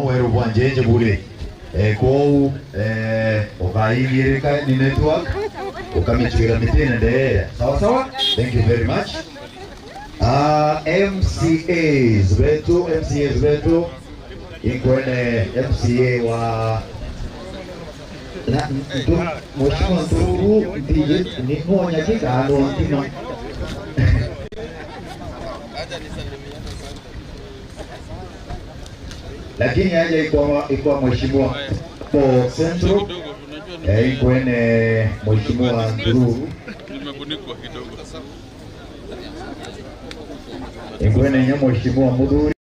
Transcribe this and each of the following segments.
weru bwanjenje bure ko ukaigirika ni network ukamichira mitene de sawa. Thank you very much. MCAs betu ikwene MCA wa na mheshimiwa Nduru ndiye ni moja kikalo ndino lakini haja ikuwa mheshimiwa po Central ikwene mheshimiwa Nduru ikwene mheshimiwa Mudhuri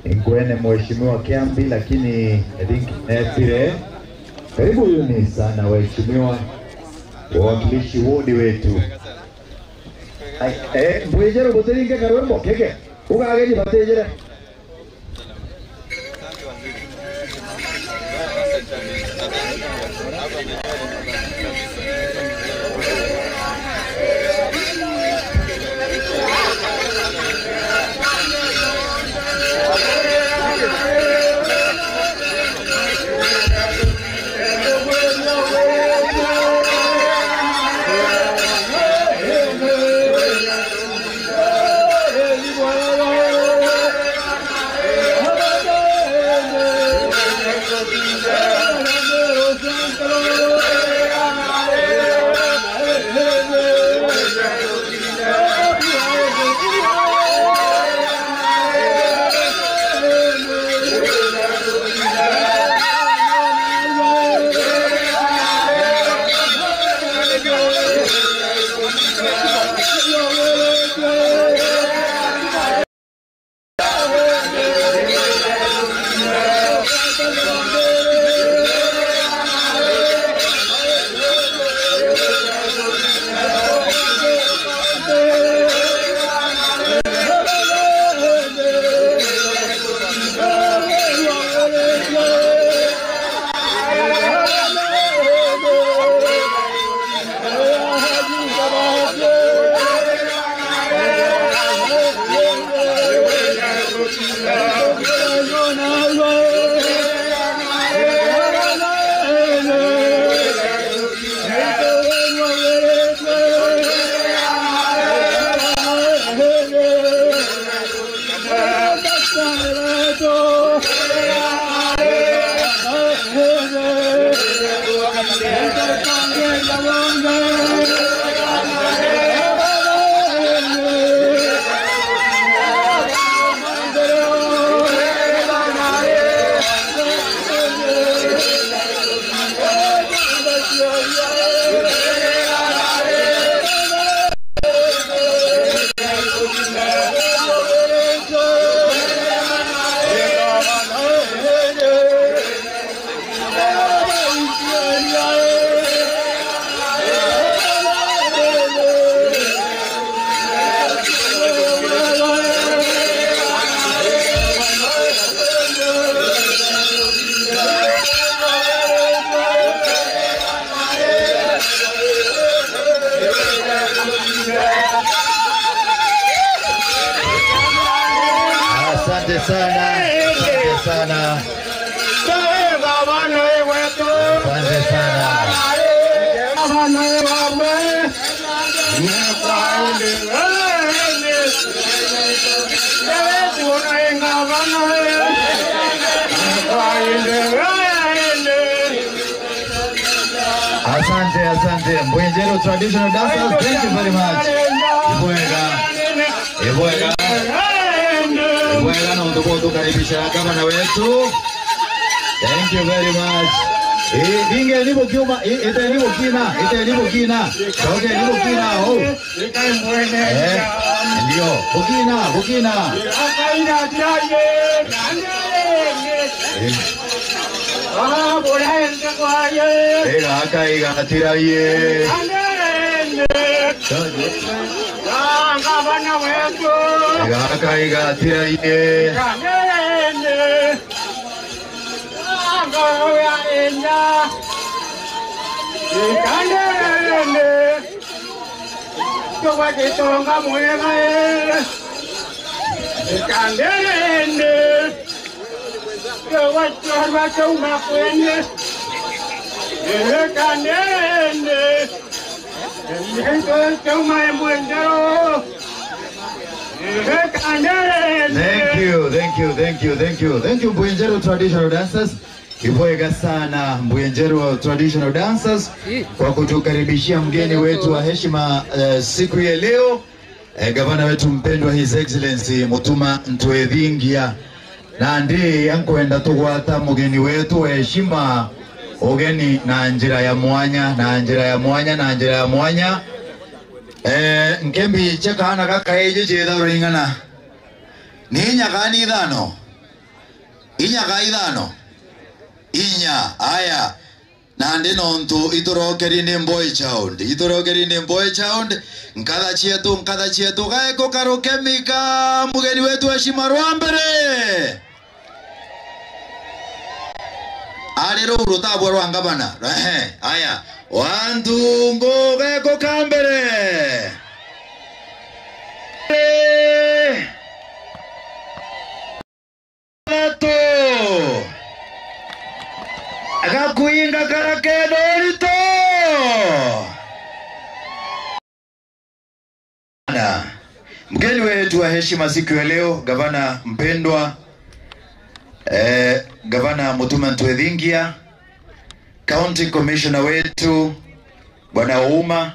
ikwene mheshimiwa Kiambi, lakini I think pile karibuni sana waheshimiwa wawakilishi wote wetu. Mbwejero boteringe karwembo keke ukageji batejere Asante. Mbwenjero traditional dancers, thank you very much. Ibwega na undugu karibisha gavana wetu. Thank you very much. Inge nibo kiuma, ita nibo kina. Sauke nibo kina, oh. Ndio, bukina. Akaiga atiraye. Akaiga atiraye. Thank you, Mbuyenjeru Traditional Dancers. Ipoega sana Mbuyenjeru Traditional Dancers kwa kutukaribishia mgeni wetu wa heshima siku ya leo, gavana wetu mpendwa His Excellency Mutuma Ntwethingia, na ndiye yankwenda tugwata mgeni wetu wa heshima ugeni na njira ya mwanya nkembi chekana kakaeje chedaro ingana ni nyakani idhano inya aya nande nonto itorokerinde mboy chound nkadha chietu gaeko karo kemika mugeni wetu heshima rwambere alero urutabwa rwangabana aya wantungo gaeko kambere Akakuinga karakedorito mgeni wetu wa heshima siku ya leo, gavana mpendwa gavana Mutuma Ntwethingia, county commissioner wetu bwana Uma,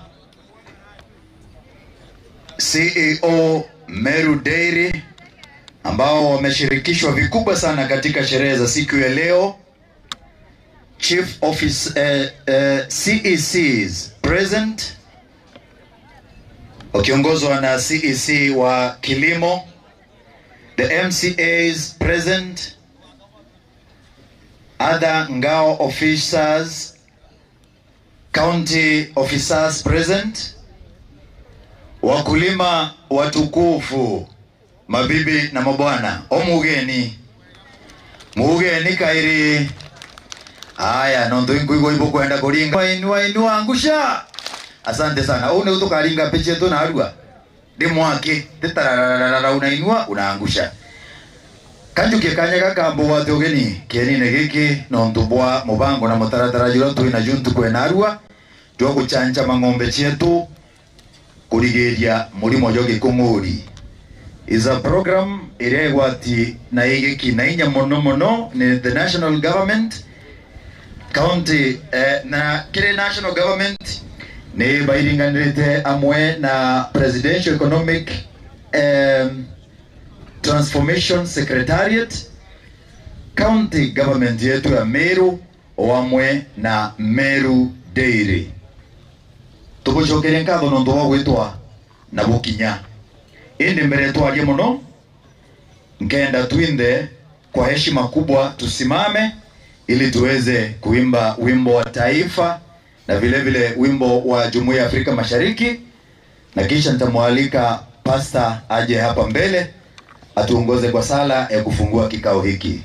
CEO Meru Dairy ambao wameshirikishwa vikubwa sana katika sherehe za siku ya leo, Chief Office CECs present wakiongozwa na CEC wa kilimo, the MCAs present, other ngao officers, county officers present, wakulima watukufu, mabibi na mabwana, mugeni kairi aya nondo ingo ibo kwenda kuringa inua angusha. Asante sana. Une utokaringa peche to na arua demo wake tetararara unainua unaangusha kanjuke kanyaga kambo watu geni keni negeke nondo bwa mubango na mutaratara juro tu ina juntu kwena arua jo kuchanja mangombe chetu kurigeria murimo joge kunguri is a program iregwati na igeki na inya mono ni the national government county na kile national government ni bairinganirite amwe na presidential economic transformation secretariat, county government yetu ya Meru amwe na Meru Dairy. Tukuchokere nkatho nondo wa gwitwa na bukinya indi mbere twalie muno nkenda tuinde kwa heshima kubwa tusimame ili tuweze kuimba wimbo wa taifa na vile vile wimbo wa Jumuiya ya Afrika Mashariki, na kisha nitamwalika pastor aje hapa mbele atuongoze kwa sala ya kufungua kikao hiki.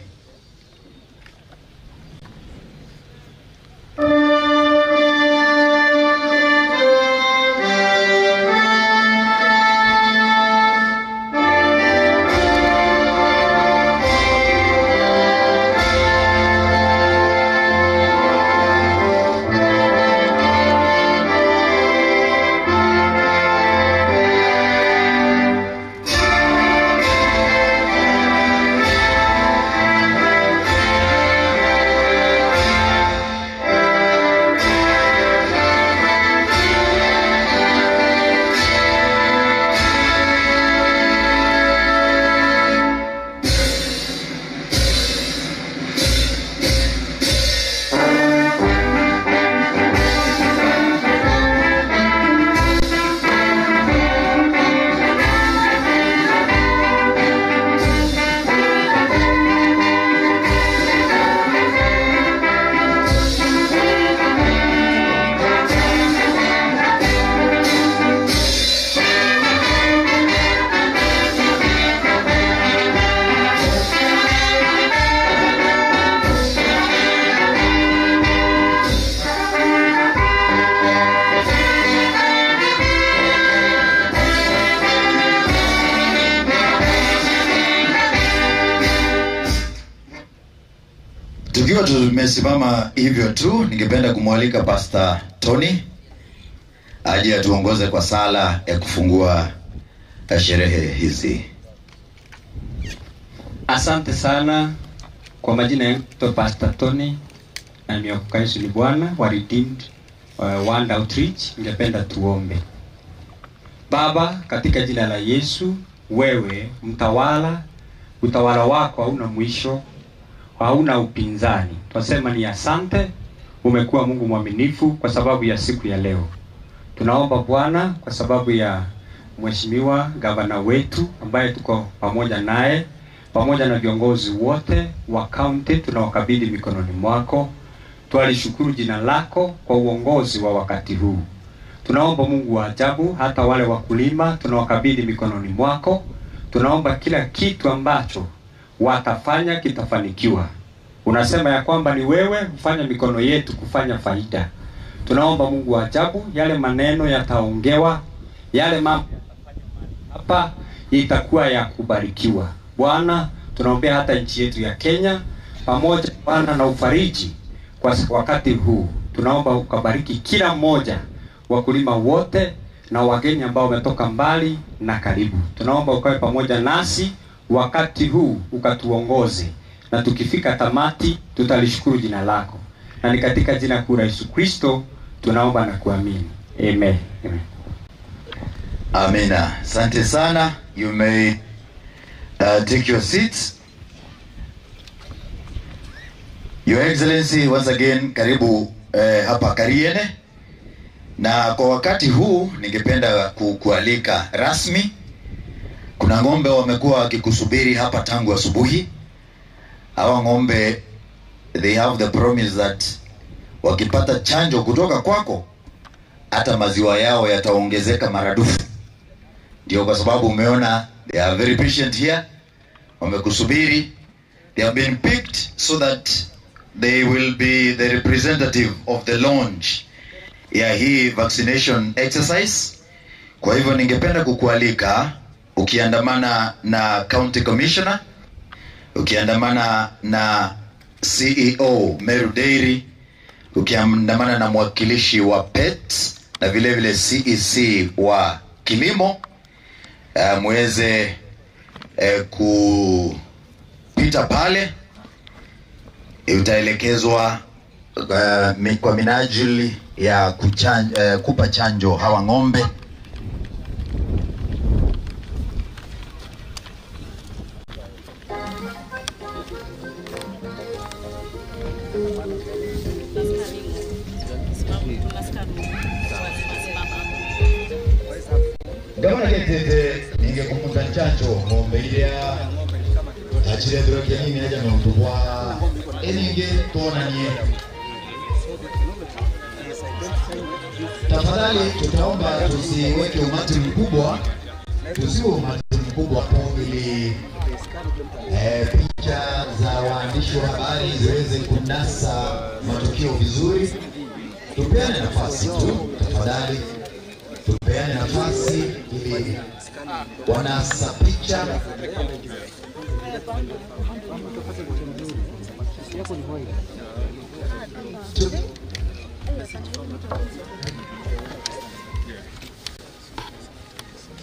tumesimama hivyo tu, ningependa kumwalika Pastor Tony aje atuongoze kwa sala ya kufungua sherehe hizi. Asante sana. Kwa majina yangu Pastor Tony na miokokaisi ni Bwana wa Redeemed World Outreach. Ningependa tuombe. Baba, katika jina la Yesu, wewe mtawala, utawala wako hauna mwisho, hauna upinzani. Tunasema ni asante, umekuwa Mungu mwaminifu kwa sababu ya siku ya leo. Tunaomba Bwana kwa sababu ya mheshimiwa gavana wetu ambaye tuko pamoja naye, pamoja na viongozi wote wa county, tunawakabidhi mikononi mwako. Twalishukuru jina lako kwa uongozi wa wakati huu. Tunaomba Mungu wa ajabu, hata wale wakulima tunawakabidhi mikononi mwako. Tunaomba kila kitu ambacho watafanya kitafanikiwa. Unasema ya kwamba ni wewe hufanya mikono yetu kufanya faida. Tunaomba Mungu wa ajabu, yale maneno yataongewa, yale mambo hapa itakuwa ya kubarikiwa. Bwana, tunaombea hata nchi yetu ya Kenya pamoja Bwana na ufariji kwa wakati huu. Tunaomba ukabariki kila mmoja, wakulima wote na wageni ambao wametoka mbali na karibu. Tunaomba ukawe pamoja nasi wakati huu, ukatuongoze, na tukifika tamati tutalishukuru jina lako. Na ni katika jina kuu la Yesu Kristo tunaomba na kuamini. Amen. Amen. Amina. Asante sana. You may take your seats. Your Excellency, once again karibu hapa Kariene. Na kwa wakati huu ningependa kukualika rasmi. Kuna ng'ombe wamekuwa wakikusubiri hapa tangu asubuhi. Hawa ng'ombe, they have the promise that wakipata chanjo kutoka kwako, hata maziwa yao yataongezeka maradufu. Ndio kwa sababu umeona they are very patient here. Wamekusubiri. They have been picked so that they will be the representative of the launch ya hii vaccination exercise. Kwa hivyo ningependa kukualika ukiandamana na County Commissioner, ukiandamana na CEO Meru Dairy, ukiandamana na mwakilishi wa PET na vile vile CEC wa kilimo, muweze kupita pale. Utaelekezwa kwa minajili ya kupa chanjo hawa ng'ombe. Gavana Ketete ningekumuta chanjo ng'ombe ile ya achire droge nini haja na mtubwa eninge tona nie. Tafadhali tutaomba tusiweke umati mkubwa, tusiwe umati mkubwa kwa ili picha za waandishi wa habari ziweze kunasa matukio vizuri. Tupeane nafasi tu, tafadhali tupeane nafasi ili wanasa picha.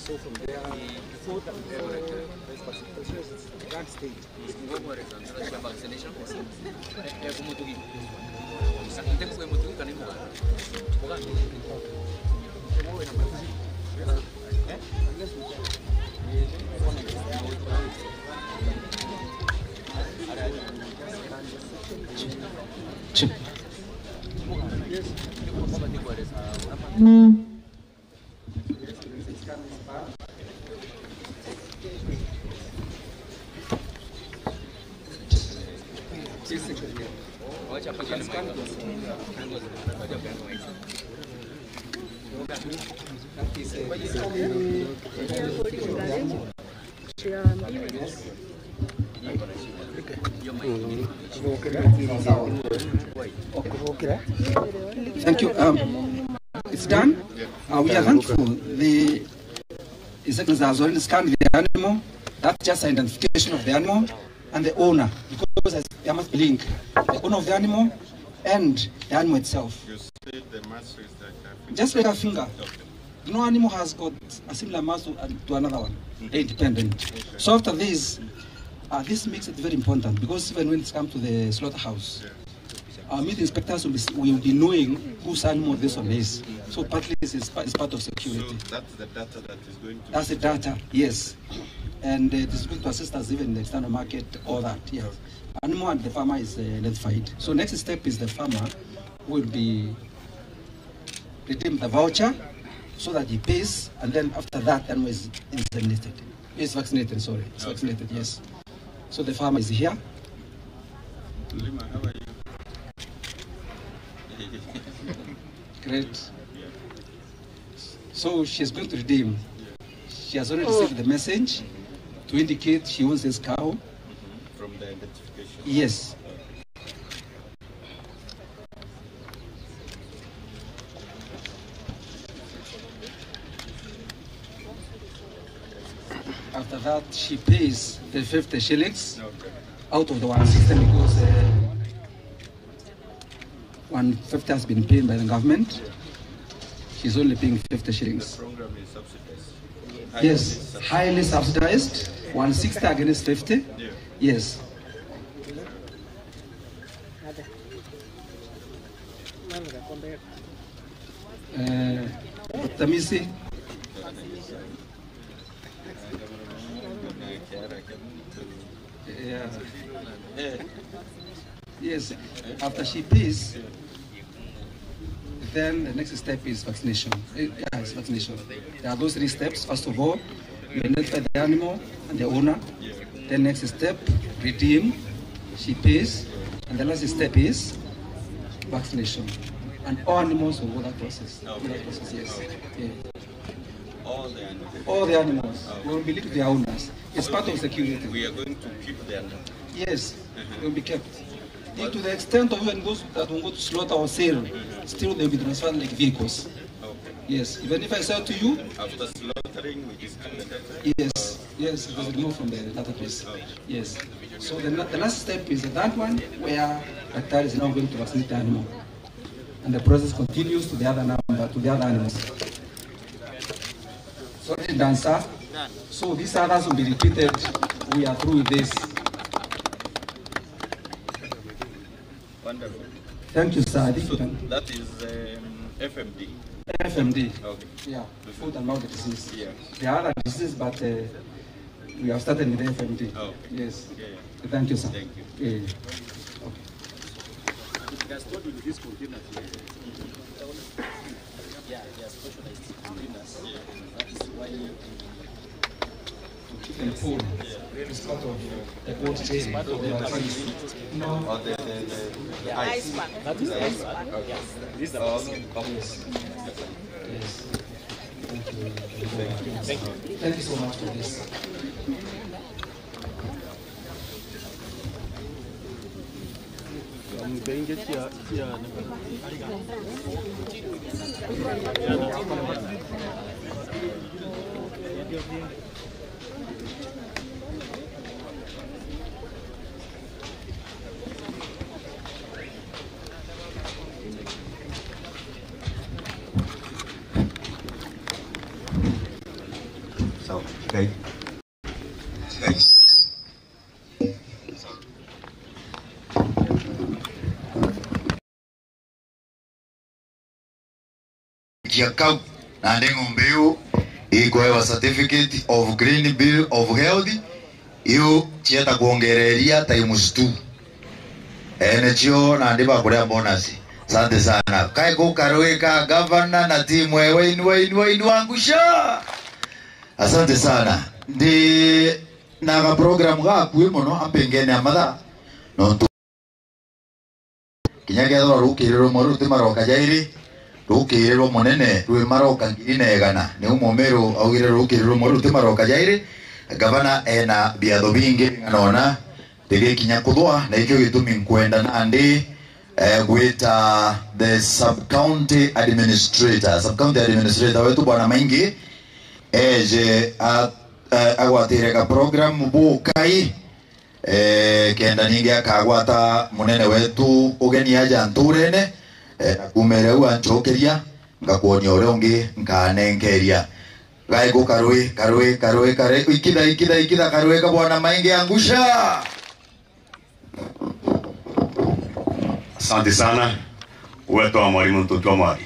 So from there, before the grand stage, vaccination. Thank you. It's done. We are thankful. The Executive has already scanned the animal. That's just an identification of the animal and the owner, because there must be link. the owner of the animal and the animal itself. You say the muscle is like Just like a finger. No animal has got a similar muscle to another one. They're independent. So after this, this makes it very important because even when it comes to the slaughterhouse, our meat inspectors will be knowing whose animal this one is. So partly it's part of security. So that's the data that is going to... That's the data, yes. And this is going to assist us even in the external market, all that, yes. Animal and the farmer is identified. So next step is the farmer will be redeem the voucher so that he pays, and then after that, animal is inseminated. It's vaccinated, sorry. It's vaccinated, yes. So the farmer is here. Lima, how are you? Great. So she's going to redeem. She has already received the message to indicate she wants this cow. From the identification? Yes. After that, she pays the 50 shillings out of the 160 because 150 has been paid by the government. She's only paying 50 shillings. The program is subsidized? Yes, highly subsidized. 160 against 50. Yeah. Yes. Tamisi. Yeah. Yes. After she pays, then the next step is vaccination. It's vaccination. There are those 3 steps. First of all, you identify the animal and the owner. Then next step, redeem. She pays. And the last step is vaccination. And all animals will go that process. Go that process, yes. Yeah. All the animals? All the animals will be linked to their owners. It's part of security. We are going to keep the animals? Yes, they will be kept. To the extent of even those that will go to slaughter or sale, still they will be transferred like vehicles. Okay. Yes, even if I sell to you, After slaughtering, we discard the data? yes, it was removed from the database. Yes. So the last step is that one where the doctor is now going to vaccinate the animal. And the process continues to the other animals. So it's done, sir. So these others will be repeated. We are through with this. Wonderful. Thank you, sir. I think So you can. that is FMD? FMD. Okay. Yeah, food and mouth disease. Yeah. There are other diseases, but we have started with FMD. Oh, okay. Yes. Yeah, yeah. Thank you, sir. Thank you. Yeah. They are stored in these containers. Yeah, they are specialized containers. That is why Keep them full. It's part of the cold chain. part of the No. Or the ice? that is the ice pack. Yes. This is the vaccine. Yes. Yes. Thank you. Thank you so much for this. So, okay. Kau na ng'ombe ĩyo ĩkũhewa certificate of green bill of health ĩyo cieta kuongereria times 2 nĩcio na ndĩ bakũrĩa bonus. Asante sana kaĩ gũkarwĩka governor na timu wainu Angusha. Asante sana ndi na program gakuĩ mũno ampengene amatha no kinyagia thora rũkĩrĩrwo mwaru maroka jairi rũkĩrĩrwo mũnene rwĩ maroka 200 nĩ ũmomero augire rũkĩrĩrwo mwaru maroka jairi gavana ena biatho bingi nganona tegekinya kuthwa na ikyo gitumi kwenda na ndi gwita the sub county administrator wetu bwana maingi eje agwatire ka program bukai kenda ninge akagwata munene wetu ugeni aja nturene na kumere uanchokeria ngakuonia ore ungi nkanengeria gaigo karwe ikida karwe ka bwana mainge angusha. Asante sana uwetu wa mwalimu mtoto wa mwali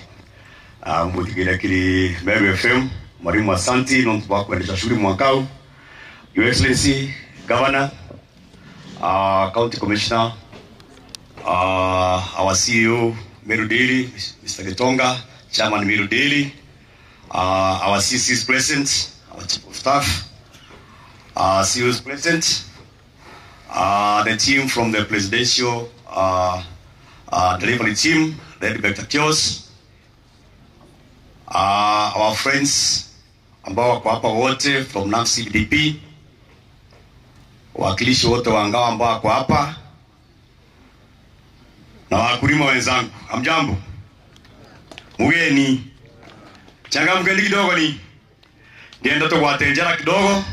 mbutigile kili Meru FM mwalimu asanti nontuwa kuendesha shule mwakau. Your Excellency Governor, County Commissioner, our CEO Meru Daily, Mr. Gitonga, Chairman Meru Daily, our CCs present, our Chief of Staff, CEOs present, the team from the presidential delivery team, led by Dr. Kios, our friends ambao wako hapa wote from NAF CDP, wakilishi wote wa ngao ambao wako hapa na wakulima wenzangu, hamjambo? Mugeni changamkeni kidogo ni ndienda tuwatenjera kidogo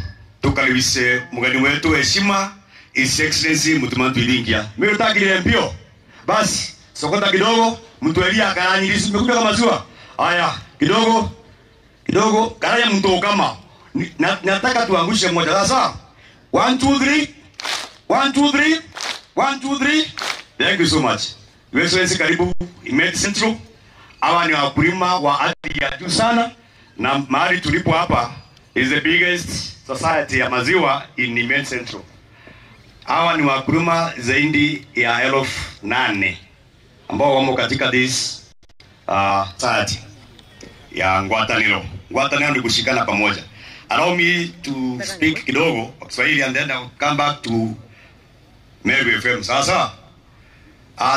tukaribishe mgeni wetu heshima His Excellency Mutumantu Idingia. Mimi nataka mbio basi sokota kidogo mtu elia akaranyirisi mmekuja kama maziwa haya kidogo karaya mtu kama nataka tuangushe mmoja sasa. 1 2 3 1 2 3 1 2 3. Thank you so much. Your Excellency, karibu Imedi Central. Hawa ni wakulima wa ardhi ya juu sana na mahali tulipo hapa is the biggest society ya maziwa in Imedi Central. Hawa ni wakulima zaidi ya 8,000 ambao wamo katika this society ya ngwataniro. Ngwataniro ni kushikana pamoja. Allow me to speak kidogo kwa Kiswahili and then I'll come back to Meru FM. Sasa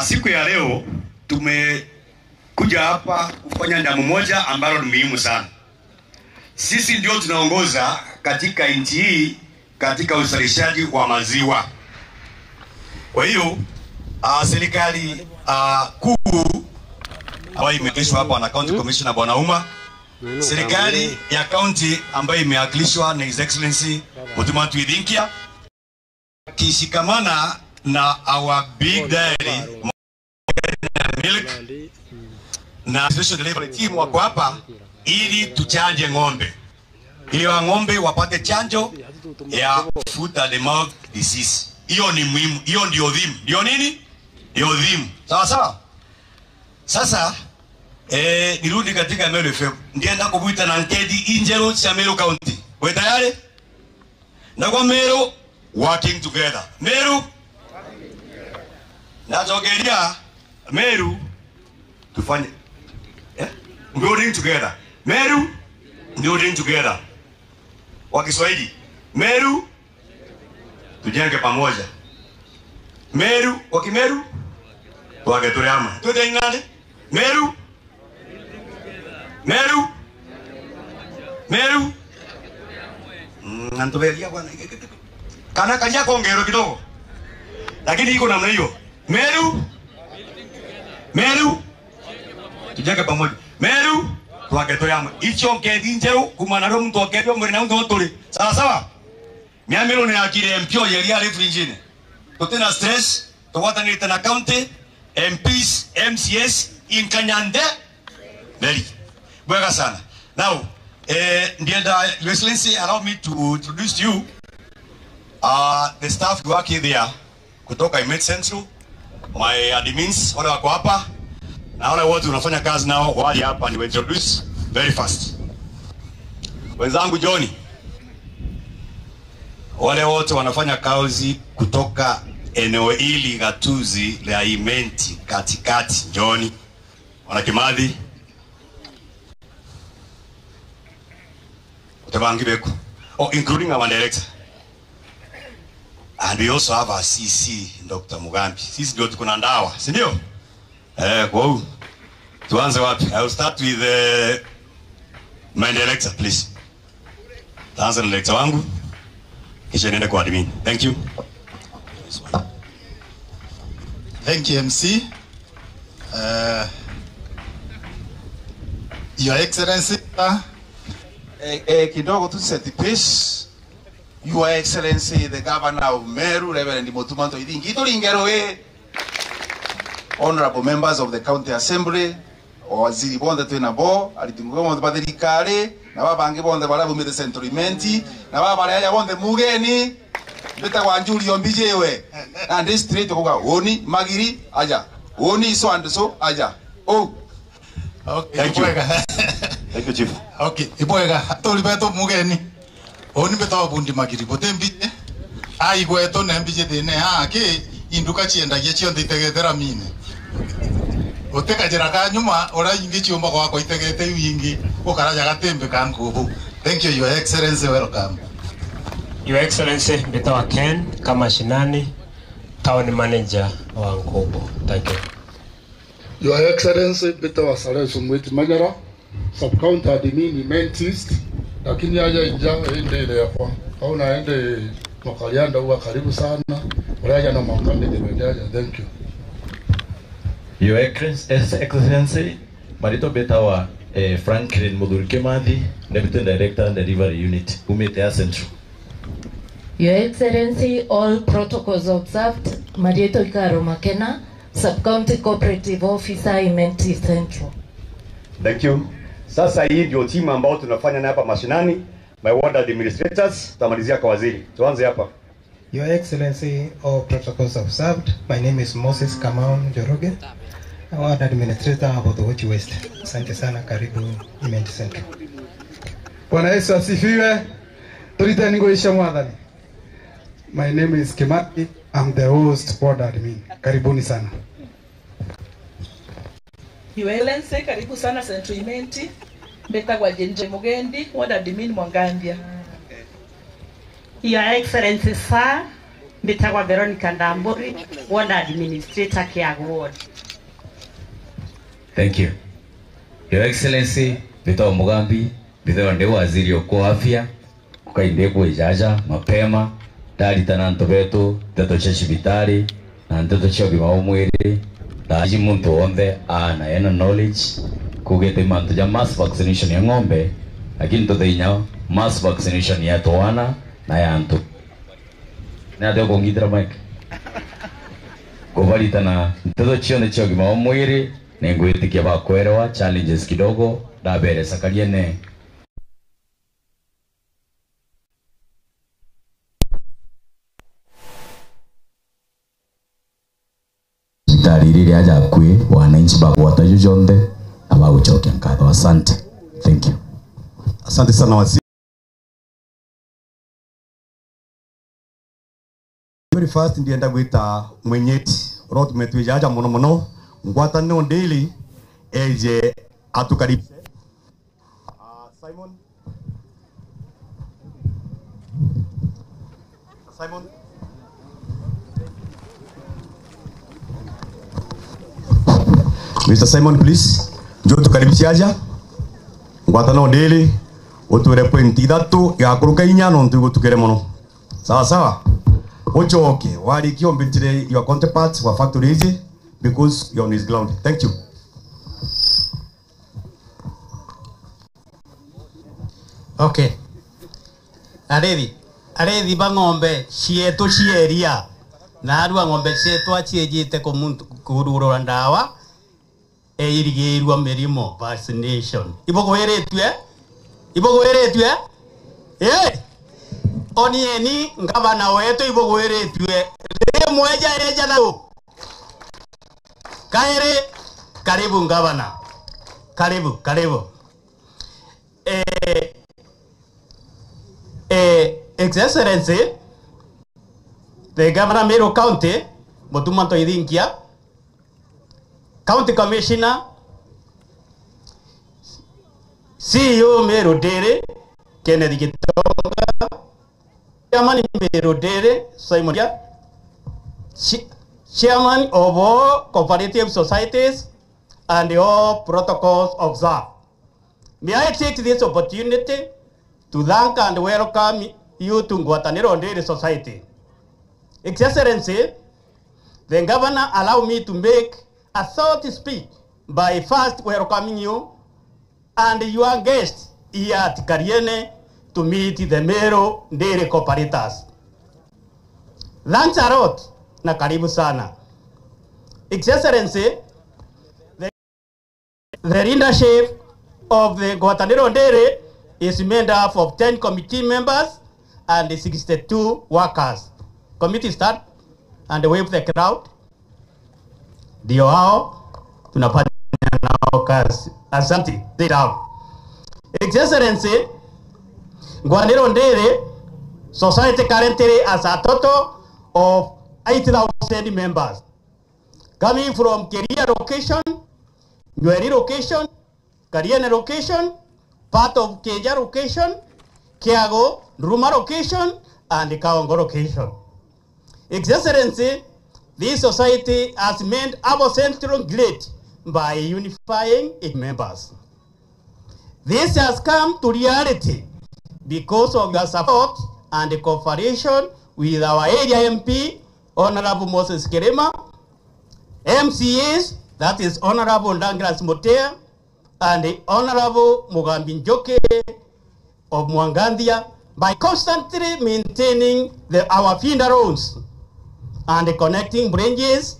siku ya leo tumekuja hapa kufanya jambo moja ambalo ni muhimu sana. Sisi ndio tunaongoza katika nchi hii katika uzalishaji wa maziwa. Kwa hiyo serikali kuu ambayo imeakilishwa hapa na County Commissioner Bwana Uma, serikali ya county ambayo imeakilishwa na His Excellency Mutumantu Idingia, kishikamana na our big dairy milk na special delivery team wako hapa ili tuchanje ng'ombe, ili wa ng'ombe wapate chanjo ya foot and mouth disease. Hiyo ni muhimu, hiyo ndio dhimu. Ndio nini? Ndio dhimu. Sawa sawa. Sasa nirudi katika Meru FM. Ndienda kubuita na Nkedi Injero cha Meru County. Wewe tayari? Na kwa Meru working together. Meru na jogeria Meru tufanye building together. Meru building together. Kwa Kiswahili Meru tujenge pamoja. Meru kwa Kimeru tuage tureama. Tuende ngane Meru nantoberia bwana kana kanya kongero kidogo lakini iko namna hiyo. Meru tujenge pamoja. Meru tuage tureama. Icho Nkedi Injero kumanaro mtu akebyo muri na mtu oturi. Sawa sawa. Miamelo ni akire mpyo yeri ya refu injine. Totena stress, tuwata ni tena county, MPs, MCS, inkanyande. Very. Bwega sana. Now, Ndienda, Your Excellency, allow me to introduce to you the staff working there kutoka Imedi Central, my admins, wale wako hapa, na wale wote unafanya kazi nao wali hapa ni introduce very fast. Wenzangu Johnny, wale wote wanafanya kazi kutoka eneo hili gatuzi la Imedi katikati, Johnny, wana Kimathi, Utabangibeku, including our director. And we also have our CC, Dr. Mugambi. Sisi ndio tuko na ndawa, si ndio? Kwa hiyo tuanze wapi? I will start with my director, please. Taanza na director wangu, kisha niende kwa admin. Thank you. Thank you, MC. Your Excellency, kidogo tu set the pace. Your Excellency, the Governor of Meru, Reverend Motumanto Idingito Lingeroe, honorable members of the County Assembly, waziri bonde twenabo, alitungo bonde badirikale, na babange bonde barabu mide sentorimenti, na babale aya bonde mugeni, beta wanjuri ombijewe, and this street kuka oni magiri aja, oni so and so aja. Oh, okay. Thank you. Thank you, Chief. Okay, iboega toli beto mugeni. Oni beto bundi magiri botembi. Ai gweto nembije dene ke induka chienda giechio nditegethera mine. Oteka jeraka nyuma ora ingi chiomba kwa itegete wingi okaraja gatembe kankubu. Thank you, Your Excellency, welcome. Your Excellency, Bitawa Ken kama shinani town manager wa Nkobo. Thank you. Your Excellency, Bitawa Salesu Mwiti Magara, sub-county admin Mentist, lakini haja inja ende ile yako. Au naende Makalianda huwa karibu sana. Uraja na mamkande demendaja. Thank you. Your Excellency, Marito Bitawa Franklin Mudurikemathi, Deputy Director and Delivery Unit, Umete Central. Your Excellency, all protocols observed, Marito Ikaro Makena, Sub-County Cooperative Officer, Imenti Central. Thank you. Sasa hii ndio timu ambao tunafanya na hapa mashinani, my ward administrators, tutamalizia kwa waziri. Tuanze hapa. Your Excellency, all protocols observed. My name is Moses Kamau Njoroge, ward administrator of the Watch West. Asante sana, karibu Imenti Central. Bwana Yesu asifiwe. Tulitani ngoisha mwadhani. My name is Kimati. I'm the host board admin. Karibuni sana. Your Excellency, karibu sana Central Imenti. Beta kwa Jenje Mugendi, ward admin Mwangandia. Your Excellency, sir, Beta kwa Veronica Ndamburi, ward administrator Kiago Ward. Thank you. Your Excellency, Beta Mugambi, Beta ndio waziri wa afya, kukainde kuijaja mapema. Dari tananto betu teto cheshibitari na teto chogi maumwiri daji muntu onde ana ena knowledge kugete mantu ja mass vaccination ya ng'ombe lakini toto inya mass vaccination ya toana na ya antu na deo kongitra mic kubali tana teto chione chogi maumwiri nenguiti kia bakwerewa challenges kidogo da bere sakaliene tariri aja kwe wananchi bagwata jujonde abaguchokia nkatho. Asante. Thank you. Asante sana waziri. Very fast ndienda gwita mwenyeti rot metwijaja muno muno ngwata no daily eje atukaribishe Simon Mr. Simon, please. Njoo tukaribishe aja. Ngwatano daily uture point idatu ya kuruka inyano ntugo tukere muno. Sawa sawa. Ochoke wali kiombitire your counterparts wa factory hizi because you're on his ground. Thank you. Okay. Arethi bangombe cietu cieria na arua ngombe cietu aciejite kururura ndawa irigirwa mirimo vaccination ibogweretwe onieni ngavana wetu ibogweretwe rimweja eja na kaere karibu ngavana karibu Excellency, the Governor Meru County, Motumanto Idinkia, County Commissioner, CEO Meru Dere, Kennedy Gitonga, Chairman Meru Dere, Simon Dia, Chairman of all cooperative societies and all protocols observed. May I take this opportunity to thank and welcome you to Ngwataniro Dairy Society. Excellency, the Governor allow me to make a short speech by first welcoming you and your guests here at Kariene to meet the Meru dairy cooperators. Thanks a lot na karibu sana. Excellency, the leadership of the Ngwatanĩro Dairy is made up of 10 committee members and 62 workers. Committee start and wave the crowd. Ndio hao tunapata nao kazi. Asante. Sit down. Excellency, Ngwatanĩro Dairy Society currently has a total of 8,000 members, coming from Keria location, Nyeri location, Kariene location, part of Keja location, Kiago, Ruma location, and Kaongo location. Excellency, this society has made our central great by unifying its members. This has come to reality because of your support and the cooperation with our area MP, Honorable Moses Kerema, MCAs, that is Honorable Ndangras Motea, and the Honorable Mugambi Njoke of Mwangandia, by constantly maintaining our feeder roads and connecting branches,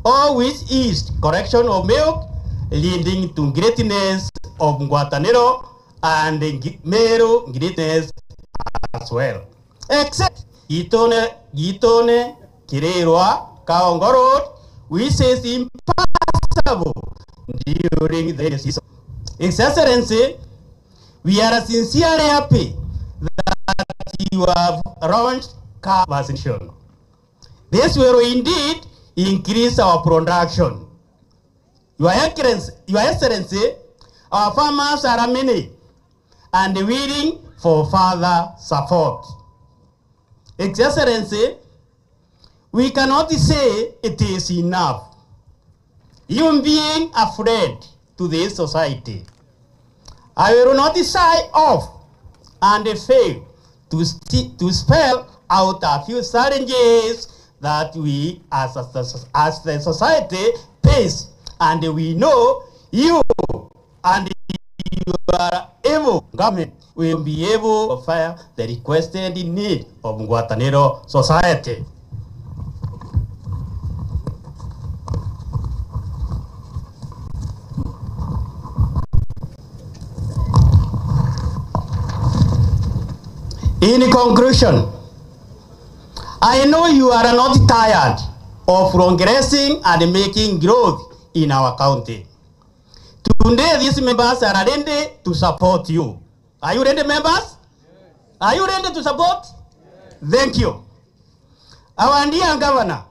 all which is correction of milk, leading to greatness of Ngwatanĩro and Meru greatness as well. Except Gitone Kirerwa Kaongo Road, which is impassable during the season. Excellency, we are sincerely happy that you have launched car vaccination. This will indeed increase our production. Your Excellency, our farmers are many and willing for further support. Excellency, we cannot say it is enough. Even being afraid to this society, I will not shy off and fail to spell out a few challenges that we as the society face, and we know you and your able government will be able to fulfill the requested need of Ngwatanĩro society. In conclusion, I know you are not tired of progressing and making growth in our county. Today, these members are ready to support you. Are you ready, members? Are you ready to support? Thank you. Our dear Governor,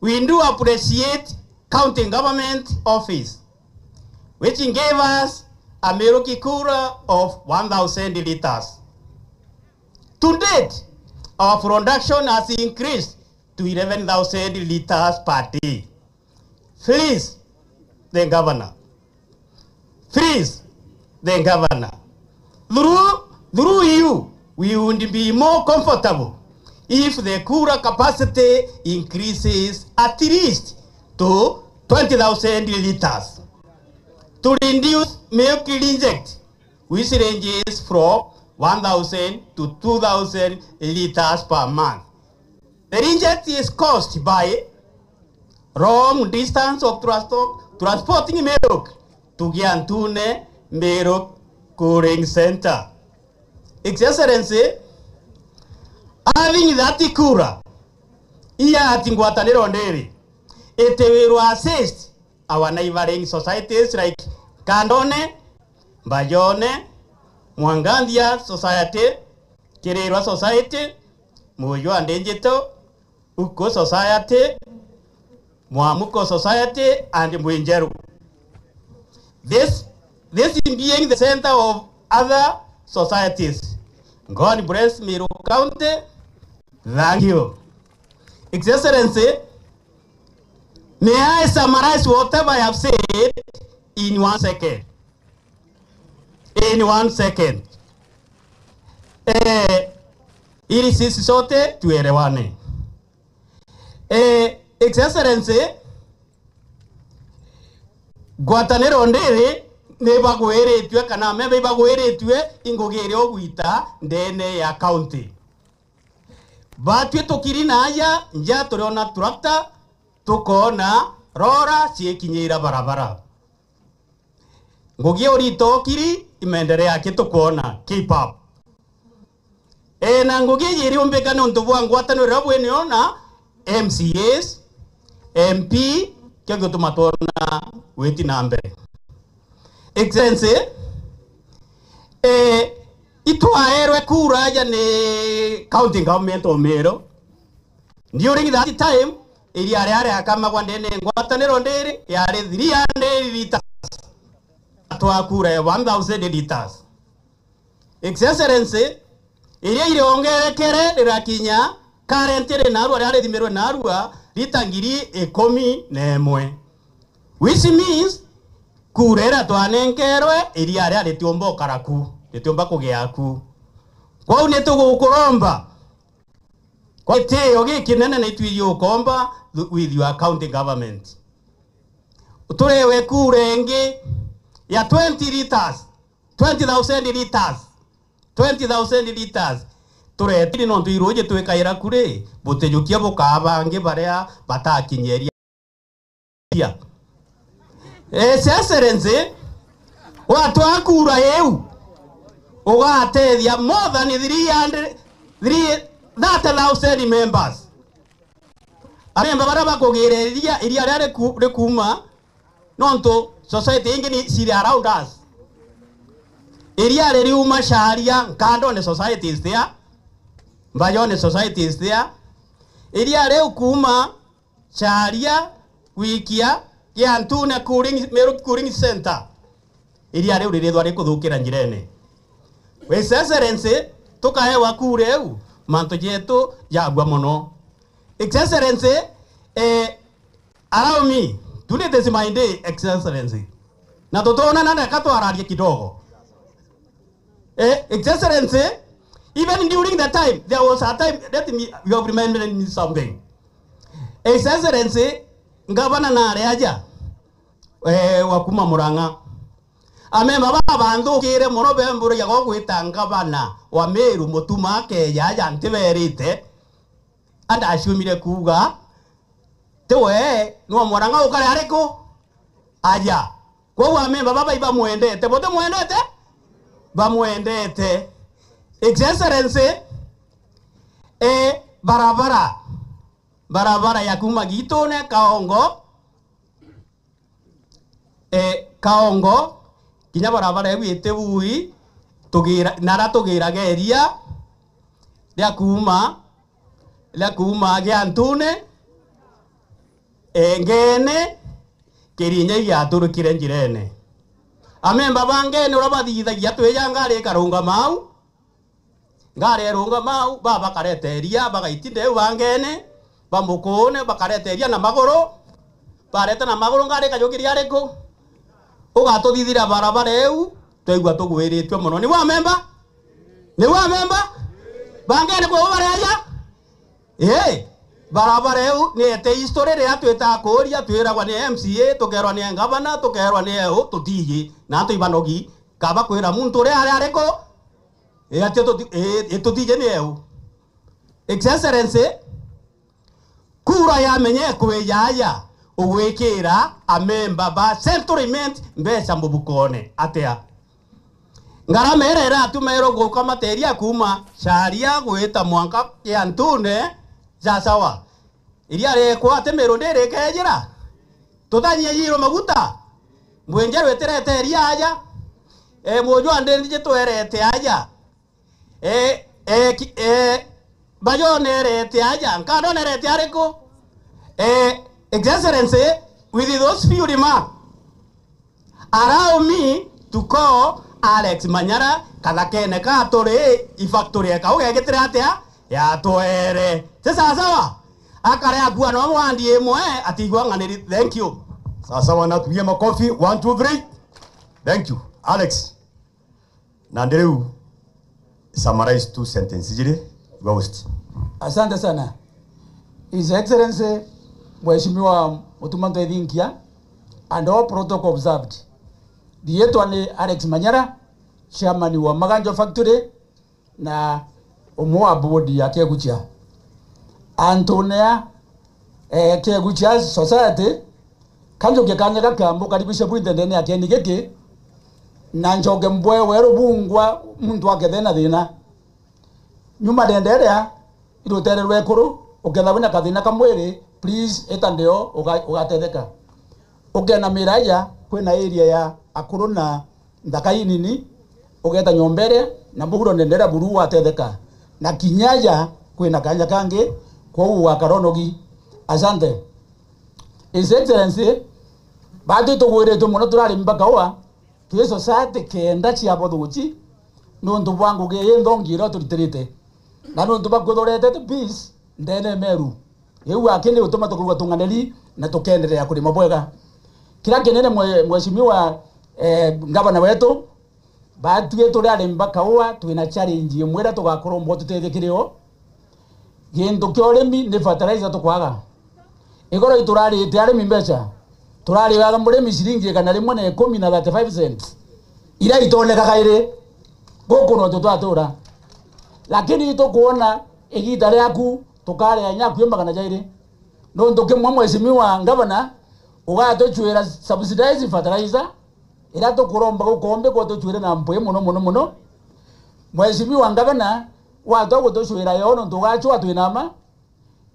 we do appreciate county government office, which gave us a Meru Kura of 1,000 liters. To date, our production has increased to 11,000 liters per day. Please, the Governor. Please, the Governor. Through you, we would be more comfortable if the Kura capacity increases at least to 20,000 liters. To reduce milk reject, which ranges from 1,000 to 2,000 liters per month. The reject is caused by long distance of transporting milk to Giantune Milk Cooling Center. Excellency, having that Kura here at Ngwatanĩro Dairy, it will assist our neighboring societies like Kandone, Bayone, Mwangandia Society, Kirerwa Society, Muyo and Enjeto, Uko Society, Mwamuko Society, and Mwinjeru. This being the center of other societies. God bless Meru County. Thank you. Excellency, may I summarize whatever I have said in 1 second? In 1 second. Ili sisi sote tuelewane. Excellency, Ngwatanĩro Dairy ne bagweretwe kana membe bagweretwe ingogere ogwita ndene ya county batwe tukiri naya nja turiona tractor tukona rora ciekinyira barabara ngogie urito kiri imendere yake tukona keep up na ngogie yiri umbeka no ndovu angwatano rabweni ona MCAs MP kyo tumatona weti nambe excellency itwaerwe kura ya ne county government of Meru during that time iri are akama kwandene ngwatanero ndere yare 300 liters atwa kura ya 1000 liters excellency iri ongerekere rirakinya current re narwa yare thimerwe narwa litangiri 11 which means kurera twanenkerwe iri are tiombo karaku tiomba kugiaku kwa uneto gukuromba kwa teo gikinene na itwirio ukomba with your county government turewe kurengi ya 20 liters 20,000 liters 20,000 liters turetiri no tuiroje twekaira kure botejukia bokabange baria batakinyeria excellency watu akura yeu ugatethia more than 30,000 members amemba bara bakugireria iria rare kuma nonto society ingi ni siri around us iria rari uma sharia kando ne society is there mbayone society is there iria re kuma sharia wikia ya ntune cooling Meru cooling center iria re urire thwari kuthukira njirene we excellency tukahewa kure eu manto jetu yagwa muno excellency allow me to let this my day excellency na totona na katwararie kidogo excellency even during that time there was a time let me you have reminded me something excellency ngabana na reaja wakuma Muranga amemba babandu kire muno bemburu ya gwitanga bana wa Meru mutuma ke yaja ntiberite anda ashumire kuga tewe no Muranga ukare ariko aja kwa amemba baba iba muendete bote muendete ba muendete excellency barabara ya kuma gitone kaongo kinya barabara yewite bui tugira nara tugira geria ya kuma gya ntune ngene kirinye ya turukire njirene amemba bangene urabathithagia tweja ngari karunga mau ngari runga mau baba kareteria bagaitinde bangene bamukone bakareteria na magoro bareta na magoro ngari kajukiria ariko ugatuthithira barabara eu twaigua tugwiritwe muno ni wa memba bangene kwa bareja barabara eu ni ete history ria twita kuria twiragwa ni MCA tukerwa ni governor tukerwa ni eu tutiji na tuibanogi kaba kwira muntu ria ariko tutije ni eu excellency kura ya menye kweyaya ugwikira amemba ba settlement mbesa mbubukone atia ngaramerera tumero guka materia kuma sharia gwita mwanka ya ntune sawa iria rekwa temero ndere kejira tutanye yiro maguta mwenje weterete iria aja mojo ande ndije twerete aja bayo nerete aja nkado nerete ariko excellency with those few remarks allow me to call Alex Manyara kadakene ka tore ifactory ka ugegetira atia ya toere sasa sawa akare agua no mwandi emwe atigwa nganiri thank you sasa wana tuye makofi 1 2 3 thank you Alex Nandereu summarize 2 sentences jire ghost asante sana His Excellency Mheshimiwa Mutumanto Edinkia and all protocol observed Dietwa ni Alex Manyara, chairman wa Maganjo Factory na umwa board ya Keguchia. Antonia Keguchia Society kanjo kekanya kambo karibisha bwite ndene akeni geke na njoge mbwe wero bungwa muntu akethena thina nyuma denderea irotererwe kuru ukethabina kathina kamwiri please etandeo ugatetheka ukena miraya kwina area ya akuru na ndakai nini ugeta nyombere na buguro ndendera buru watetheka na kinyaja kwina kanya kange kwa uwa karonogi. Asante. His Excellency bado tugwire muno turari mpaka wa tuye society kenda cia bothuchi nundu bwangu ge ndongiro turitirite na nundu bakuthorete peace ndene meru eu akini utuma tukuruga tunganeli na tukendelea kulima bwega kila kinene mheshimiwa gavana wetu batuye turari mpaka wa twina challenge imwera tugakorombo tutethekireo gindu kyoremi ni fertilizer tukwaga igoro iturari itiari mimbecha turari waga muremi shilingi kana rimwe na 10 na 35 cents ira itoneka kaire goko no tutatura lakini tukuona igita riaku tukare anya kwimba kana jaire no ndoke mheshimiwa gavana ugatuchwira subsidize fertilizer ira tukuromba gukombe ko tuchwire na mpoe muno mheshimiwa gavana watu gutuchwira yono tugachwa twinama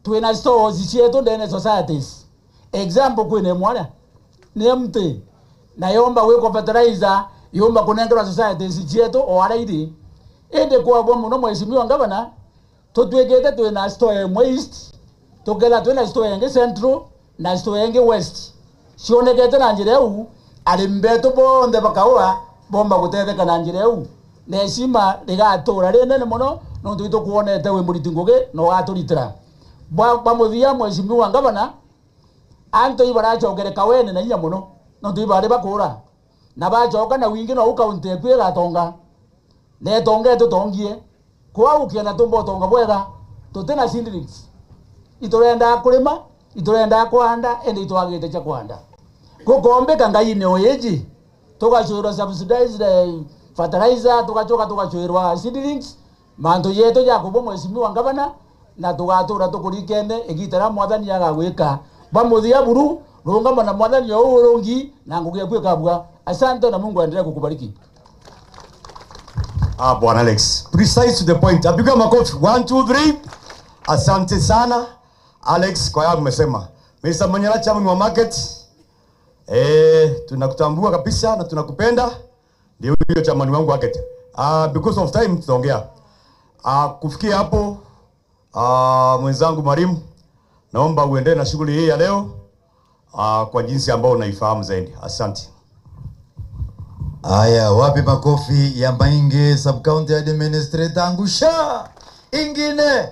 twina stores cietu ndene societies example kwine mwana ni mti na yomba wiko fertilizer yomba kunengera societies cietu o araidi ende kwa bwa muno mheshimiwa gavana tutwegete twina store east tugela twina store enge central na store enge west cionekete na njira u alimbeto bonde bakawa bomba gutetheka na njira u neshima rigatura rinene muno no tuito kuonete we muritinguge no gaturitira ba muthia mheshimiwa gavana anto ibarachogereka wene na inya muno no tuibare bakura na bachoka na wingi no ukaunte kwira tonga ne tonga tutongie kwa ukiana tumbo tonga bwega tutena sindrix itorenda kulima itorenda kwanda ende itwagite cha kwanda gukombe kangaine oyeji tugachura subsidized fertilizer tugachurwa seedlings manto yeto ya kubo mheshimiwa gavana na tugatura tukurikene igitara mwathani agagwika bamuthia buru rungama na mwathani o urungi na ngugia kwika bwa. Asante na Mungu aendelee kukubariki. Bwana Alex, precise to the point. Apiga makofi 1 2 3. Asante sana Alex kwa yale umesema. Mr. Manyara chairman wa market. Tunakutambua kabisa na tunakupenda. Ndio hiyo chairman wangu market. Because of time tutaongea. Kufikia hapo mwenzangu Mwalimu, naomba uendelee na shughuli hii ya leo kwa jinsi ambayo unaifahamu zaidi. Asante. Aya, wapi makofi ya Maingi Sub County Administrator Angusha ingine.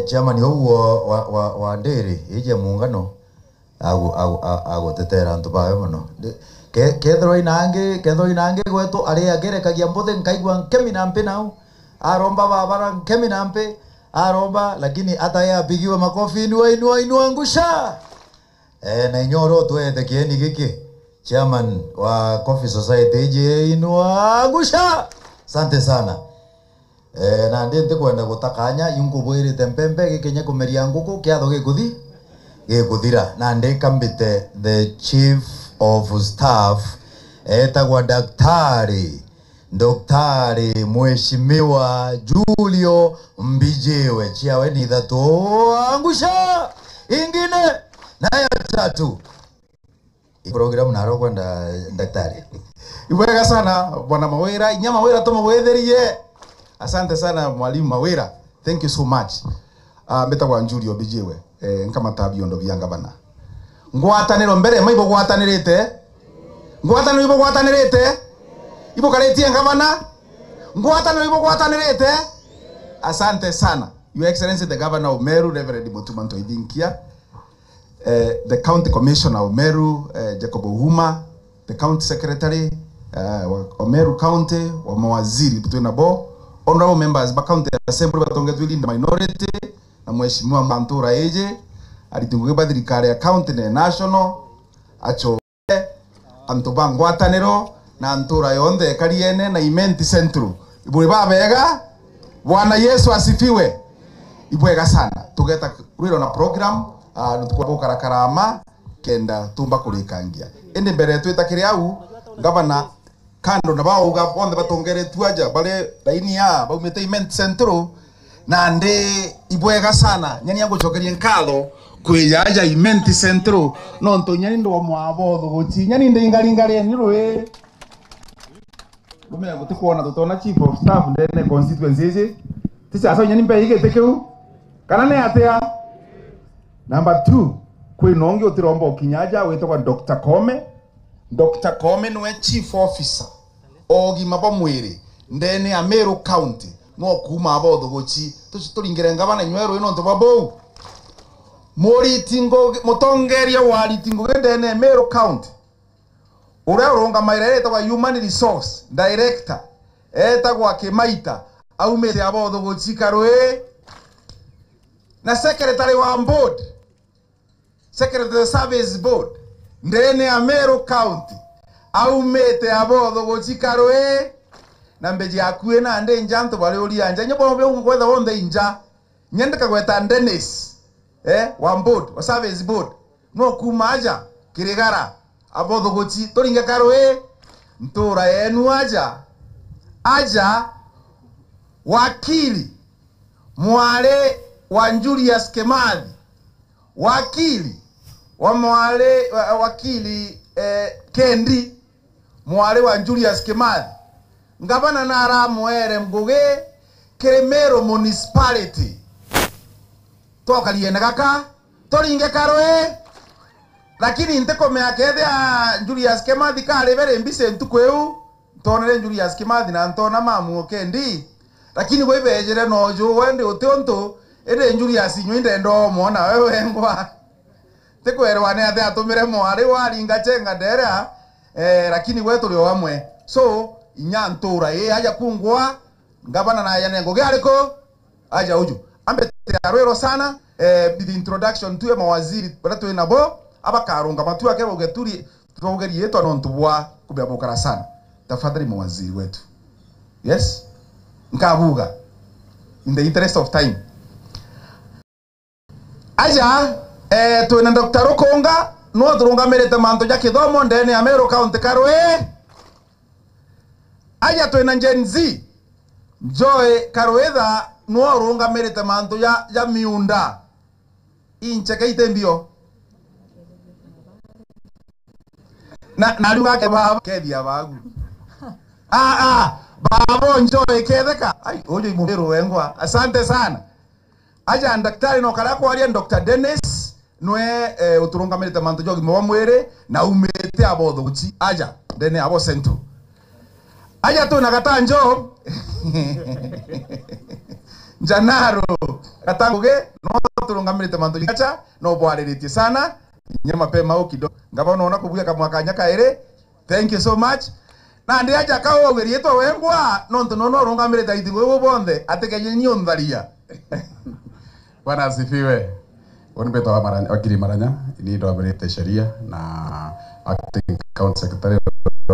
Chairman huo wa Nderi ije muungano agotetera antu bawe muno. Kethro inange gwetu ari agerekagia mbothe nkaigwa nkemi nampe nau aromba babara nkemi nampe aromba lakini hata yeye apigiwe makofi inua Angusha. Na inyoro twete kieni giki chairman wa Coffee Society je inua Angusha. Asante sana. Na ndente kwenda gutakanya yungu bwire tempembe gikenye kumeria nguku kiatho gikuthira na ndikambite the chief of staff etagwa Daktari Mheshimiwa Julio Mbijewe chiawe ni thatu Angusha ingine na ya tatu program naro kwenda daktari. Ibwega sana bwana Mawira, inya Mawira to mwetherie. Asante sana mwalimu Mawira. Thank you so much. Betagwa Julio Mbijewe nkama tabiondo byanga bana. Ngwataniro mbere maibo gwatanirite. Ngwataniro ibo gwatanirite. Ibo karetie ngavana. Ngwataniro ibo gwatanirite. Asante sana. Your Excellency the Governor of Meru, Reverend Mutumanto Idinkia. The County Commissioner of Meru, Jacob Ohuma, the County Secretary of Meru County, wa mawaziri between bo, honorable members ba County Assembly batongetwili the minority, na mheshimiwa Mantura Eje, alitunguke badrikari ya county na national, acho antu bangwataniro na ntura yonthe kariene na Imenti Central ibwe babega. Bwana Yesu asifiwe. Ibwega sana tugeta rwiro na program nutukwa karakarama kenda tumba kurikangia ende mbere twitakire au gavana kando na bao ga bonde batongere tuaja bale laini ya baumete Imenti Central na nde ibwega sana nyani yangu chokerie nkalo kwijaja Imenti Central no ntonyani ndo mwabotho guti nyani nde ingaringare ni rwe lumya gutikuona tutona chief of staff ndene constituency ici ticha so nyani mbe igetekeu kana ne atia. Number 2 kwi nongi utiromba ukinyaja wetwa Dr. Kome. Dr. Kome nwe chief officer ogi mabamwiri ndene Ameru County no kuma abotho guchi turingire ngabana nywero ino nto babo mori tingo mutongeria wali tingo ndene Ameru County ura uronga mairere wa human resource director etagwa Kimaita aumete abotho guchi karwe na secretary wa board, secretary service board ndene Ameru County aumete abotho guchikarwe na mbeji akue na ande njanto bale uri anja nyobo be kwetha wonde inja nyendeka gweta Dennis wa board wa service board no kumaja kirigara abotho guchi toringa karwe ntura yenu aja wakili mwale wa Julius Kimathi, wakili wa mwale wakili Kendi mwale wa Julius Kimathi ngabana na ramwere mguge Kiremero municipality toka liene kaka toringe karwe lakini nteko meakethe a Julius Kimathi kale bere mbise ntukweu tonere Julius Kimathi na ntona mamu Kendi lakini webejere nojo wende utonto ede Julius nywinde ndo mona wewe ngwa tekwerwane ate atumire mwari waringa chenga dera lakini wetu lyo wamwe so inyantura aja kungwa ngabana na yanengo galiko aja uju ambe arwero sana with introduction to mawaziri barato inabo abakarunga matu yake bogeturi tugeri yetu anontubwa kubyabokara sana tafadhali mawaziri wetu yes nkabuga in the interest of time aja tuina Dr. Rukonga no turunga merete manto ya kithomo ndene Ameru County karwe aja tuina Gen Z Joy Karwetha no runga merete manto ya miunda inche kaitembio na lunga ke baba kedia bagu babo Joy ketheka ai ojo imubero wengwa asante sana aja daktari no kala kwa Dr. Dennis nwe uturunga merete manto jogi mwa mwere na umete abotho guchi aja ndene abo sento aja tu nakata njo Janaro katanguge no turunga merete manto gacha no bwareriti sana nyama pema ukido ngaba unaona kubuya kama kanya kaere thank you so much na ndi aja kawo gerieto wengwa no ntono runga merete itingo bonde ateke nyi ondharia Bwana asifiwe. Wanipeta wakili Maranya ni ndo ameleta sheria na acting county secretary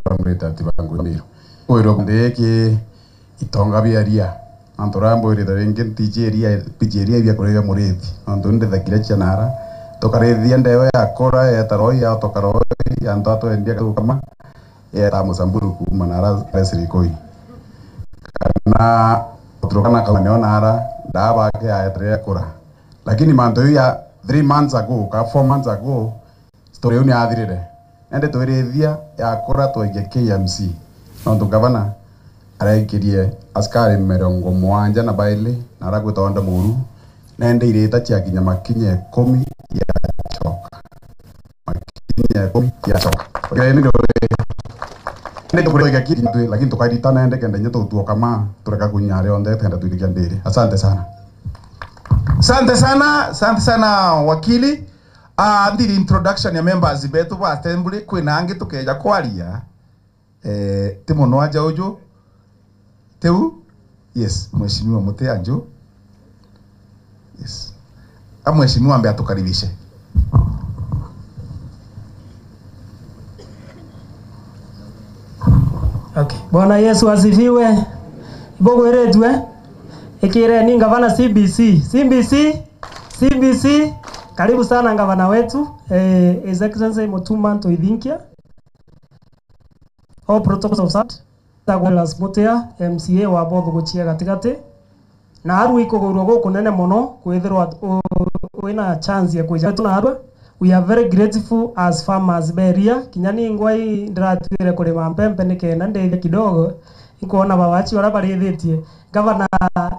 ameleta tibangu miro. Oiro ndeke itonga biaria. Antorambo ire darengen tijeria pijeria bia kurega murethi. Antonde thakira chanara tokarethia ndewe yakora ya taroi ya tokaroi ya ntato endia kama ya tamusamburu kumanara resirikoi. Kana kutrokana kama neonara daba ke aetrea kura. Lakini manto ya 3 months ago ka 4 months ago story uni athirire ende twirithia ya kura toige KMC no gavana araikirie askari 70 na baile na ragwita onda muru na ende ireta cia kinya makinye 10 ya choka makinye 10 ya choka ore ni ende kuroiga kiti lakini tukaitana ende kende nyeto tuo kama tureka kunyare onde tenda tuikia ndiri. Asante sana. Asante sana wakili. Ndiri introduction ya members betu ba assembly kwina angi tukeja kwaria timono aja ujo teu yes mheshimiwa Muteanjo yes mheshimiwa ambaye atukaribishe. Okay. Bwana Yesu asifiwe. Bogo eretwe. Ikire ni gavana CBC. Karibu sana gavana wetu. His Excellency Mutuma Ntoithinkia. All protocols of SAT. Tagwalas Mutea MCA wa Botho Gochia gatigati. Na aru ikogorwo goku nene muno kwithirwa wina chance ya kuja tuna aru. We are very grateful as farmers beria kinyani ngwai ndiratwire kurima mpempe nikenda ndeithie kidogo ikuona babachi wala barithitie. Governor,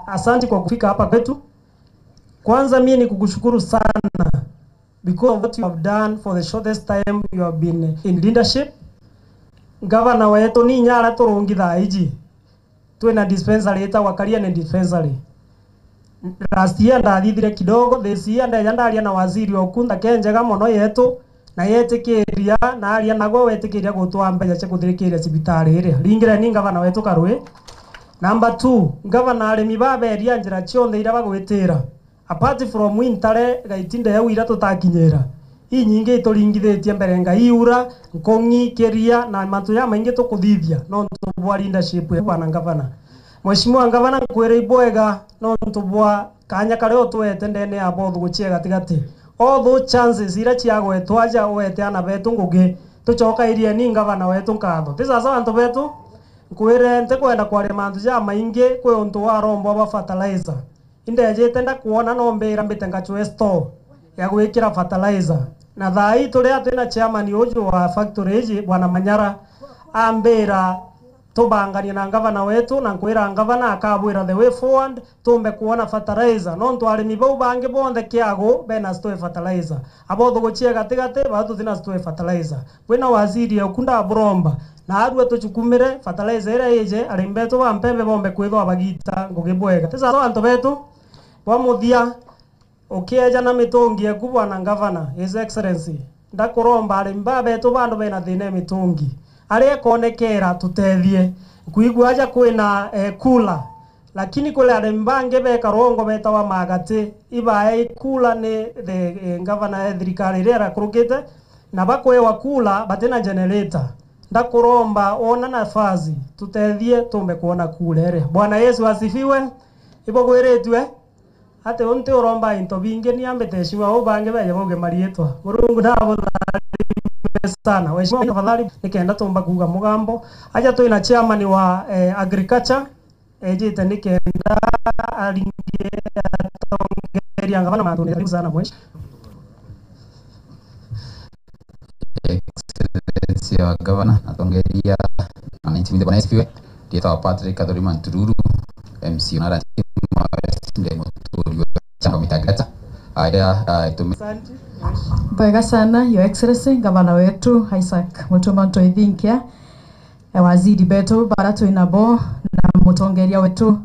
asante kwa kufika hapa kwetu. Kwanza mimi nikukushukuru sana because of what you have done for the shortest time you have been in leadership. Governor wetu ni nyara turungitha iji twina dispensary eta wakaria ni dispensary. Last year ndathithire kidogo, this year ndaria na waziri okunda kenjega muno yetu na yetikiria na aria nago wetikiria gutwa mbeca cia kuthirikiria cibitari ri ringire ni gavana wetu Karwe. Number 2, gavana arimi baberia njira cionthe ira bagwitira apart from wintare gaitinde ya wira tutakinyira inyinge ituringithitie mbere nga iura nkongi keria na matu ya maingi tukuthithia no ntubwa leadership ya bwana gavana. Mheshimiwa gavana kwere ibwega no ntubwa kanya kare otwete ndene ya Botho Gochia gatigati all those chances ira ciagwetwa aja wete ana betu ngugi tucoka irie ni gavana wetu nkatho tisasa antu betu kwere nte kwenda kware mantu ja maingi kwe untu wa rombo ba fertilizer indejete nda kuona no mbira mbite ngachwe store ya gwikira fertilizer na thai tuli atena chairman uju wa factory ji bwana Manyara ambira tubangania na gavana wetu na kwira gavana akabwira the way forward tumbe kuona fertilizer no ntwari mibau bange bonde kiago bena store fertilizer Botho Gochia gatigate batu thina store fertilizer kwina waziri okunda bromba na aru tuchukumire fertilizer ira ije arimbeto wa mpembe bombe kwithwa bagita ngugibwega tisa so anto betu wa muthia okieja na mitungi eku bwana gavana his excellency ndakuromba arimba betu bandu bena thine mitungi ari konekera tutethie kuigwa aja kwina kula lakini kule arimbange beka rongo beta wa magate ibae kula ni the governor thirikari rera kurukite na bakwe wa kula batena generator ndakuromba ona nafasi tutethie tumbe kuona kule Bwana Yesu asifiwe. Ibo gweretwe ate onte uromba into binge ni ambete shiwa obange baje boge marietwa Murungu nabo sana weshima tafadhali nikenda tumba kuga mugambo aja to ina chairman wa agriculture ejite nikenda alingie atongeria ngavana matuni sana mweshi Excellency wa gavana atongeria na nchimide Bwana Yesu Dieta wa Patrick Adorima Ntururu MC Unara Tima Westinde Motori Changa Mitagata aya Asante. Bwega sana Your Excellency gavana wetu Isaac Mutuma Ntoithinkia waziri betu baratu inabo na mutongeria wetu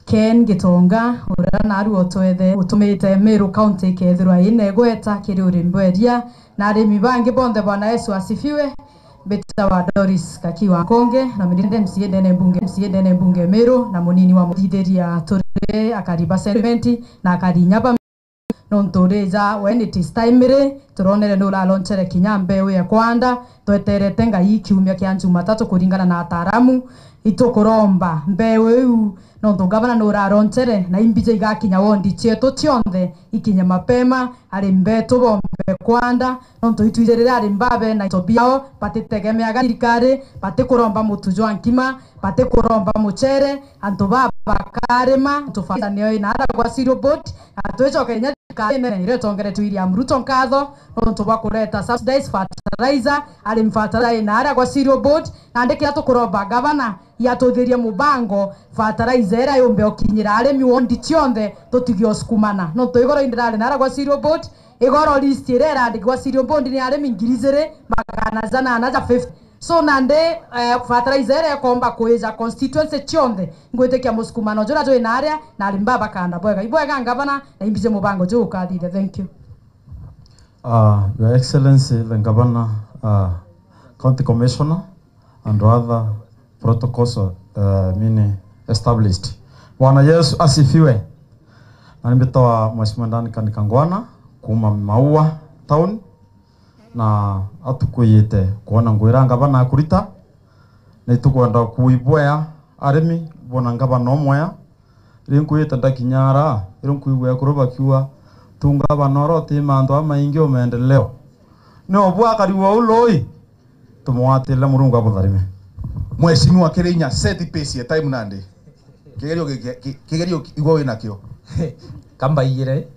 Ken Gitonga urana aru otwethe utumite Meru County kethirwa ine gweta kiri urimberia na arimi bangi bonde Bwana Yesu asifiwe. Beta wa Doris Kakiwa Konge na mirinde MCA dene bunge Meru na munini wa muthitheria tore akariba settlement na akarinyaba nontoreza when it is time turonere no la launchere kinyambe we kwanda tweterete ngai kiumia kia Jumatatu kuringana na ataramu itukuromba mbewe no gavana no la launchere na imbije igakinya wondi chieto tionthe ikinya mapema ari mbeto bombe kwanda no tuitwirira ari mbabe na itobiao patitegemea thirikari patikuromba mutujo ankima patikuromba muchere antu baba karema tufatanio ina kwa serial board atwecho Kenya kaene ile tongere tuiria Ruto nkatho nontu bakureta subsidized fertilizer ali mfatara ina kwa serial board na ndekira tukuromba gavana yatuthiria mubango fertilizer era yombe okinyira aremi wondi tionthe tutigio sukumana no tuigoro indirale na kwa serial board igoro list era kwa serial board ni aremi ngirizere magana zana anaza 50 so nande fertilizer ya komba kuiza constituency tionthe ngwetekia musukumano jora jo ina area na limbaba kanda bwega ibwega ngavana na imbize mubango jo ukathire. Thank you. Your Excellency the Governor, County Commissioner and other protocols established. Bwana Yesu asifiwe. Na nimetoa Mheshimiwa Ndani Kangwana kuma Maua Town na atukuyite kuona ngwira gavana kurita na itukwenda kuibwea arimi bona ngabana omwea rinkuita ndakinyara rinkuibwea kuroba kiwa tungabana orote manto amaingi o maendeleo no bwakari wa uloi tumwatile murungu abutharime Mheshimiwa Kirinya set pace ya time nande kigerio igwo wina kio kamba ire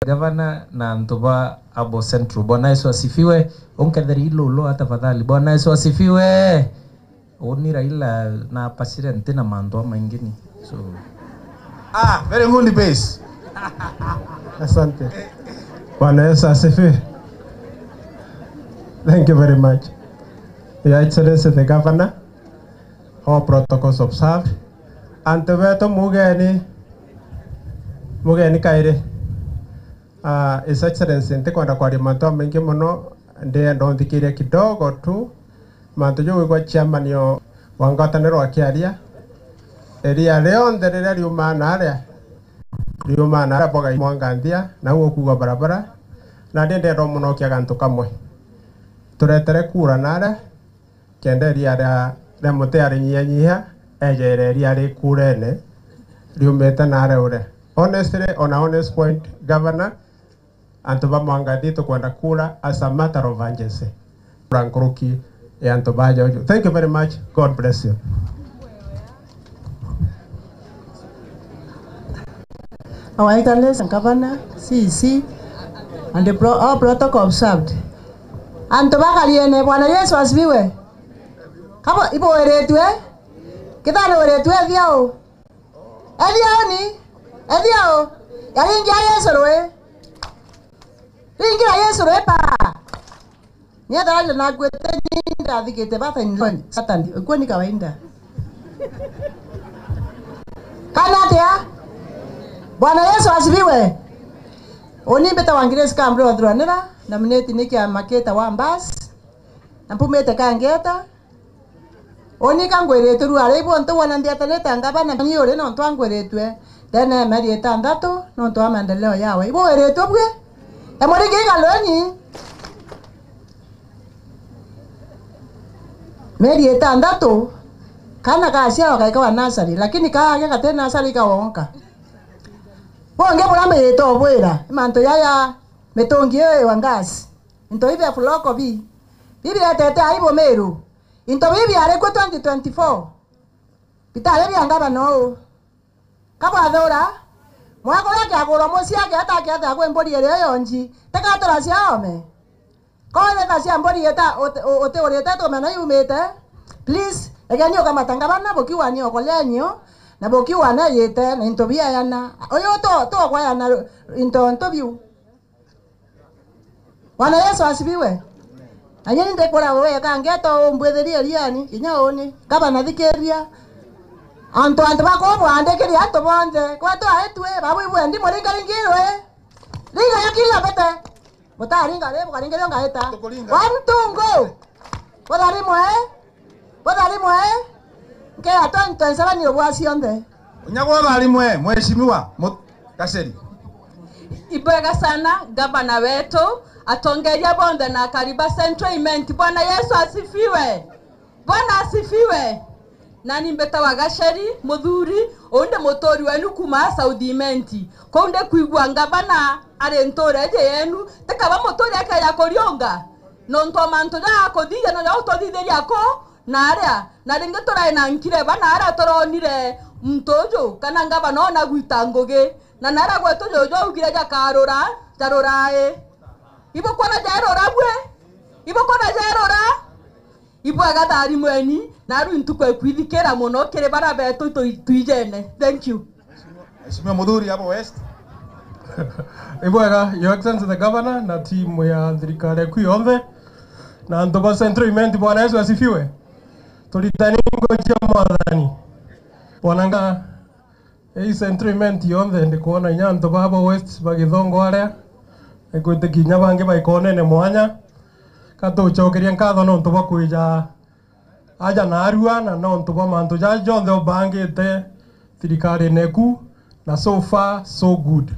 gavana na ntuba abo central. Bwana Yesu asifiwe. Onketheri hilo tafadhali. Bwana Yesu asifiwe. Oni Raila na president na mando mengine. So very good base. Asante. Bwana Yesu asifiwe. Thank you very much. Your Excellency the Governor, all protocols observed. Antebeto mugeni kaire. His Excellency ntikwenda kwaria mantu maingi muno ndienda nthikirie kidogo tu mantu jugwikwa chairman yo wa ngwataniro akiaria eria rionthe riria riumana aria boga mwanganthia na ugo kuga barabara na ndenda muno kiaga ntu kamwe turetere kura nare kenda eria ria muti ari nyihia ejere eria ri kurene riumete nare ure. Honestly, on a honest point, Governor, Antoba Mwangadito kwenda kula as a matter of urgency. Frankuruki e Antoba Jojo. Thank you very much. God bless you. Our Excellency and Governor, CEC, and all protocol observed. Antoba kaliene Bwana Yesu asifiwe. Kama ipo weretwe, kitano weretwe vyao. Evyao ni evyao. Yalingia Yesu roe. Ringira Yesu repa. Ni adala na gwete ninda thikite bata ni satani. Kwa ni kawaida. Kana tia. Bwana Yesu asifiwe. Oni beta wangires kambro dronera na mneti nikia maketa wa mbas. Na pumete kangeta. Oni kangwere ru ale bo nto wana ndia taleta ngaba na nyore no twangwere twe. Dene meri tandato no to maendeleo yawe. Ibo were to bwe. Emori giga loni. Meri tandato kana kasia kaikawa nasari lakini kaage kate nasari kawonka. Bonge bulame yeto bwera. Manto yaya metongi wangasi. Into ibe fuloko bi. Bibi tete aibo meru. Into bibi ale ko 2024. Pitale bi angaba no. Kaba dora. Mwako yake agoro mosi yake hata kiata agwe mbodi yele yonji. Teka tora siame. Ko ne ta sia mbodi yeta ote oreta to mena yumete. Please, eganyo kama tangabana bokiwa ni okolenyo na bokiwa na yete na intobia yana. Oyo to kwa yana interview. Bwana Yesu asifiwe. Anyeni ndekora wewe kangeto mbwetheria riani kinyaoni kaba nathikeria. Anto bako bwandekeri anto bonde kwa to aetwe babu ibwendi moringa ringirwe. Ringa yakila bete. Bota ringa lebo karinga ngaeta. Wantungo. Bodari mwe. Ke atonto nsabani obwasi onde. Unyagwa bali mwe mheshimiwa Kaseri. Ibwega sana gavana wetu atongeria bonde na kariba Central Imenti. Bwana Yesu asifiwe. Bwana asifiwe. Nani mbeta wa Gasheri muthuri onde motori wenu kuma Saudi Imenti. Konde kuigwa ngabana arentore je yenu tekaba motori aka ya korionga. Nonto manto ya kodhiga no ya utodhideri yako naria na ringetora ina nkire bana ara toronire mtojo kana ngaba no na gwitangoge na nara gweto jojo ugira ja karora tarorae ibo kona jarora bwe ibo kona jarora ibo agatari mweni naru ntukwe kwithikera muno kire bara beto tuijene. Thank you. Mheshimiwa Mudhuri hapo West. Ibwega, Your Excellency the Governor na timu ya thirikari kuu yothe na Ntoba Central Imenti. Bwana Yesu asifiwe. Tulitani ngoja mwathani. Bwananga hii Central Imenti yothe ndikuona nya Ntoba hapo West bagithongo aria ekwite kinya bange baikonene mwanya katuchokeria nkatho no Ntoba kuija aja na arua na no Ntoba mantu ja jonthe obangite thirikari neku na so far so good.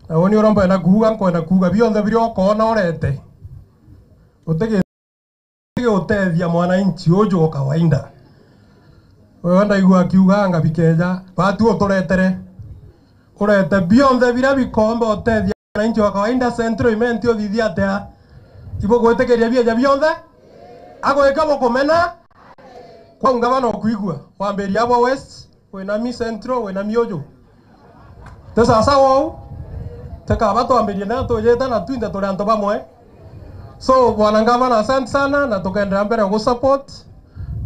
Na woni uromba na kuga nkwenda kuga bionthe biri okona orete utege utige utethia mwananchi uju wa kawaida wewe ndaigua kiuga ngabikeja batu uturetere urete bionthe bira bikombe utethia mwananchi wa kawaida Central Imenti uthithia atia ibo gwetekeria bia bionthe agweka gukumena kwa ngavana okuigua wamberia abo West wena mi Central wena mi uju sasa wao taka bato amberia na toyeta na twinde tole anto bamwe so bwana ngavana asante sana na tukaendelea mbele ku support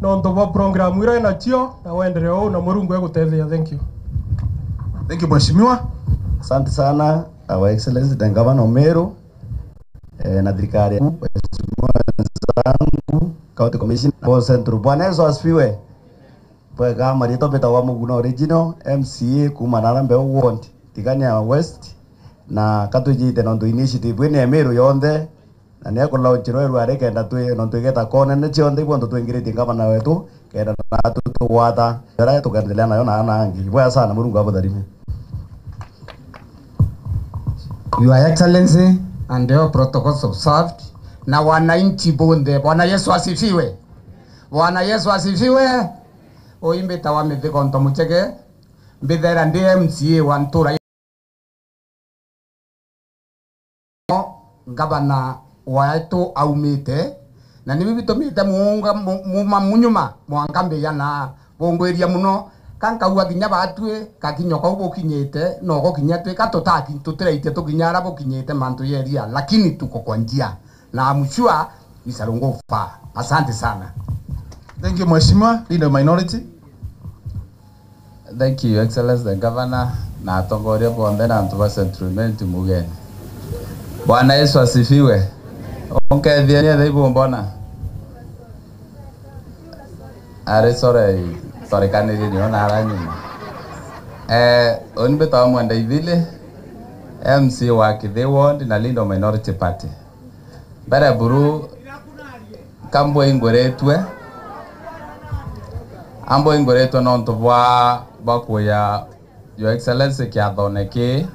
na ndo program ira na chio na waendelee na Murungu egutethia. Thank you. Thank you mheshimiwa. Asante sana Our Excellency the Governor Meru na thirikari zangu County Commission kwa Central. Bwana Yesu asifiwe. Kwa kama rito beta wa Muguna original MCA kuma Narambe Ward Tigania West na katujite nondo initiative wene Meru yonde na ne ko launch ro areke nda tu nondo geta kona ne chionde bondo tu ingiriti ngama na wetu kenda na tu wata era tukaendelea nayo na angi bwa sana Murungu abodharime. Your Excellency and your protocols observed na wananchi bonde. Bwana Yesu asifiwe. Bwana Yesu asifiwe. Oimbe tawame thiko ntomucheke mbithera ndi MCA wa Ntura gavana waitu aumite na ni bibitomite muunga munyuma mwangambe yana bongweria muno kankaua kinya batwe kakinyoka ubokinyete no gokinyetwe katotaki tutiraitie tukinyara bokinyete mantu yeria lakini tuko kwa njia na mshua isarungofa. Asante sana. Thank you mheshimiwa leader minority. Thank you Excellency the Governor na atongoria bonde na Ntuba Central Imenti mugeni. Bwana Yesu asifiwe. Onkethia ni thaibu mbona are sorry kaniri ni ona aranyuma onbe tawa mwenda ithile MC wa Kithe Ward na Lindo Minority Party bara buru kambo ingoretwe ambo ingoretwe nonto bwa bakuya Your Excellency kia thoneke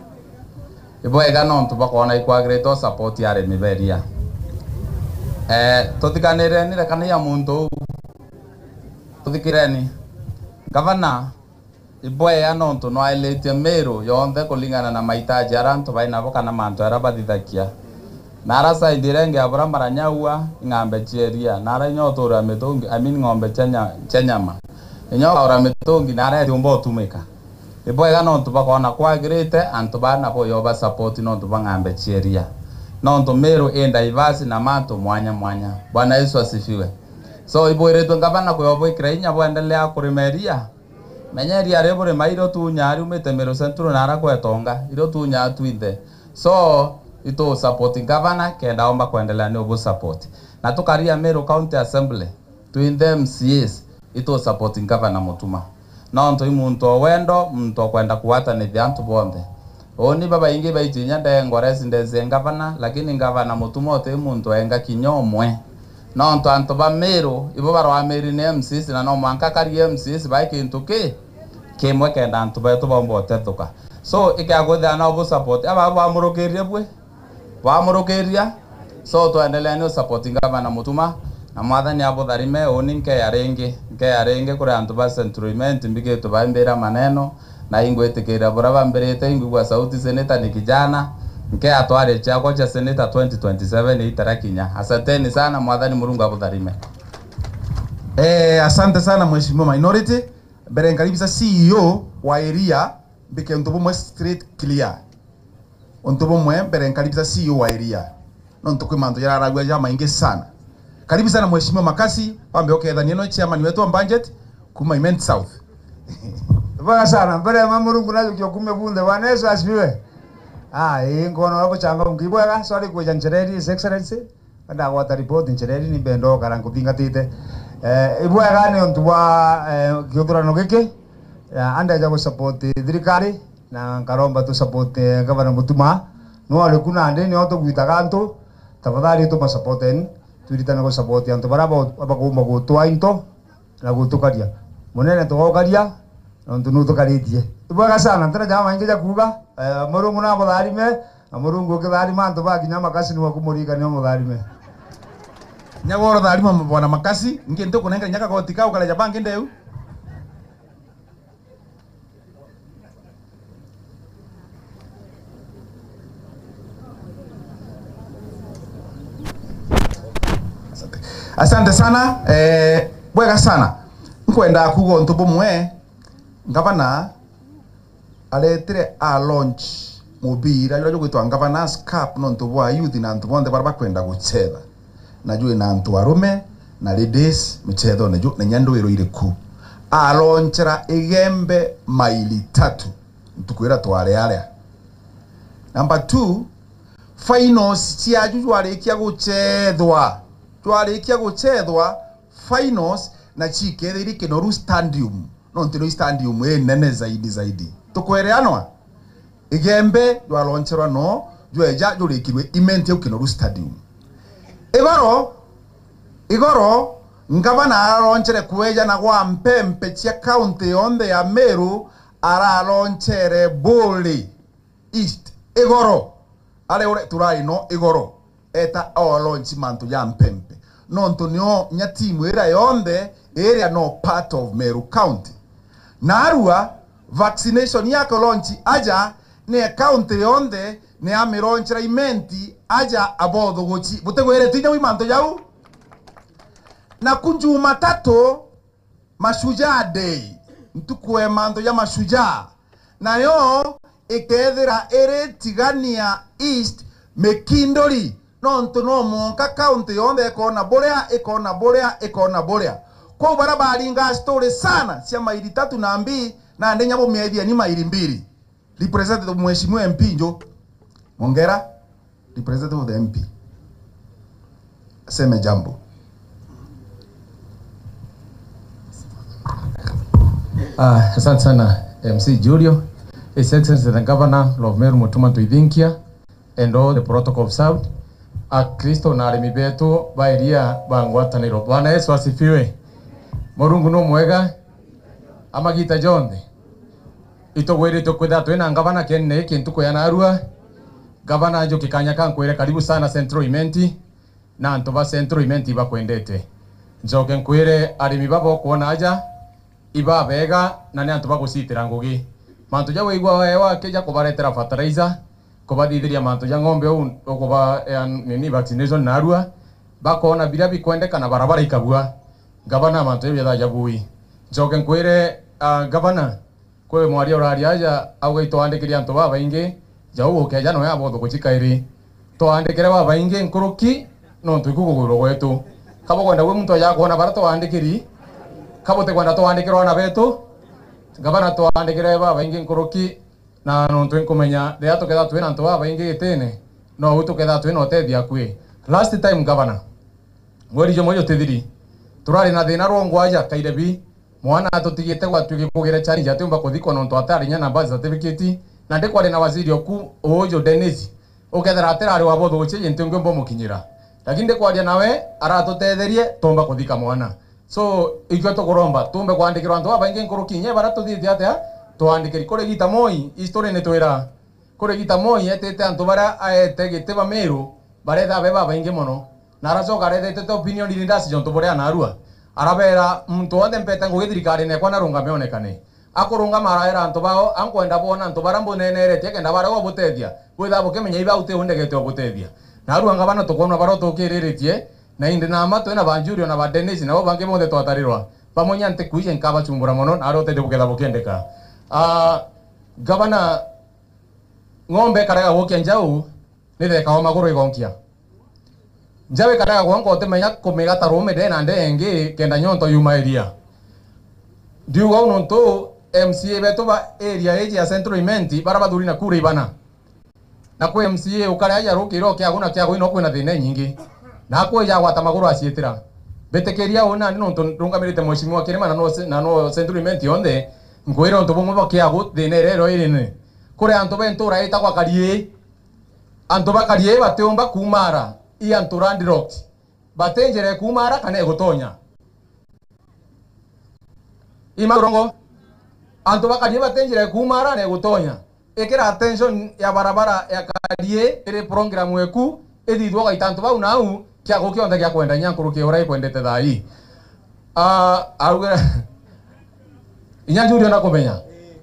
ibo ega nonto bakona ikwa greater support ya remiberia totikanire ni rekana ya muntu tuthikireni gavana iboe ya nonto no ailete Meru yonthe kulingana na mahitaji arantu baina boka na mantu arabathithakia nara saindirenge abura maranyaua ng'ambe cheria nara nyotura mitungi ng'ombe chenyama inyoka ora mitungi nara tumbo tumika iboe ga nonto bakona kwagirite antu bana bo yoba support nonto ng'ambe cheria nonto Meru enda ivasi na mantu mwanya. Bwana Yesu asifiwe. So iboiretwe ngavana kuyobo ikrainya bwendelea kurimeria menyeria rebore mairo tu nyari umete Meru Central nara kwetonga iro tu nya twinde so ito supporting governor kenda omba kuendelea ni obo support na tukaria Meru County Assembly twinde MCAs ito supporting governor mutuma nonto imuntu wendo muntu kwenda kuwata ni vyantu bonde oni baba ingi baitinya ndengoresi ndeze governor lakini governor mutuma ote muntu enga kinyomwe nonto anto ba Meru ibo barwa Meru ne MCs na no manka kari MCs ba kintu kimwe kenda anto ba to bombo tetuka so ikagotha na obo support aba bamurokeria bwe bamurokeria so to endelea ni supporting governor mutuma na mwathani abo tharime oni nke yarenge kuri anto ba Central Imenti mbige to ba mbera maneno na ingwetekera buraba mberete ingwa sauti seneta ni kijana nke atware chako cha seneta 2027 itarakinya. Asanteni sana mwathani Murungu abutharime. Asante sana mheshimiwa minority. Bere nkaribisa CEO wa area bike ntobo mwe straight clear. Ontobo mwe bere nkaribisa CEO wa area. Nonto kwa manto yara ragwa jama ingi sana. Karibu sana mheshimiwa Makasi pambe oketha nieno chairman wetu wa budget kuma Imenti South. Bwana sana mbere Murungu nazo kume bunde. Bwana Yesu asifiwe. Ngono wako changa mkibwega sorry kwa nchereri His Excellency kada wata report nchereri ni bendo karangu thingatite ibwega ni ontu wa githurano giki anda ja support thirikari na nkaromba tu support Governor Mutuma no ale kuna ande ni oto gwitaga antu tafadhali tu supporten turitana go support antu baraba abagomba gutwa into na gutukaria munene tugokaria ontu nutukaritie ibwega sana ntara jama ingeja kuga Murungu na mutharime na Murungu ukitharima antu bakinya Makasi ni wakumurika ni mutharime. nyagoro tharima bwana makasi ngi ntuko nenga nyaka gotika ukala jabange ndeu asante sana bwega sana nkwenda kugo ntubo mwe ngavana aletire a launch mubira yoro gwitwa Governors Cup no ntubo wa youth na ntubo nde baraba kwenda guchetha na juu na ntu arume na ladies mchetho na juu na nyando iro iriku a launchera igembe maili 3 ntukwira tware aria number 2 finals cia juju arikia guchethwa twarikia guchethwa finals na chikethiri Kinoru Stadium no ntino stadium nene zaidi tukwereanwa igembe dwa launcherwa no jweja jurikirwe imenti ya Kinoru Stadium igoro ngavana launchere kweja na kwa mpempe chia county onde ya Meru ara launchere Bole East igoro ale ore turai no igoro eta o launch mantu ya mpempe no ntonio nya timu era yonde area no part of Meru County narua vaccination yako launch aja ne county yonde ne amironchera imenti aja abodo gochi butegwere tinya wimanto yau na kunjuma tato mashujaa day ntukwe manto ya mashujaa na yo ikethira ere tigania East Mekindori no ntono monka county yonde ikona borea kwa barabara inga story sana sia maili 3 na 2 na ndenya bo media ni maili 2 representative mheshimiwa MP njo Mongera representative of the MP sema jambo. Asante sana MC Julio, His Excellency the Governor of Meru Mutuma Tuithinkia and all the protocol observed. Kristo na arimi betu bairia bangwataniro. Bwana Yesu asifiwe. Murungu no mwega amagita jonde itogwere tokwenda twena ngavana kenne kintu ko yanarua gavana jo kikanya kankwere karibu sana Central Imenti na ntoba Central Imenti bakwendete njoke nkwere arimi babo kuona aja iba bega na ne ntoba gusitira ngugi mantu ja weigwa wewa keja kubaretera fertilizer kubadithiria mantu ja ng'ombe okuba nini vaccination narua bakona bila bikwendeka na barabara ikabua gavana mantu yetha jabui njoke nkwire gavana kwe mwari orari aja auga itwandikiria antu baba ingi jau ukeja no yabo thuguchikairi twandikire baba ingi nkuruki no twikuguguro gwetu kabo kwenda gwe muntu ya kuona bara twandikiri kabo te kwenda twandikirwa na betu gavana twandikire baba ingi nkuruki na no twenkumenya ria tuketha twina antu baba ingi gitene no utuketha twina otethia kwi last time governor mweri jo moyo tethiri turari na thina rongwaja kairebi mwana atutigite gwatugi kugira challenge atumba kuthikwa no twatari nya namba certificate na ndikwari na waziri oku ojo Dennis ukethera atirari wa botho uche yente ngombo mukinyira lakini ndikwaria nawe aratutetherie tomba kuthika mwana so ikyo tukuromba tumbe kwandikirwa antu aba ingi nkurukinye bara tuthite atia twandikiri kuri gita moi history ne twira kuri gita moi etete antu bara aete gite ba Meru baretha beba aba ingi muno na aracoka arethete opinion leaders jonto borea narua arabera muntu wothe mpete ngugi thirikari ne kwana runga meonekane akurunga maraera antu bao ankwenda bona antu bara mbunenerete kenda bara obutethia bwitha bukimenya iba ute undegete obutethia na ruanga bana tukona baro tukiriretie na inde na mato na banjurio na badenesi na obange mothe twatarirwa pamoja nte kuije nkaba chumbura mono na arote buketha bukendeka gavana ng'ombe karaga gokia njau nitheka wa maguru igonkia njawe karaga gwanko otemenya kumigata rume de na ndenge kenda nyonto yuma area ndiuga unonto MCA beto ba area eji ya Central Imenti baraba duri na kure ibana na kwe MCA ukare aja rukiro kya guna kya gwino kwina thine nyingi na kwe ya gwata maguru acietira betekeria ona nonto rungamirite mheshimiwa kirema na no Central Imenti onde ngwira onto bomo bakya go thine rero irine kure anto bentura ita kwa karie anto bakarie bateomba kumara ian turandi rocks batenjere kumara kane gutonya imarongo anto bakarie batenjere kumara ne gutonya ekera attention ya barabara ya karie ere program weku edithwa gaitanto bau nau kia gukionde kia kwenda nyankuru kia urai kwendete thai auga inya Julio na kumenya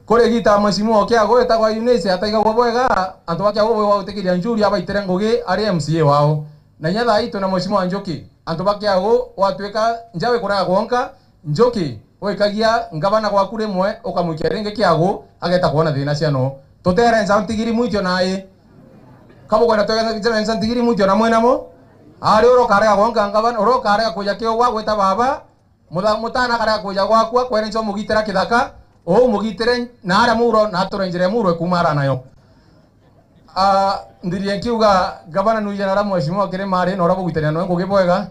kore gita masimu kia gweta kwa Eunice ataiga bwega antu bakia gwe wa utikiria Julio abaitere ngugi ari MCA wao na nya thai tuna masimu wa Njoki antu bakia go watweka njawe kuraga gwonka Njoki oikagia ngabana gwaku rimwe ukamuikia ringi kiago ageta kuona thina ciano tutere nsantigiri mwitio nae kabo kwenda twega nsantigiri mwitio na mwena mo ari uro karega gwonka ngabana uro karega kuja kio gwa gweta baba mutana karega kuja gwaku kwere ncho mugitira kithaka o mugitire na ara muro na turenjere muro kumara nayo ndirie kiuga gabana nuije na ramu heshima kire mari no rabugitania no ngugi bwega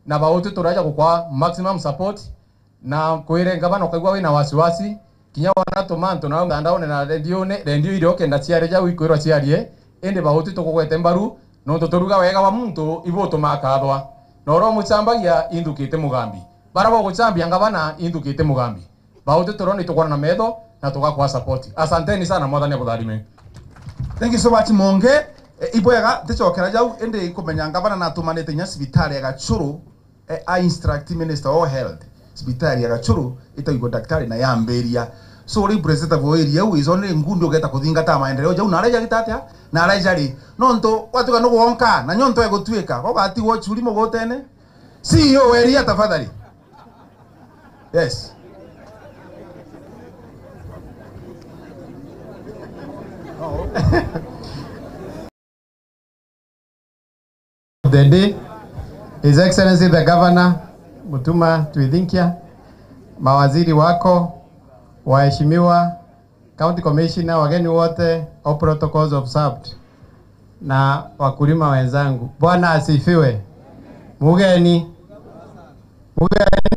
na bautu turaja gukwa maximum support na kwire ngabana kaigwa wina wasiwasi kinya wana tomanto na mtandao na radio ile kenda ciare ja wikwirwa ciarie ende bautu tukugwete mbaru no tuturuga wega wa muntu ibo tumakathwa no ro mucambagia indukite mugambi barabo gucambia ngabana indukite mugambi bautu turoni tukwana na metho na tugakwa support asanteni sana mwathani abutharime. Thank you so much Monge. Iboyaga tichokera jau ende kumenya ngabana na tumanete nya sibitari ya Gachuru a instruct minister of health sibitari ya Gachuru itaigwa daktari na yamberia so representative wa area we only ngundo geta kuthingata maendeleo jau naraja gitatia na araja ri nonto watu kana gwonka na nyonto egotweka ko gati wo churi mogotene CEO area tafadhali. Yes. The day, His Excellency the Governor Mutuma Tuithinkia, mawaziri wako, waheshimiwa, County Commissioner, wageni wote, all protocols observed, na wakulima wenzangu. Bwana asifiwe. Mugeni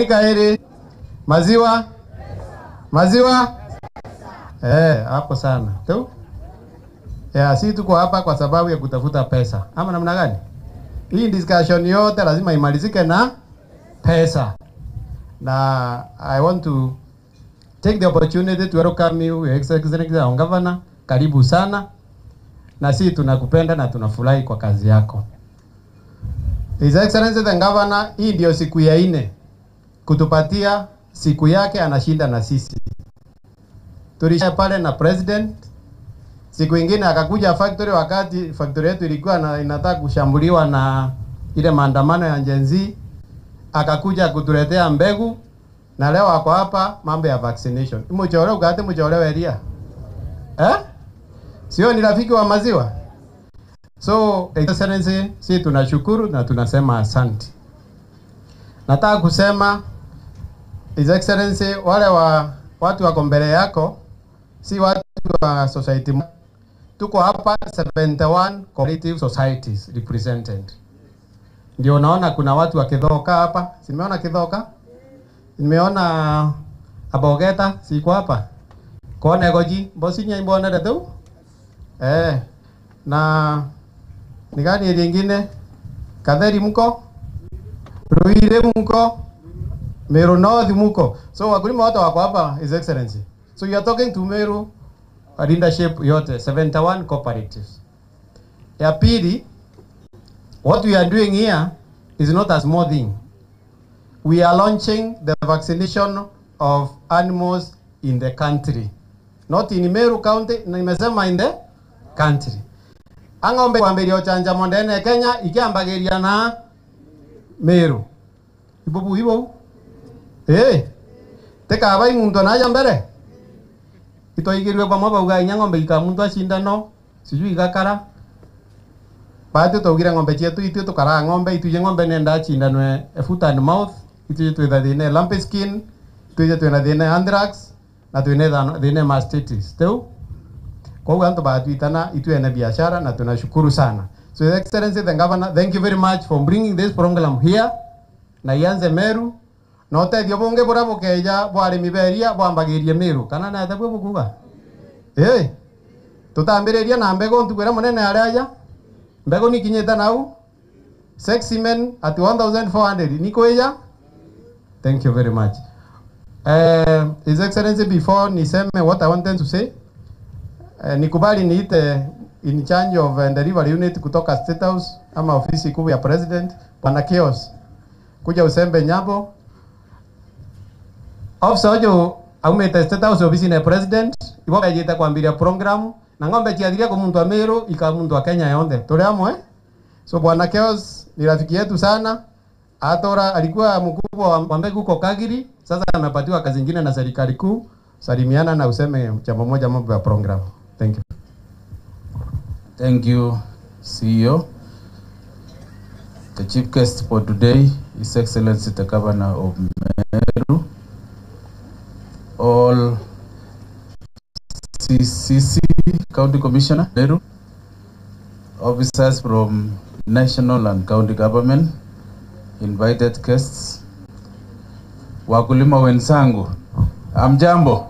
kairi maziwa hapo sana tu. Si tuko hapa kwa sababu ya kutafuta pesa ama namna gani? Hii discussion yote lazima imalizike na pesa. Na I want to take the opportunity to welcome you, Excellency Governor. Karibu sana. Na sisi tunakupenda na tunafurahi kwa kazi yako. His Excellency the Governor, hii ndio siku ya 4 kutupatia siku yake, anashinda na sisi. Tulisha pale na president. Siku ingine akakuja factory wakati factory yetu ilikuwa inataka kushambuliwa na ile maandamano ya Gen Z, akakuja kutuletea mbegu na leo ako hapa mambo ya vaccination. Mchore ukate mchore weria. Sio ni rafiki wa maziwa. So Excellency, si tunashukuru na tunasema asante. Nataka kusema His Excellency, wale watu wako mbele yako si watu wa society. Tuko hapa 71 cooperative societies represented. Ndio naona kuna watu wa Kithoka hapa. Simeona Kithoka? Nimeona Abogeta siko hapa. Kone goji bosinya imbona retu? Na ni gani nyingine? Kadheri mko? Ruire mko? Meru North mko? So wakulima wote wako hapa, His Excellency. So you are talking to Meru leadership yote 71 cooperatives. Ya pili, what we are doing here is not a small thing. We are launching the vaccination of animals in the country. Not in Meru County, nimesema in the country. Angombe kwambirio chanja mondene Kenya ikiambagiria na Meru. Ibo. Teka abai muntu naja mbere. Itoigirwe kwa mwaba uga ng'ombe ikamuntu ashindano sijui igakara. Baadhi tugira ng'ombe chetu itu tukara ng'ombe ituje ng'ombe nenda ashindano foot and mouth ituje twetha thine lumpy skin ituje twena thine anthrax na twena thine mastitis. Teu kwa hiyo anto baadhi itana itwene biashara na tunashukuru sana. So His Excellency the Governor, thank you very much for bringing this program here. Na ianze Meru. No te dio bonge bora bokeja bwari miberia bwambagirie Meru kana na tabwe bukuga tutambireria na mbego ntukwera munene araja mbego nikinyeta nau sexy men at 1400 nikoeja. Thank you very much. His Excellency, before niseme what I wanted to say, nikubali niite in charge of delivery unit kutoka State House ama ofisi kuu ya president, Bwana Kios, kuja usembe nyabo. Ofisa ojo aumete State House ofisi ya president, iboka yita kuambiria program, na ngombe chiathiria kwa muntu wa Meru, ika muntu wa Kenya yonde. Tuli amwe. So Bwana Kios ni rafiki yetu sana. Atora alikuwa mkubwa wa mbegu kwa Kagiri, sasa amepatiwa kazi nyingine na serikali kuu. Salimiana na useme jambo moja mambo ya program. Thank you. Thank you, CEO. The chief guest for today is Excellency the Governor of Meru. All CCC County Commissioner Meru, officers from national and county government, invited guests, wakulima wenzangu, amjambo.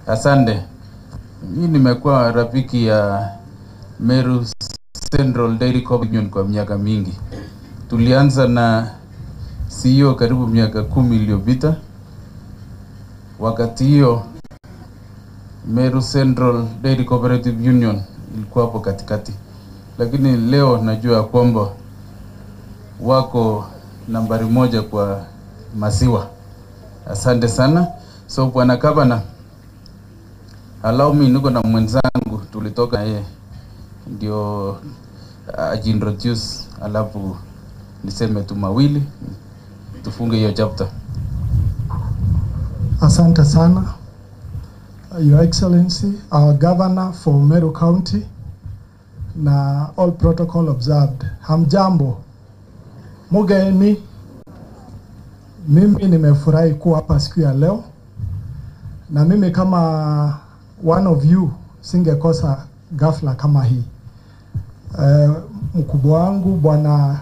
Asante. Mimi nimekuwa rafiki ya Meru Central Dairy Cooperative kwa miaka mingi. Tulianza na CEO karibu miaka 10 iliyopita. Wakati hiyo Meru Central Dairy Cooperative Union ilikuwa hapo katikati. Lakini leo najua kwamba wako nambari 1 kwa maziwa. Asante sana. So Bwana Gavana, allow me, niko na mwenzangu tulitoka yeye ndio ajiintroduce, alafu niseme tu mawili tufunge hiyo chapter. Asante sana, Your Excellency, our Governor for Meru County, na all protocol observed. Hamjambo. Mugeni, mimi nimefurahi kuwa hapa siku ya leo, na mimi kama one of you singekosa ghafla kama hii. Mkubwa wangu Bwana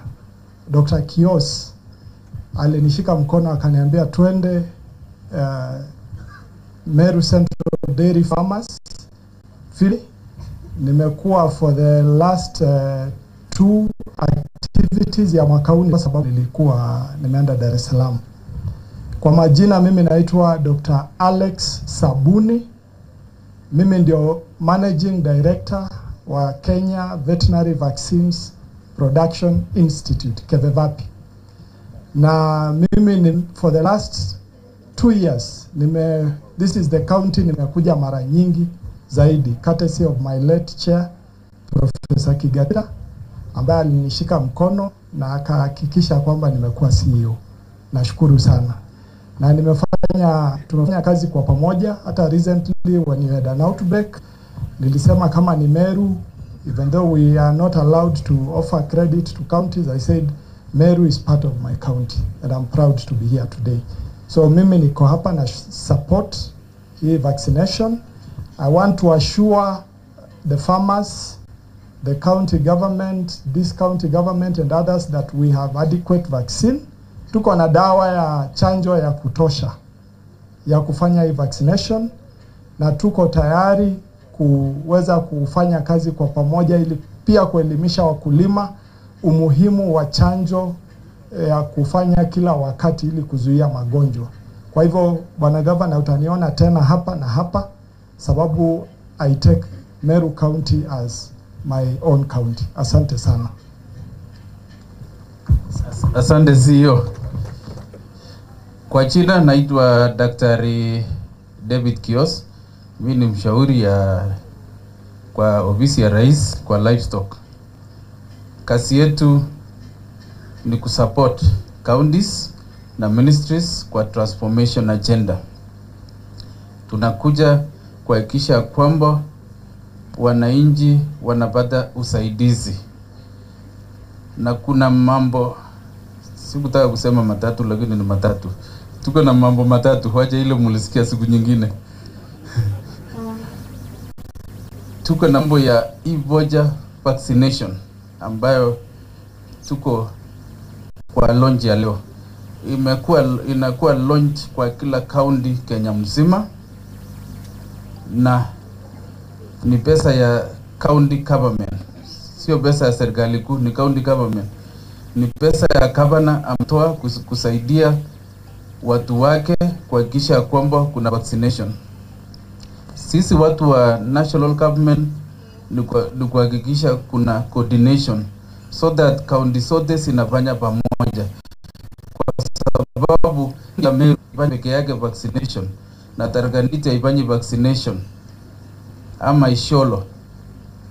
Dr. Kios alinishika mkono akaniambia twende Meru Central Dairy Farmers Field. Nimekuwa for the last 2 activities ya mwaka huu kwa sababu nilikuwa nimeenda Dar es Salaam. Kwa majina mimi naitwa Dr. Alex Sabuni. Mimi ndio Managing Director wa Kenya Veterinary Vaccines Production Institute, KEVEVAPI. Na mimi ni for the last 2 years this is the county nimekuja mara nyingi zaidi, courtesy of my late chair Professor Kigatira, ambaye alinishika mkono na akahakikisha kwamba nimekuwa CEO. Nashukuru sana. Na tumefanya kazi kwa pamoja. Hata recently when you had an outbreak, nilisema kama ni Meru, even though we are not allowed to offer credit to counties, I said Meru is part of my county and I'm proud to be here today. So mimi niko hapa na support hii vaccination. I want to assure the farmers, the county government, this county government and others that we have adequate vaccine. Tuko na dawa ya chanjo ya kutosha ya kufanya hii vaccination, na tuko tayari kuweza kufanya kazi kwa pamoja ili pia kuelimisha wakulima umuhimu wa chanjo ya kufanya kila wakati ili kuzuia magonjwa. Kwa hivyo Bwana Gavana, utaniona tena hapa na hapa sababu I take Meru County as my own county. Asante sana. Asante CEO. Kwa jina naitwa Daktari David Kios. Mimi ni mshauri kwa ofisi ya Rais kwa livestock. Kazi yetu ni kusupport counties na ministries kwa transformation agenda. Tunakuja kuhakikisha kwamba wananchi wanapata usaidizi. Na kuna mambo, sikutaka kusema matatu lakini ni matatu. Tuko na mambo matatu, wacha ile mulisikia siku nyingine. Tuko na mambo ya e-voucher vaccination ambayo tuko kwa launch ya leo. Inakuwa launch kwa kila county Kenya mzima, na ni pesa ya county government, sio pesa ya serikali kuu, ni county government. Ni pesa ya governor amtoa kusaidia watu wake kuhakikisha kwamba kuna vaccination. Sisi watu wa national government ni kuhakikisha kuna coordination so that county zote zinafanya pamoja, kwa sababu ya Meru peke yake vaccination na Tharaka-Nithi haifanyi vaccination ama Isiolo,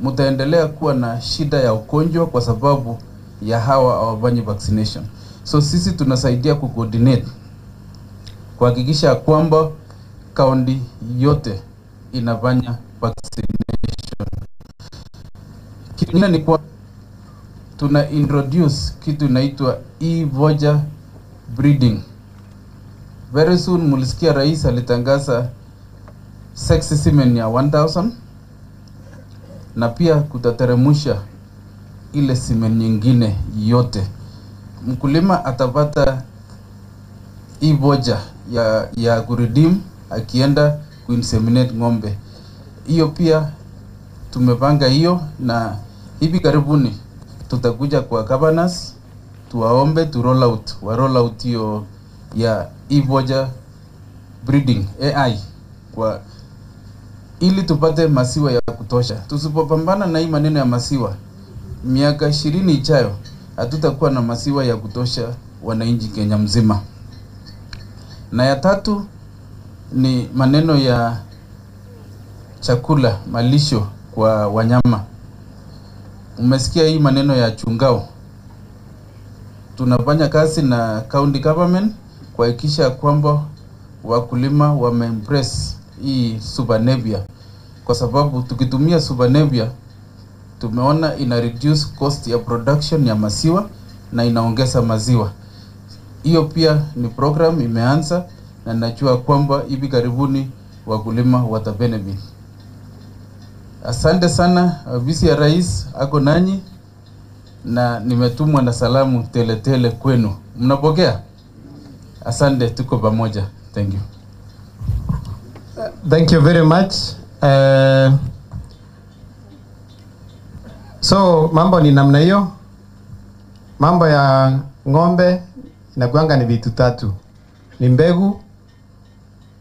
mtaendelea kuwa na shida ya ugonjwa kwa sababu ya hawa hawafanyi vaccination. So sisi tunasaidia kucoordinate kuhakikisha kwamba kaunti yote inafanya vaccination. Kingine ni kwa tuna introduce kitu inaitwa e-voucher breeding. Very soon mulisikia rais alitangaza sex semen ya 1000 na pia kutateremusha ile semen nyingine yote. Mkulima atapata e-voucher ya kuredeem akienda kuinseminate ng'ombe. Hiyo pia tumepanga hiyo, na hivi karibuni tutakuja kwa governors tuwaombe roll out hiyo ya e-voucher breeding AI kwa ili tupate maziwa ya kutosha. Tusipopambana na hii maneno ya maziwa, miaka 20 ijayo hatutakuwa na maziwa ya kutosha wananchi Kenya mzima. Na ya tatu ni maneno ya chakula, malisho kwa wanyama. Umesikia hii maneno ya chungao. Tunafanya kazi na county government kuhakikisha kwamba wakulima wameembrace hii Super Napier, kwa sababu tukitumia Super Napier tumeona ina reduce cost ya production ya maziwa na inaongeza maziwa. Hiyo pia ni program imeanza, na najua kwamba hivi karibuni wakulima watabenefit. Asante sana, visi ya rais ako nanyi na nimetumwa na salamu tele kwenu. Mnapokea? Asante, tuko pamoja. Thank you. Thank you very much. So mambo ni namna hiyo. Mambo ya ng'ombe inakuanga ni vitu tatu. Ni mbegu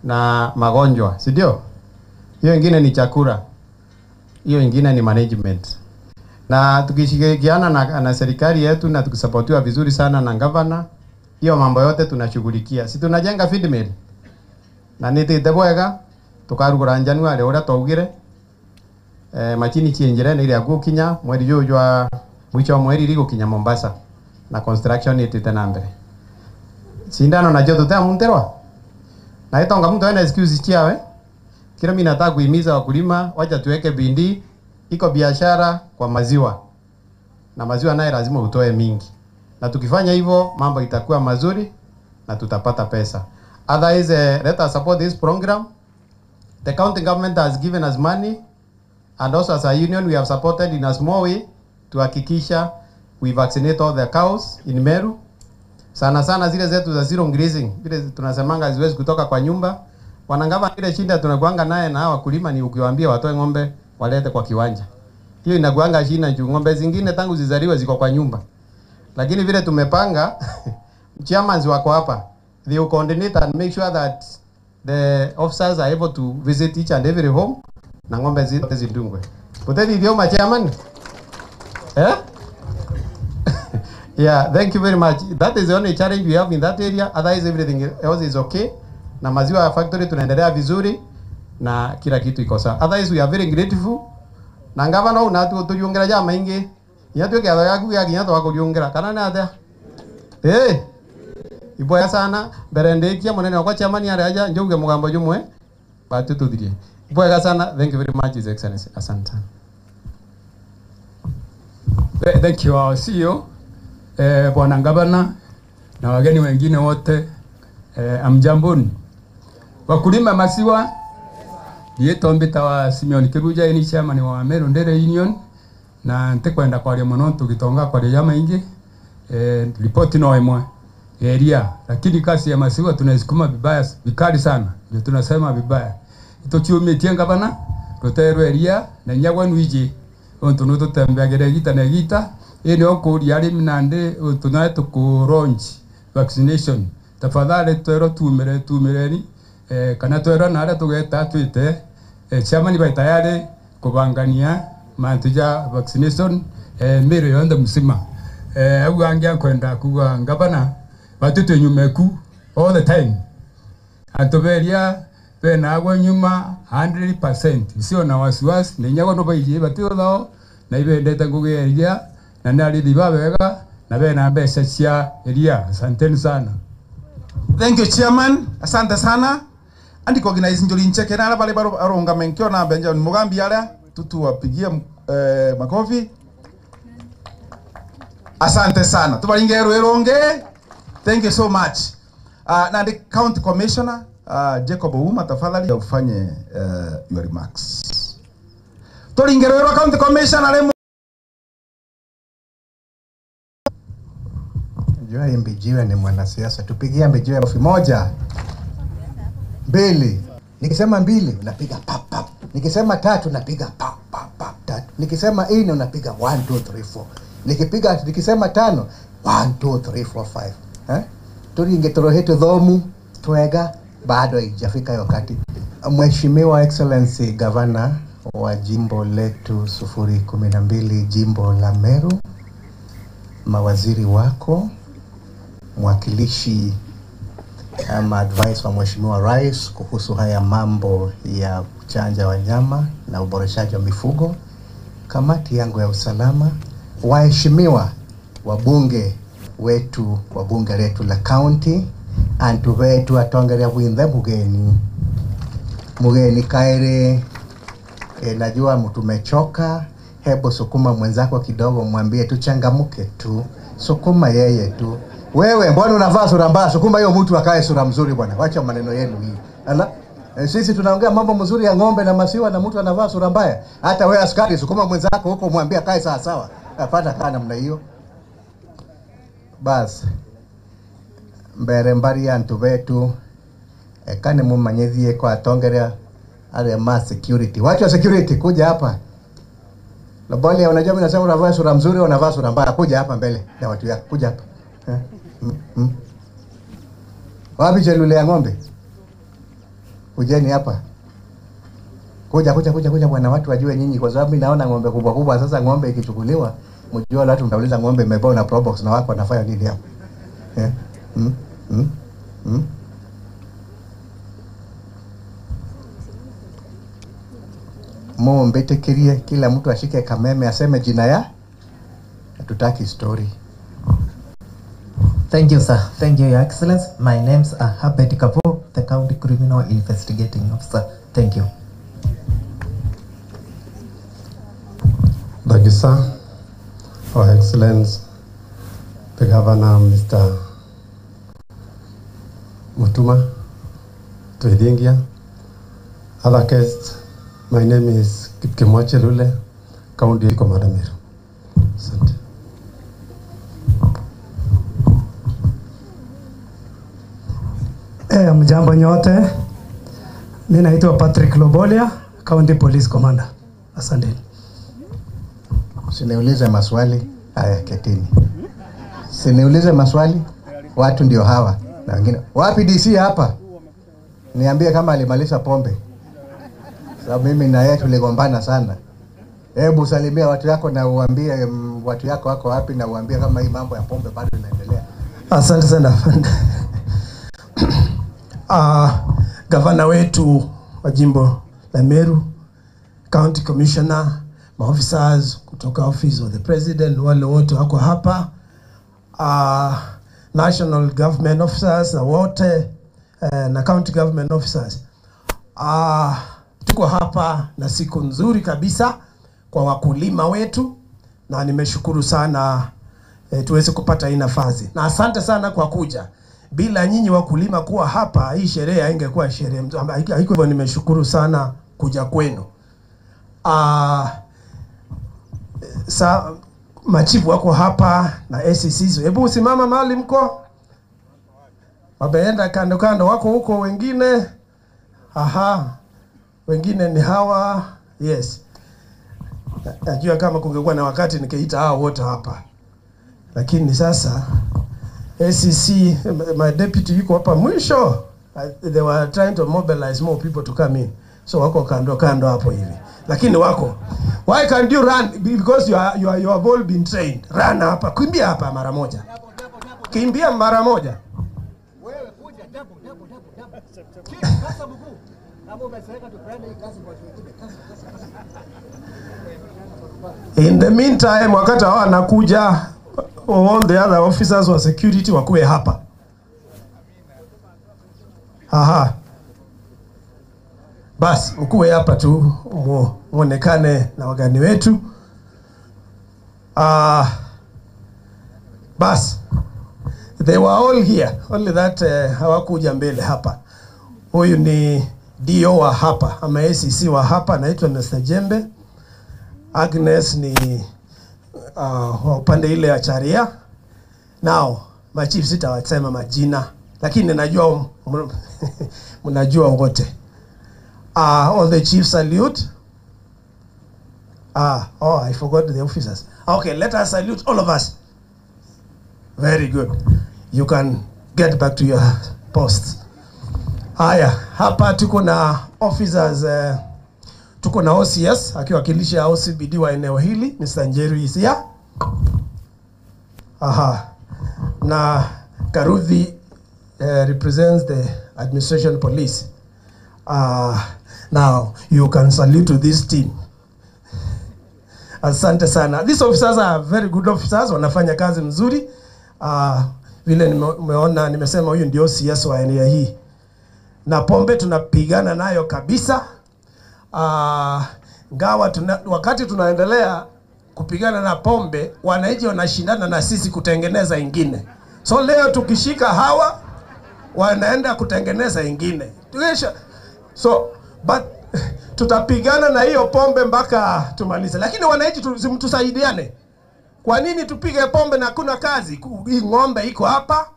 na magonjwa, si ndio? Hiyo ingine ni chakula. Hiyo ingine ni management. Na tukishirikiana na serikali yetu na tukisupportiwa vizuri sana na governor, hiyo mambo yote tunashughulikia. Si tunajenga feed mill. Na nitite bwega tukarugura January ora twaugire machini chienjere ile agukinya mweri juju wa mwisho wa mweri liko kinya Mombasa na construction itite na mbere. Sindano na joto ta munterwa. Na itonga mtu ana excuse chiawe. Kila mimi nataka kuhimiza wakulima wacha tuweke bindi, iko biashara kwa maziwa. Na maziwa naye lazima utoe mingi. Na tukifanya hivyo mambo itakuwa mazuri na tutapata pesa. Otherwise, let us support this program. The county government has given us money, and also as a union we have supported in a small way to hakikisha we vaccinate all the cows in Meru. Sana sana zile zetu za zero grazing, vile tunasemanga ziwezi kutoka kwa nyumba. Wanangama ile shinda tunakuanga naye na wakulima ni ukiwaambia watoe ng'ombe walete kwa kiwanja. Hiyo inakuanga shina juu ng'ombe zingine tangu zizaliwe ziko kwa nyumba. Lakini vile tumepanga chairmans wako hapa, they will coordinate and make sure that the officers are able to visit each and every home na ng'ombe zote zindungwe. Poteni ndio chairman. Yeah, thank you very much. That is the only challenge we have in that area. Otherwise everything else is okay. Na maziwa factory tunaendelea vizuri na kila kitu iko sawa. Otherwise we are very grateful. Na ngavana unatu tujiongera jama ingi. Yatu kia yaku ya kinyato wako jiongera. Kana na ada. Iboya sana berende kia monene kwa chairman ya raja njoge mugambo jumwe. Batu tudhirie. Iboya sana. Thank you very much His Excellency. Asante. Thank you our CEO. Bwana Gavana na wageni wengine wote amjamboni. Wakulima maziwa yetombeta wa Simeon Kiruja ni chairman wa Meru Dairy Union na ntekwenda kwa lya mono tukitonga kwa lya maingi ripoti no imwe area, lakini kasi ya maziwa tunazikuma vibaya vikali sana, ndio tunasema vibaya itochiumetie Gavana roterwe area na nyagwa nuiji onto no tutembagere gita na gita ene okuri ari minande tunaye ku launch vaccination. Tafadhali twero tumereni kana twero nare tugeta twite chairman bai tayari kubangania mantuja vaccination Meru yonde msima awangia kwenda kuwa ngabana batutu nyumeku all the time atoberia pena agwa nyuma 100%. Sio na wasiwasi ni nyago no baije batuo thao na ibendete kugeria na nari dibabega na bena besa cia eria. Asanteni sana. Thank you chairman, asante sana. Andi organize njuri ncheke na bale baro aronga menkyo na Benjamin Mugambi ala tutu wapigia makofi. Asante sana. Tubaringero eronge. Thank you so much. Na the county commissioner Jacob Ouma tafadhali ufanye your remarks. Tubaringero county commissioner lemo. Jua Mbijiwe ni mwanasiasa. Tupigie Mbijiwe mafi moja. Mbili. Nikisema mbili unapiga pap pap. Nikisema tatu unapiga pap pap pap tatu. Nikisema nne unapiga 1 2 3 4. Nikisema tano 1 2 3 4 5. Eh? Turinge torohetu dhomu twega bado haijafika wakati. Mheshimiwa Excellency Governor wa jimbo letu 012 jimbo la Meru, mawaziri wako, mwakilishi advice wa Mheshimiwa Rais kuhusu haya mambo ya kuchanja wanyama na uboreshaji wa mifugo, kamati yangu ya usalama, waheshimiwa wabunge wetu wa bunge letu la county, antu wetu atongerea winthe mugeni kaire najua mtumechoka, hebu sukuma mwenzako kidogo, mwambie tuchangamuke tu, sukuma yeye tu. Wewe mbona unavaa sura mbaya? Sukuma hiyo mtu akae sura mzuri bwana. Wacha maneno yenu hii. Ala? Sisi tunaongea mambo mzuri ya ng'ombe na maziwa na mtu anavaa sura mbaya. Hata wewe askari sukuma mwenzako huko mwambie akae sawa sawa. Hapana kana namna hiyo. Bas. Mbere mbari antu betu kane mumanyithie kwa atongerea ale ma security. Wacha security kuja hapa. Labali unajua mimi nasema unavaa sura mzuri au unavaa sura mbaya, kuja hapa mbele na watu yako. Kuja hapa. Wapi chelule ya ng'ombe? Kujeni hapa. Kuja bwana, watu wajue nyinyi, kwa sababu mimi naona ng'ombe kubwa kubwa. Sasa ng'ombe ikichukuliwa, mjua watu mtauliza ng'ombe imebao na probox na wako wanafanya nini hapo? Mbete kirie kila mtu ashike kameme aseme jina ya tutaki story. Thank you, sir. Thank you, Your Excellency. My name's Habet Kapoor, the County Criminal Investigating Officer. Thank you. Thank you, sir. Your Excellency, the Governor, Mr. Mutuma Tuidingia. Other guests, my name is Kipkemoche Lule, County Commander Meru. Asante. Mjambo nyote. Mimi naitwa Patrick Lobolia, County Police Commander. Asante. Usiniulize maswali. Haya, ketini. Usiniulize maswali. Watu ndio hawa. Na wengine. Wapi DC hapa? Niambie kama alimaliza pombe. Sababu mimi na yeye tuligombana sana. Hebu salimia watu yako na uambie watu yako wako wapi, na uambie kama hii mambo ya pombe bado inaendelea. Asante sana. Gavana wetu wa jimbo la Meru, County Commissioner, officers kutoka Office of the President, wale wote wako hapa, National Government Officers na wote na County Government Officers. Tuko hapa na siku nzuri kabisa kwa wakulima wetu, na nimeshukuru sana tuweze kupata hii nafasi. Na asante sana kwa kuja. Bila nyinyi wakulima kuwa hapa, hii sherehe haingekuwa sherehe mzuri. Haiko hivyo, nimeshukuru sana kuja kwenu. Machifu wako hapa na SCCs. Hebu usimama mahali mko. Wabeenda kando kando wako huko wengine. Wengine ni hawa. Yes. Najua kama kungekuwa na wakati nikeita hao wote hapa. Lakini sasa SCC, my deputy yuko hapa mwisho. They were trying to mobilize more people to come in. so wako kando kando hapo hivi, lakini wako. Why can't you run? Because you have all been trained. Run hapa, kimbia hapa mara moja, kimbia mara moja. In the meantime, wakati hao anakuja, all the other officers wa security wakuwe hapa. Aha. Bas, mkuwe hapa tu muonekane na wageni wetu. Bas. They were all here. Only that hawakuja mbele hapa. Huyu ni DO wa hapa, ama ACC wa hapa, anaitwa Mr. Jembe. Agnes ni wa upande ile ya Charia. Now, machief sitawasema majina, lakini najua mnajua wote. All the chiefs salute. I forgot the officers. Okay, let us salute all of us. Very good. You can get back to your posts. Haya, hapa tuko na officers, tuko na OCS akiwakilisha OCBD wa eneo hili, Mr. Njeru Isia. Na Karuthi represents the administration police. Now you can salute to this team. Asante sana. These officers are very good officers, wanafanya kazi mzuri. Vile nimeona, nimesema huyu ndio OCS wa eneo hii. Na pombe tunapigana nayo kabisa. Ngawa wakati tunaendelea kupigana na pombe, wananchi wanashindana na sisi kutengeneza ingine. So leo tukishika hawa, wanaenda kutengeneza ingine. So but tutapigana na hiyo pombe mpaka tumalize. Lakini wananchi tusaidiane. Kwa nini tupige pombe na kuna kazi? Hii ng'ombe iko hapa.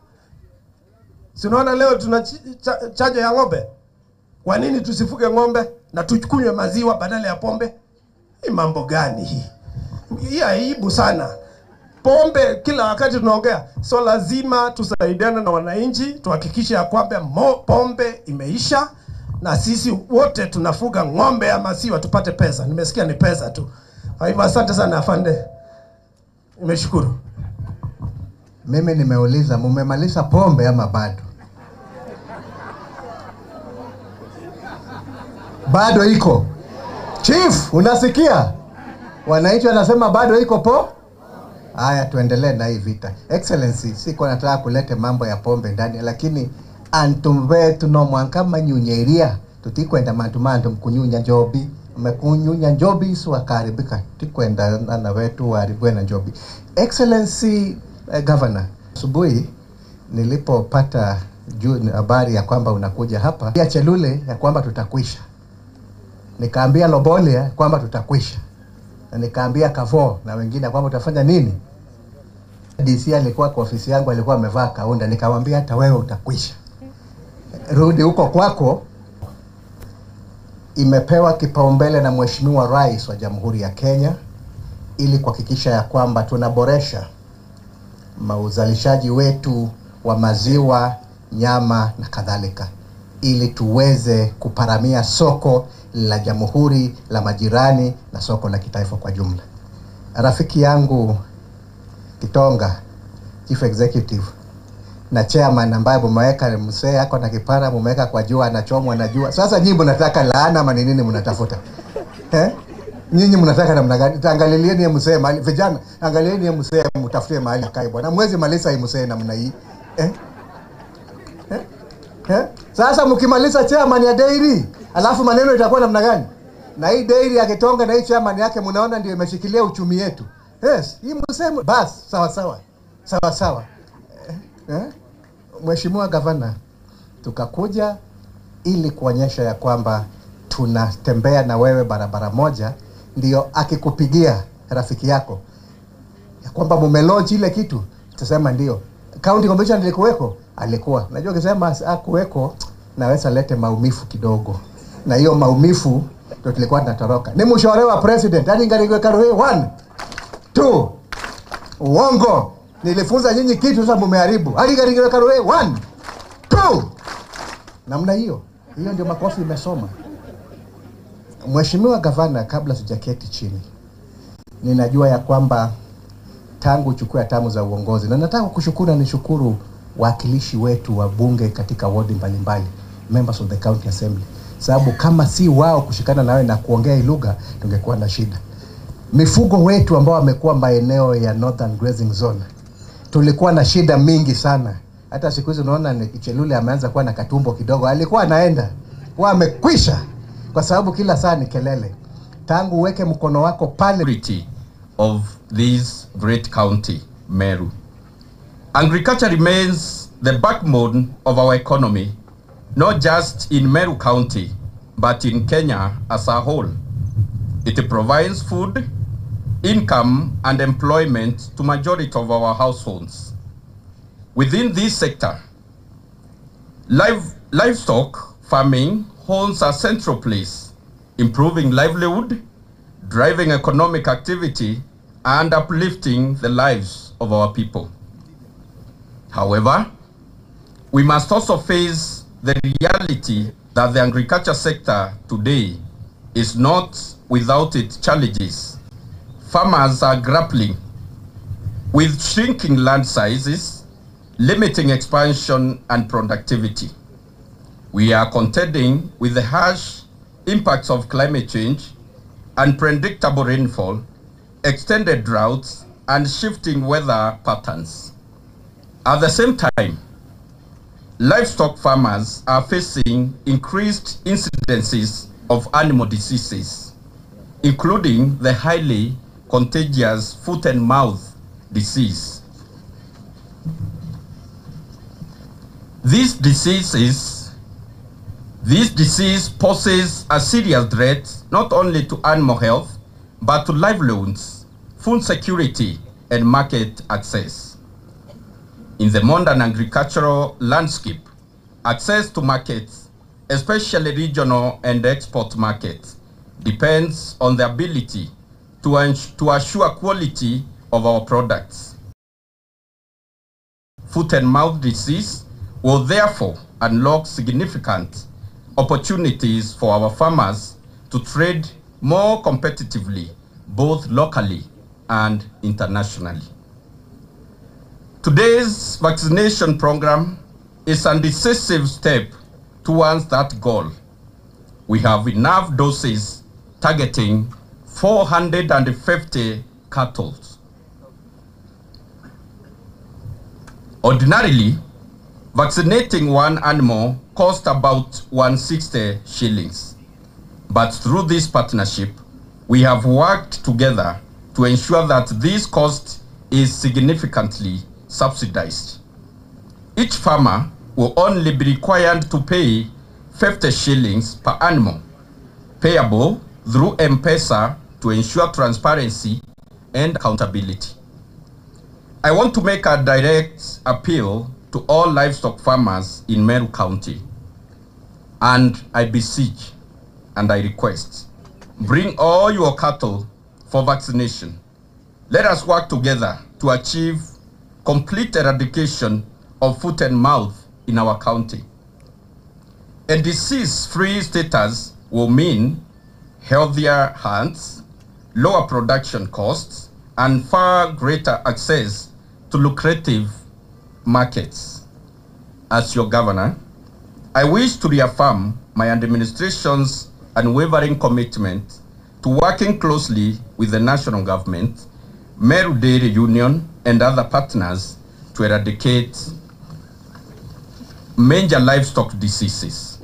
Sinaona leo tuna chaja ya ng'ombe. Kwa nini tusifuge ng'ombe na tukunywe maziwa badala ya pombe? Hii mambo gani hii? Hii aibu sana. Pombe kila wakati tunaongea. So lazima tusaidiane na wananchi, tuhakikishe ya kwamba pombe imeisha na sisi wote tunafuga ng'ombe ya maziwa tupate pesa. Nimesikia ni pesa tu. Kwa hivyo asante sana afande. Nimeshukuru. Mimi nimeuliza mumemaliza pombe ama bado? Bado iko. Chief, unasikia? Wananchi wanasema bado iko po? Haya, tuendelee na hii vita. Excellency, siko nataka kulete mambo ya pombe ndani, lakini antumbe tuno mwankama nyunyeria tutikwenda mantumantu mkunyunya njobi mekunyunya njobi suwa karibika tikwenda na wetu waribwe na njobi. Excellency Governor, asubuhi nilipopata habari ya kwamba unakuja hapa ya Chelule ya kwamba tutakwisha, nikaambia Lobolia kwamba tutakwisha, na nikaambia Kavo na wengine kwamba utafanya nini. DC alikuwa kwa ofisi yangu, alikuwa amevaa kaunda, nikamwambia hata wewe utakwisha, rudi huko kwako. Imepewa kipaumbele na Mheshimiwa Rais wa Jamhuri ya Kenya ili kuhakikisha ya kwamba tunaboresha uzalishaji wetu wa maziwa, nyama na kadhalika, ili tuweze kuparamia soko la Jamhuri, la majirani na soko la kitaifa kwa jumla. Rafiki yangu Kitonga, Chief Executive na Chairman ambaye mumeweka msee yako na kipara mumeweka kwa jua, anachomwa na jua. Sasa nyinyi mnataka laana ama nini mnatafuta? Nyinyi mnataka namna gani? Angalieni msee mahali, vijana angalieni msee mtafute mahali akae bwana. Mwezi malisa hii msee namna hii. Sasa mkimaliza chairman ya dairy, alafu maneno itakuwa namna gani? Na hii dairy ya Kitonga na hii chairman yake mnaona ndio imeshikilia uchumi yetu. Yes, hii msee bas sawa sawa. Sawa sawa. Mheshimiwa Governor, tukakuja ili kuonyesha ya kwamba tunatembea na wewe barabara moja, ndio akikupigia rafiki yako ya kwamba mumelodge ile kitu, tutasema ndio. County Commissioner alikuweko? Alikuwa. Najua ukisema hakuweko naweza lete maumivu kidogo. Na hiyo maumivu ndio tulikuwa tunatoroka. Ni mshauri wa president, yani ngariwe karoe 1 2 uongo. Nilifunza nyinyi kitu sasa mumeharibu. Hadi ngariwe karoe 1 2 namna hiyo. Hiyo ndio makofi imesoma. Mheshimiwa Gavana, kabla sijaketi chini, ninajua ya kwamba tangu uchukue hatamu za uongozi, na nataka kukushukuru na nishukuru wakilishi wetu wa bunge katika wadi mbalimbali, members of the county assembly, sababu kama si wao kushikana nawe na kuongea lugha tungekuwa na shida. Mifugo wetu ambao wamekuwa maeneo ya Northern Grazing Zone, tulikuwa na shida mingi sana. Hata siku hizo unaona Chelule ameanza kuwa na katumbo kidogo, alikuwa anaenda kwa amekwisha kwa sababu kila saa ni kelele. Tangu uweke mkono wako pale of this great county, Meru. Agriculture remains the backbone of our economy, not just in Meru County, but in Kenya as a whole. It provides food, income, and employment to majority of our households. Within this sector, livestock farming holds a central place, improving livelihood, driving economic activity, and uplifting the lives of our people. However, we must also face the reality that the agriculture sector today is not without its challenges. Farmers are grappling with shrinking land sizes, limiting expansion and productivity. We are contending with the harsh impacts of climate change, unpredictable rainfall, extended droughts, and shifting weather patterns. At the same time, livestock farmers are facing increased incidences of animal diseases, including the highly contagious foot and mouth disease. This disease poses a serious threat not only to animal health, but to livelihoods, food security, and market access. In the modern agricultural landscape, access to markets, especially regional and export markets, depends on the ability to assure quality of our products. Foot and mouth disease will therefore unlock significant opportunities for our farmers to trade more competitively, both locally and internationally. Today's vaccination program is a decisive step towards that goal. We have enough doses targeting 450 cattle. Ordinarily, vaccinating one animal costs about 160 shillings. But through this partnership, we have worked together to ensure that this cost is significantly subsidized. Each farmer will only be required to pay 50 shillings per animal, payable through M-Pesa to ensure transparency and accountability. I want to make a direct appeal to all livestock farmers in Meru County, and I beseech and I request, bring all your cattle for vaccination. Let us work together to achieve complete eradication of foot and mouth in our county. A disease-free status will mean healthier hands, lower production costs, and far greater access to lucrative markets. As your governor, I wish to reaffirm my administration's unwavering commitment to working closely with the national government, Meru Dairy Union, and other partners to eradicate major livestock diseases.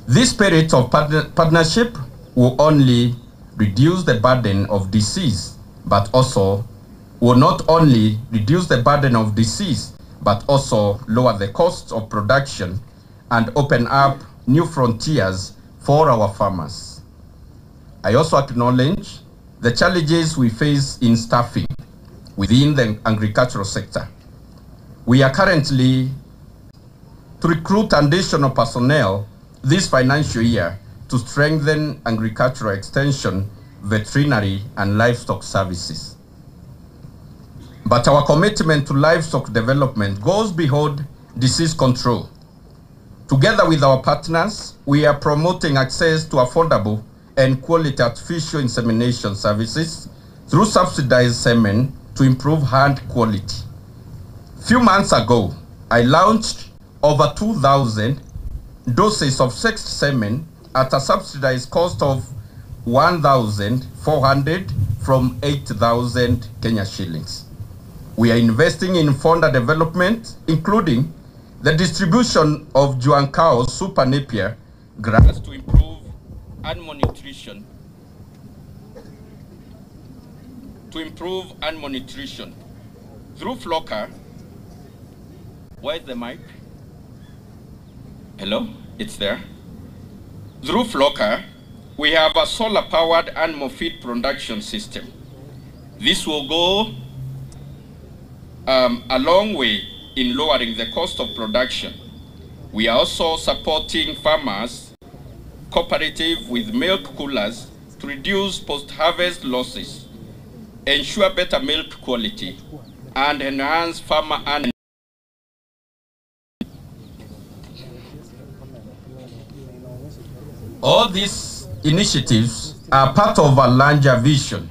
This spirit of partnership will only reduce the burden of disease, but also will not only reduce the burden of disease, but also lower the cost of production and open up new frontiers for our farmers. I also acknowledge the challenges we face in staffing within the agricultural sector. We are currently to recruit additional personnel this financial year to strengthen agricultural extension, veterinary, and livestock services. But our commitment to livestock development goes beyond disease control. Together with our partners, we are promoting access to affordable and quality artificial insemination services through subsidized semen to improve hand quality. Few months ago, I launched over 2,000 doses of sexed semen at a subsidized cost of 1,400 from 8,000 Kenya shillings. We are investing in founder development, including the distribution of Juankao Super Napier grass to improve animal nutrition. Through Flocker. Where's the mic? Hello? It's there. Through Flocker, we have a solar-powered animal feed production system. This will go a long way in lowering the cost of production. We are also supporting farmers cooperative with milk coolers to reduce post-harvest losses, ensure better milk quality, and enhance farmer earnings. All these initiatives are part of a larger vision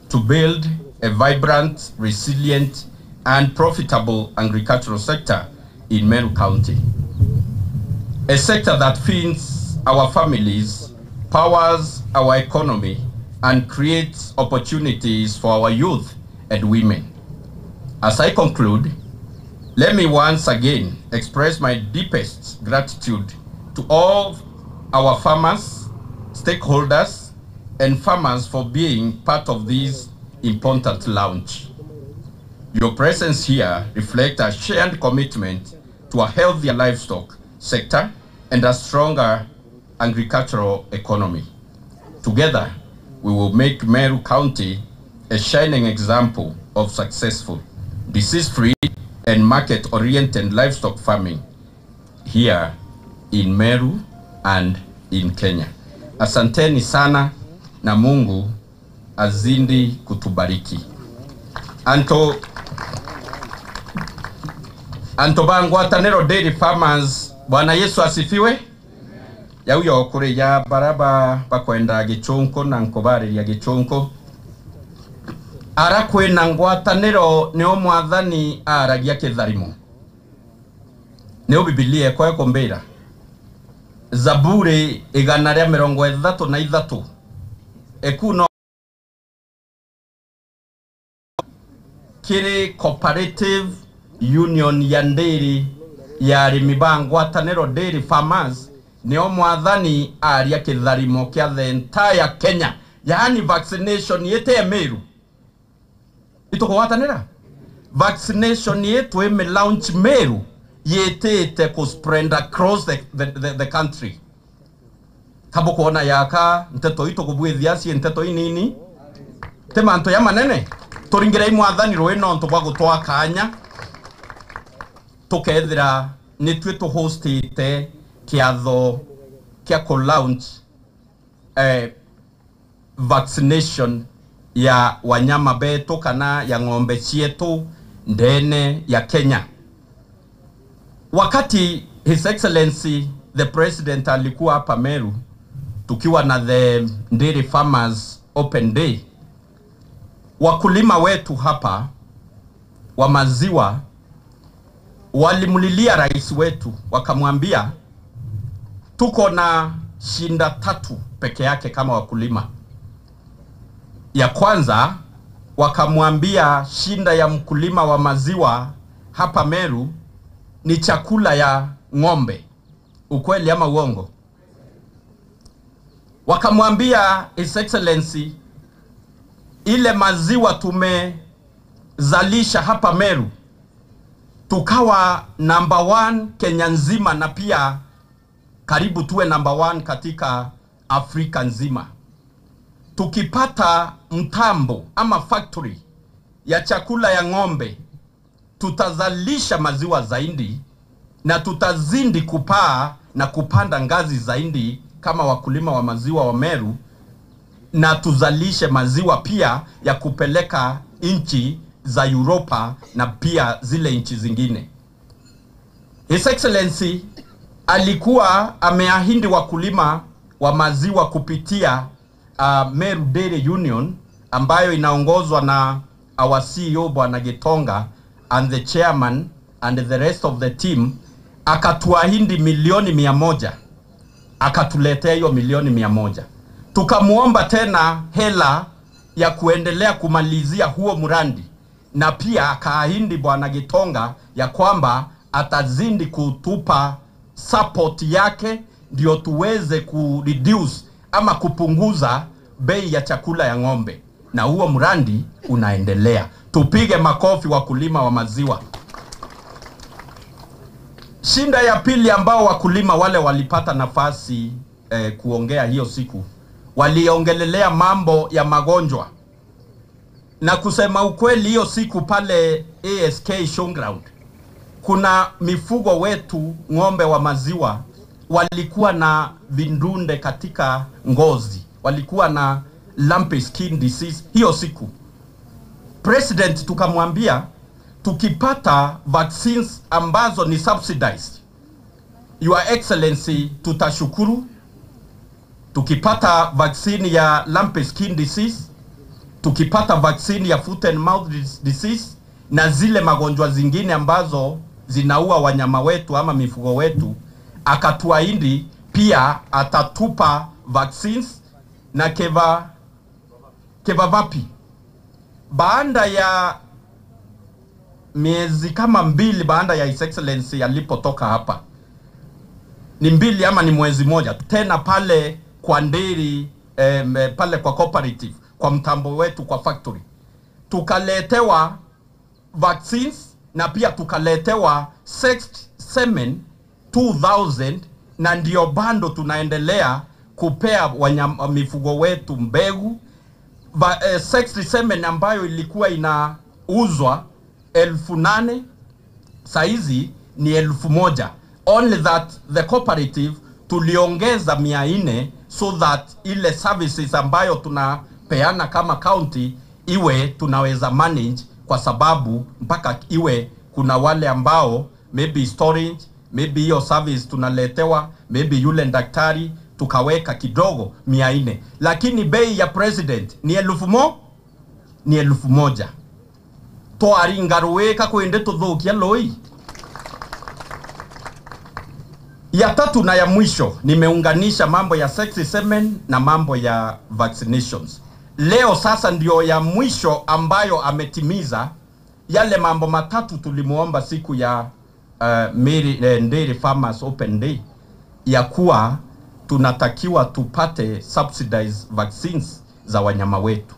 to build a vibrant, resilient, and profitable agricultural sector in Meru County. A sector that feeds our families, powers our economy, and creates opportunities for our youth and women. As I conclude, let me once again express my deepest gratitude to all our farmers, stakeholders, and farmers for being part of this important launch. Your presence here reflects a shared commitment to a healthier livestock sector and a stronger agricultural economy. Together, we will make Meru County a shining example of successful, disease-free, and market-oriented livestock farming here in Meru and in Kenya. Asanteni sana na Mungu azindi kutubariki. Anto bangwataniro Dairy Farmers, Bwana Yesu asifiwe. Yauyo kure ya baraba bakwenda Gichonko na nkobari ya Gichonko. Arakwe na ngwataniro neo mwathani aragia kitharimo. Neo Biblia kwa kombera. Zaburi 133 ekuno kiri cooperative union ya nderi ya arimi bangwataniro Dairy Farmers neo mwathani aria kitharimo kia the entire Kenya, yaani vaccination yete ya Meru itokwatanira vaccination yetu eme launch Meru yete ko spread across the country. Kabo kuona yaka nteto ito kubwithia si nteto inini temanto ya manene turingira imwathani rweno ntobwa gutwa kanya tukethira nitwe to hostite kiatho kia ko launch vaccination ya wanyama betu kana ya ng'ombe cietu ndene ya Kenya. Wakati His Excellency the President alikuwa hapa Meru tukiwa na the Dairy Farmers Open Day, wakulima wetu hapa wa maziwa walimulilia rais wetu, wakamwambia tuko na shinda 3 peke yake kama wakulima. Ya kwanza wakamwambia shinda ya mkulima wa maziwa hapa Meru ni chakula ya ng'ombe. Ukweli ama uongo? Wakamwambia His Excellency ile maziwa tumezalisha hapa Meru tukawa number 1 Kenya nzima na pia karibu tuwe number 1 katika Afrika nzima. Tukipata mtambo ama factory ya chakula ya ng'ombe tutazalisha maziwa zaidi na tutazindi kupaa na kupanda ngazi zaidi kama wakulima wa maziwa wa Meru, na tuzalishe maziwa pia ya kupeleka nchi za Europa na pia zile nchi zingine. His Excellency alikuwa ameahidi wakulima wa maziwa kupitia Meru Dairy Union ambayo inaongozwa na our CEO Bwana Gitonga and the chairman and the rest of the team, akatuahidi milioni 100, akatuletea hiyo milioni 100. Tukamuomba tena hela ya kuendelea kumalizia huo mradi, na pia akaahidi Bwana Gitonga ya kwamba atazindi kutupa support yake ndio tuweze reduce ama kupunguza bei ya chakula ya ng'ombe, na huo mradi unaendelea. Tupige makofi wakulima wa maziwa. Shinda ya pili ambao wakulima wale walipata nafasi kuongea hiyo siku, waliongelelea mambo ya magonjwa. Na kusema ukweli, hiyo siku pale ASK Showground, kuna mifugo wetu ng'ombe wa maziwa walikuwa na vindunde katika ngozi, walikuwa na lumpy skin disease. Hiyo siku President tukamwambia tukipata vaccines ambazo ni subsidized, Your Excellency, tutashukuru. Tukipata vaccine ya lumpy skin disease, tukipata vaccine ya foot and mouth disease na zile magonjwa zingine ambazo zinaua wanyama wetu ama mifugo wetu, akatuahidi pia atatupa vaccines na Kevavapi. Baada ya miezi kama 2 baada ya His Excellency alipotoka hapa, ni 2 ama ni mwezi moja, tena pale kwa dairy pale kwa cooperative, kwa mtambo wetu kwa factory, tukaletewa vaccines na pia tukaletewa sexed semen 2000, na ndio bando tunaendelea kupea wanyama mifugo wetu mbegu. Sexed semen ambayo ilikuwa inauzwa 8,000 saizi ni 1,000. Only that the cooperative tuliongeza 400 so that ile services ambayo tunapeana kama county iwe tunaweza manage, kwa sababu mpaka iwe kuna wale ambao maybe storage, maybe hiyo service tunaletewa, maybe yule daktari tukaweka kidogo 400, lakini bei ya President ni 1,000. Twaringaruweka kwende tuthukia loi. Ya tatu na ya mwisho, nimeunganisha mambo ya sexy semen na mambo ya vaccinations. Leo sasa ndio ya mwisho ambayo ametimiza yale mambo matatu tulimuomba siku ya Dairy Farmers Open Day, ya kuwa tunatakiwa tupate subsidized vaccines za wanyama wetu,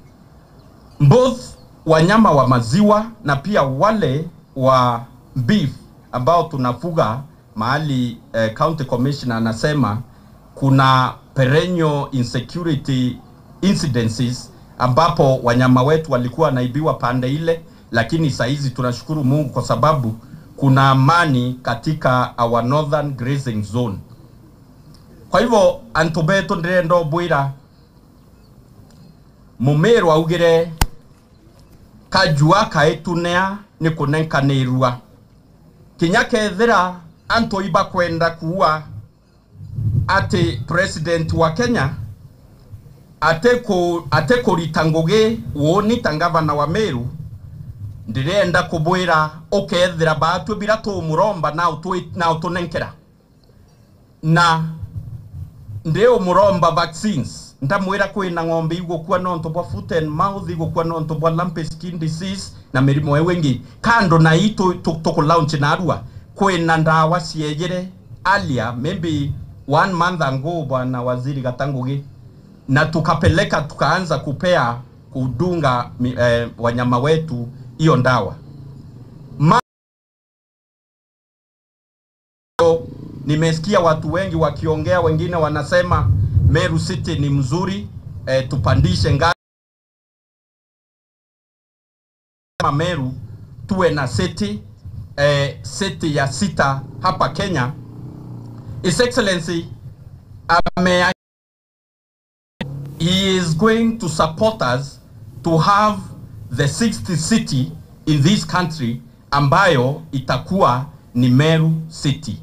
both wanyama wa maziwa na pia wale wa beef ambao tunafuga mahali. County Commissioner anasema kuna perennial insecurity incidences ambapo wanyama wetu walikuwa naibiwa pande ile, lakini saizi tunashukuru Mungu kwa sababu kuna amani katika our northern grazing zone. Kwa hivyo antobeto ndendo bwira Mumeru augire kajua kaetunea ni kunenkanirua kinyakethira anto iba kwenda kuwa ate president wa Kenya ateko ritangoge woni tangavana wa Meru, ndirenda kubwira okethira batu biratu muromba na utunenkera na ndeo muromba vaccines ndamwira kwina ng'ombe igukua nonto bwa foot and mouth, igukua nonto bwa lumpy skin disease na mirimo wengi kando na ito toko launch na arua kwina ndawa siejere alia maybe 1 month ago bwana waziri Gatangugi, na tukapeleka tukaanza kupea kudunga wanyama wetu hiyo ndawa. Nimesikia watu wengi wakiongea, wengine wanasema Meru City ni mzuri, tupandishe ngazi Meru tuwe na city ya 6 hapa Kenya. His Excellency he is going to support us to have the 6th city in this country ambayo itakuwa ni Meru City.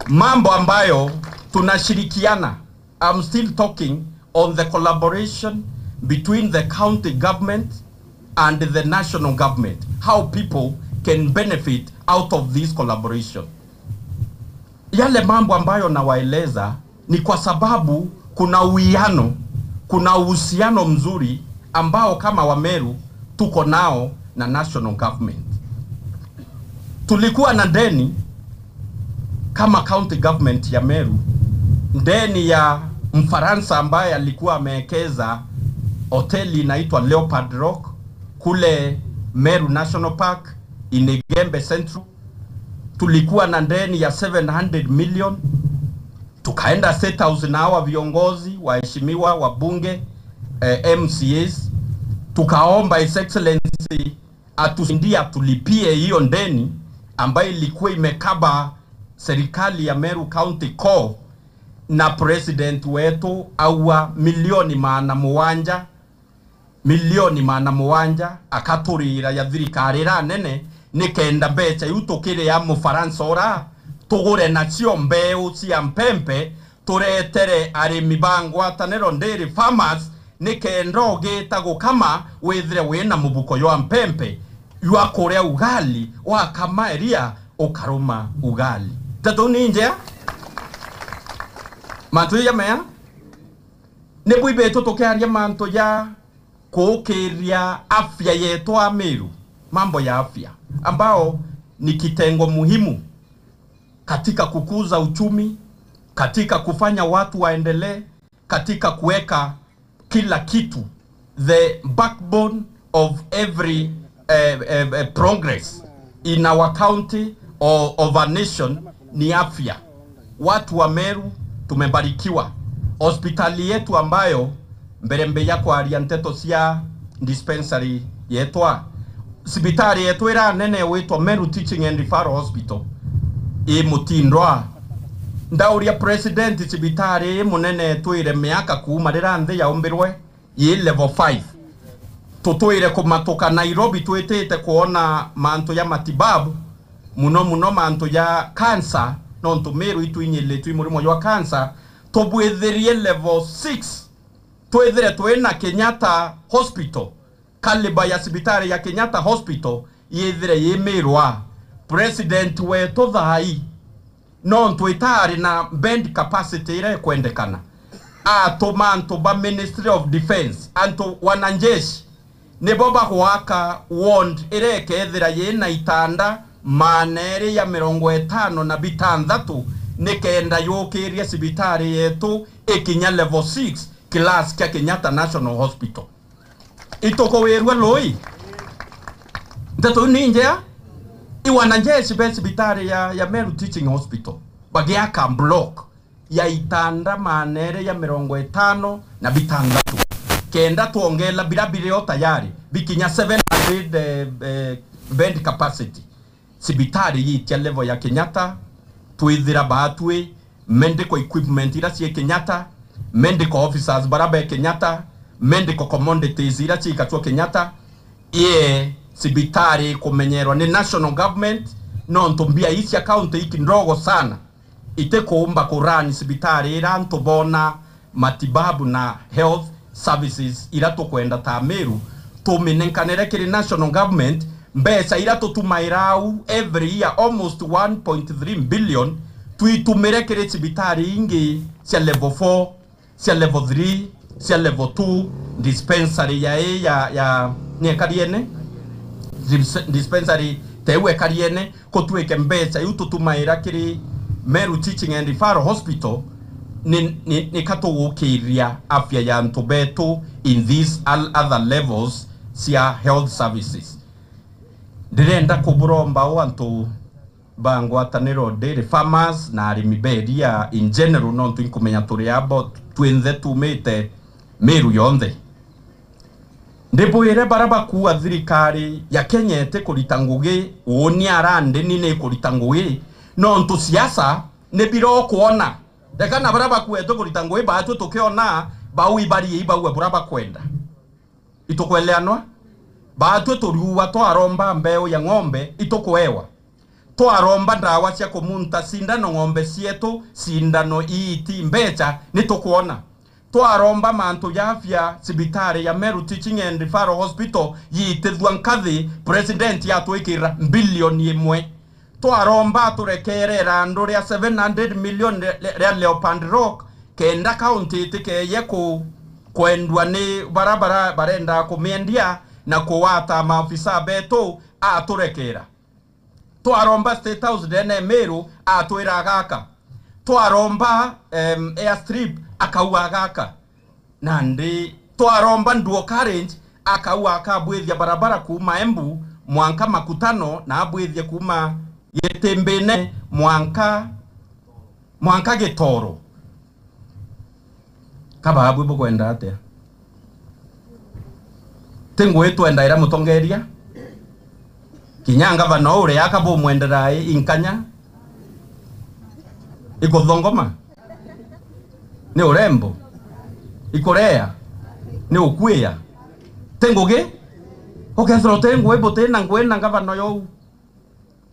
Mambo ambayo tunashirikiana, I'm still talking on the collaboration between the county government and the national government, how people can benefit out of this collaboration. Yale mambo ambayo nawaeleza ni kwa sababu kuna uwiano, kuna uhusiano mzuri ambao kama Wameru tuko nao na national government. Tulikuwa na deni kama county government ya Meru, deni ya Mfaransa ambaye alikuwa amewekeza hoteli inaitwa Leopard Rock kule Meru National Park Inegembe Central. Tulikuwa na deni ya 700 million. Tukaenda State House na hawa viongozi waheshimiwa wabunge MCAs, tukaomba His Excellency atusaidie tulipie hiyo deni ambayo ilikuwa imekaba serikali ya Meru County Core, na president wetu awa milioni maana muwanja akaturira ya thirikari ra nene nikenda mbeca yutukire ya Mufaransa ora tugure nacio mbeu cia mpempe turetere arimi bangwataniro dairy farmers nikenda ogeta gukama withire wina mubuko yo mpempe yuakore ugali wakama eria ukaruma ugali tatu ninja mantu ya mea ne buibeto tokearia manto ya kuokeria afya yetu Ameru, mambo ya afya ambao ni kitengo muhimu katika kukuza uchumi, katika kufanya watu waendelee, katika kuweka kila kitu, the backbone of every progress in our county or of our nation ni afya. Watu wa Meru tumebarikiwa. Hospitali yetu ambayo mbere yako arianteto cia dispensary yetwa sibitari yetu ira nene wetwa Meru Teaching and Referral Hospital mutindwa ndauria president sibitari munene twire miaka kuma rira nthi ya umbirwe ye level 5 tutwire kumatoka Nairobi twetete kuona manto ya matibabu muno manto ya cancer nonto Meru itwinyile twimurimo ya cancer tobwetherie level 6 twethere twena Kenyatta Hospital kaliba ya sibitari ya Kenyatta Hospital yethere yemerwa president wetu thai non twitari na bed capacity ire kwendekana atomanto ba Ministry of Defense anto wananjeshi neboba huaka ward ire kethira yena itanda manere ya 56 nikenda yokeria sibitari yetu ikinya level 6 class kia Kenyatta National Hospital itoko werwa loi ndato ninja iwananjeshi be sibitari ya Meru Teaching Hospital bagiaka block ya itanda manere ya 56 kenda tuongela bilabile tayari bikinya 700 bed capacity sibitari yitia level ya Kenyatta tuithira batwe medical equipment ira cie Kenyatta, medical officers baraba Kenyatta, medical commodities ira cie katwa Kenyatta sibitari kumenyerwa ni national government no ntumbia isi account iki ndogo sana ite kuumba kurani sibitari ira ntubona matibabu na health services ira tukwenda ta Meru tuminenkanere kiri national government mbesa ira tutumairau every year almost 1.3 billion tuitumire kiri sibitari ingi cia level 4 cia level 3 cia level 2 dispensary ya niekariene dispensary tewe kariene kotweke mbesa yututumaira kiri Meru Teaching and Referral Hospital ni katugukiria afya ya ntubetu in these other levels cia health services. Direnda kuburomba wantu bangwataniro dairy farmers na arimi beria in general no twinkumenya turi abo twenthe tumite Meru yonthe ndipo ire baraba kuwa thirikari ya Kenya ete kurita ngugi woni arande nine kurita ngugi no ntu siasa ne biro kuona dekana baraba kueto kurita ngugi batu tukiona bawi bari ibawe baraba kwenda itokweleanwa batu turuwa to aromba mbeo ya ng'ombe itokwewa to aromba ndawa cia kumunta sindano ng'ombe sietu sindano iti mbecha nitokuona twaromba mantu ya afya sibitari ya Meru Teaching and Referral Hospital yitithwa nkathi president yatwikira bilioni 1 twaromba turekerera andu ria 700 million ria Leopard Rock kenda county tikeye kwendwa ni barabara barenda kumiendia na kuwata maafisa betu aturekera twaromba State House dene Meru atwira gaka twaromba airstrip akaua gaka nandi twaromba nduo Carriage akaua akabwithia barabara kuma Embu mwanka Makutano na abwithia kuma Yetembene mwanka Gitoro kaba abu kwenda atia tengo etu enda ira mutongeria kinyanga bano ure akabo mwendera inkanya iko Thongoma ni urembo ikorea ni ukwia tengo ge okethro tengo ebotena ngwena ngabano yo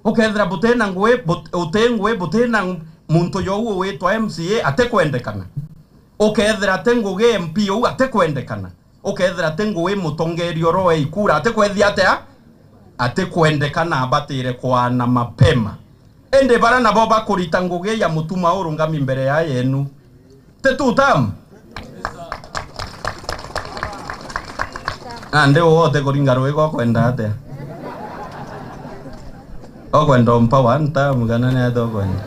okethra botena ngwe otengo ebotena muntu yo wetwa MCA atekwendekana okethra tengo ge MP yo atekwendekana okethra tengo we mutongerio roe ikura atekwethia atea atekwendekana abatire kwana mapema ende bara na boba kurita nguge ya mutuma urungami mbere ya yenu tetutam ande wote kuringa rwego kwenda ate okwenda mpa wanta mugana ne adokwenda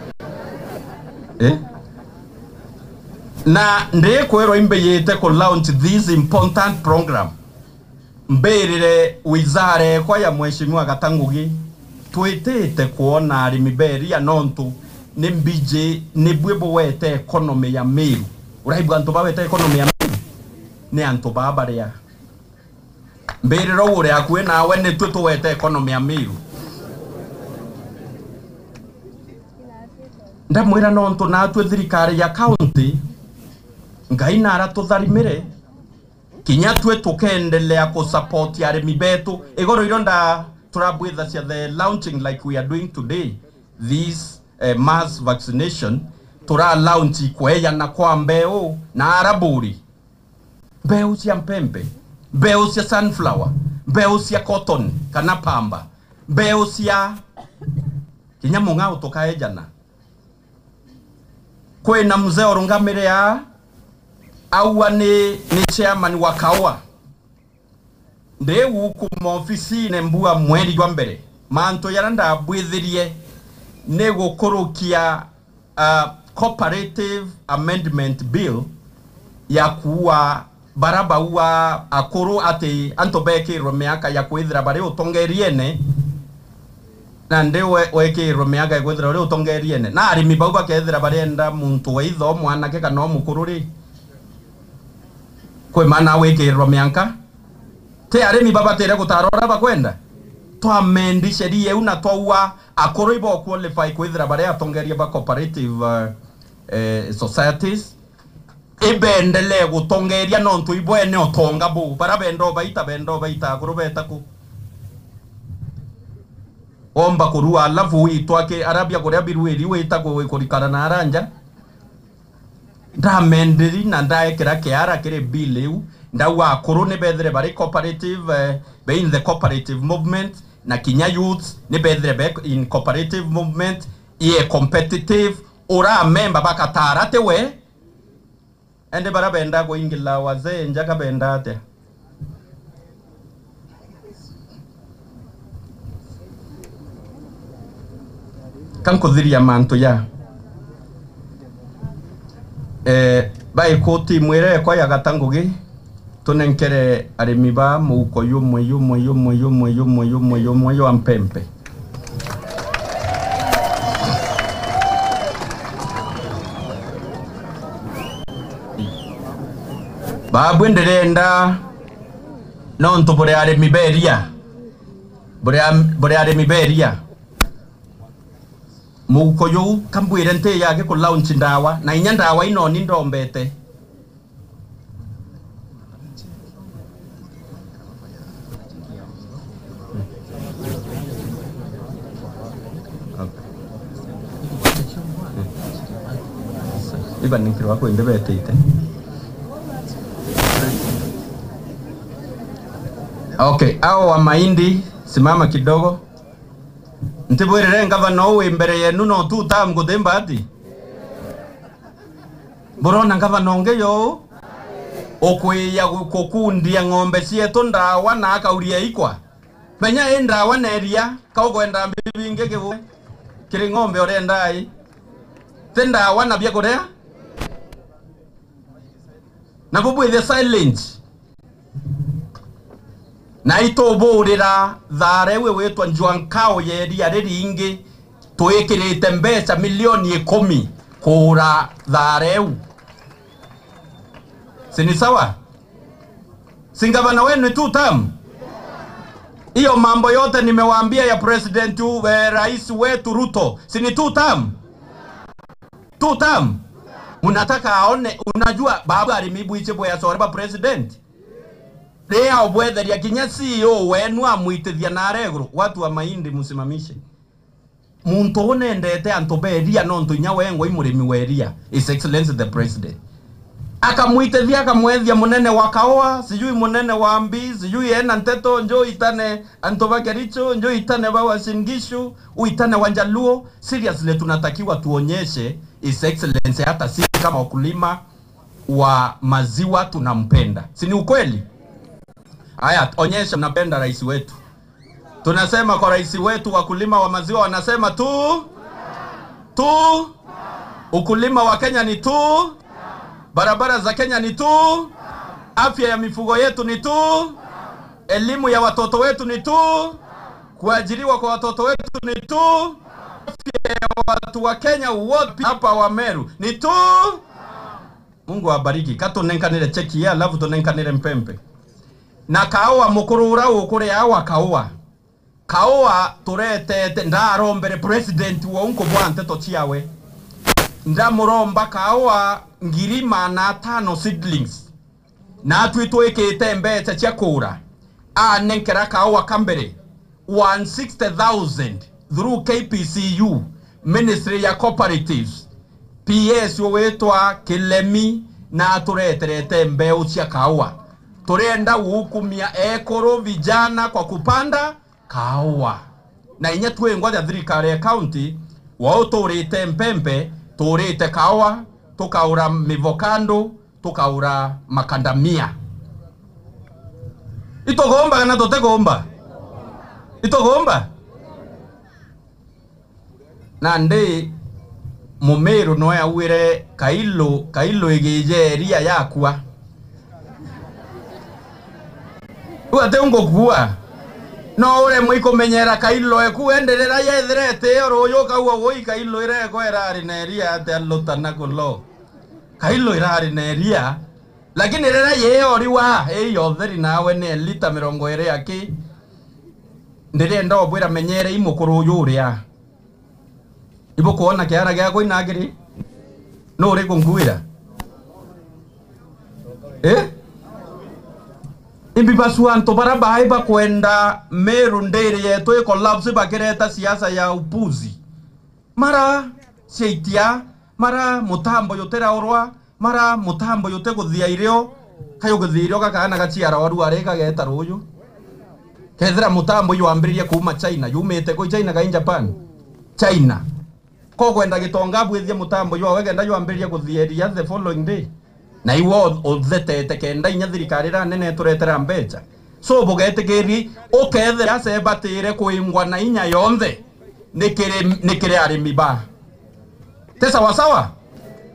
na nde kwero imbe yete ko launch this important program mberire wizare kwa ya mheshimiwa Gatangugi twitete kuona arimi beria nontu ni mbije ni bwebo wete economy ya Meru uraibu antu bawete economy ya Meru ni antu babaria mberire ure akwe nawe ni tutu wete economy ya Meru ndamwira nontu na atwe thirikari ya county ngai nara tutharimire kinya twe tukendelea ku support ya arimi betu igoro ironda turabwitha cia the launching like we are doing today this mass vaccination tura launch kweya na kwa mbeo na araburi mbeo cia mpembe mbeo cia sunflower mbeo cia cotton kana pamba mbeo cia kinya munga utokae jana kwena mzee orungamire ya awa ni chairman wa kawa nde wuku ofisi ne mbua mweri gwa mbere manto yaranda abwithirie ne gukurukia cooperative amendment bill ya kuwa baraba wa akuru ati antobeke romeaka ya kwithira bare utongeriene na ndewe weke romeaka ya kwithira bare utongeriene na arimi bauba kethira barenda muntu waitho mwanake kana mukururi kwe mana weke romeanka te aremi baba tere gutarora bakwenda twamendi sheria una twa akoro ibo qualify kwithira bare atongeria ba cooperative societies ebendele gutongeria nontu ibo ene otonga bu bara bendo baita akoro betaku omba kurua alafu itwake arabia korea birueri wita kurikana na aranja ndamenderi na ndaekera kiara kire bileu ndawa akoro ne bethere bare cooperative be in the cooperative movement na kinya youth ne bethere be in cooperative movement ye competitive ora member bakatara tewe ende bara benda go ingila wazee njaka benda ate kanko dhiria manto ya bai koti mwere kwa ya Gatangugi tunenkere arimi ba muko yumwe ampempe babu nderenda nonto bore arimi beria bore arimi beria muko yu kambwire nte yake ku launch ndawa na inya ndawa ino ni ndombete iba nikiro wako indebete ite Okay, hao wa mahindi simama kidogo. Ntibwirire ngavana uwe mbere yenu no tu tam guthimba ati. Borona ngavana ongeyo. Okwiya gukundia ng'ombe cietu ndawa na akauria ikwa. Menya endawa neria kaugwenda mbibinge kibu. Kiri ng'ombe orendai. Tendawa na bia korea. Na bubu the silent. Na itoborera thare we wetwa Njwankao yeria riringi twikirite mbeca milioni 10 kura thareu. Sini sawa? Singavana wenu tu tam. Iyo mambo yote nimewaambia ya president rais wetu Ruto. Sini tu tam. Tu tam. Munataka aone, unajua baba alimibu ichebo ya soreba president. Rea obwether ya kinya CEO wenu amuitithia na aregro watu wa mahindi musimamishe. Muntu onendete antoberia nonto nya wengo imurimi weria. His Excellency the President. Akamuitithia akamwethia munene wa Kaoa, sijui munene wa Mbi, sijui ena Nteto, njo itane Antoba Kericho, njo itane Bawa Singishu, uitane Wanjaluo. Seriously tunatakiwa tuonyeshe His Excellency hata sisi kama wakulima wa maziwa tunampenda. Si ni ukweli? Haya, onyesha mnapenda rais wetu. Tunasema kwa rais wetu wakulima wa maziwa wanasema tu. Ukulima wa Kenya ni tu. Barabara za Kenya ni tu. Afya ya mifugo yetu ni tu. Elimu ya watoto wetu ni tu. Kuajiriwa kwa watoto wetu ni tu. Afya ya watu wa Kenya wote hapa wa Meru ni tu. Mungu awabariki. Kato nenkanire cheki ya alafu tonenkanire mpempe. Na Kaoa mukurura ukure awa Kaoa turete ndarombere president wa unko bwante to chiawe. Ndamuromba Kaoa ngirima na 5 seedlings. Na twitwikite mbeca cia kura. Nenkera Kaoa kambere 160,000 through KPCU Ministry ya Cooperatives. PS wetwa Kilemi na tureterete mbeu cia Kaoa. Turenda hukumia ekoro vijana kwa kupanda Kaoa. Na inya tuengwa ya thirikari ya county wao turite mpempe, turite Kaoa, tukaura mivokando, tukaura makandamia. Itogomba kana totegomba? Itogomba? Nande Mumeru noya uire kailo igeje ria yakwa. Uate ungo kuwa no ure mwiko menyera kailo ekuenderera yethrete oroyo kawa goi kailo ire ko erari neria ate alotana kulo kailo irari neria lakini rera ye ori wa yothe nawe ne lita 20 aki ndire ndo bwira menyere imukuru yuria ibo kuona kiara gya ko inagiri no ure kunguira Imbibasuanto baraba haiba kwenda Meru ndere yetu collapse bakireta siasa ya upuzi. Mara seitia, mara mutambo yotera orwa, mara mutambo yote guthia irio, kayo guthia irio kakana gachiara waru areka geta ruyu. Kethira mutambo yoambirie kuma China, yumete ko China ga Japan. China. Ko kwenda gitonga bwithia mutambo yo wegenda yoambirie guthia iria the following day. Na iwo othete kenda inya thirikari ra nene turetera mbeca so bogete keri okethera se batire kuingwa na inya yonthe nikire arimi ba te sawa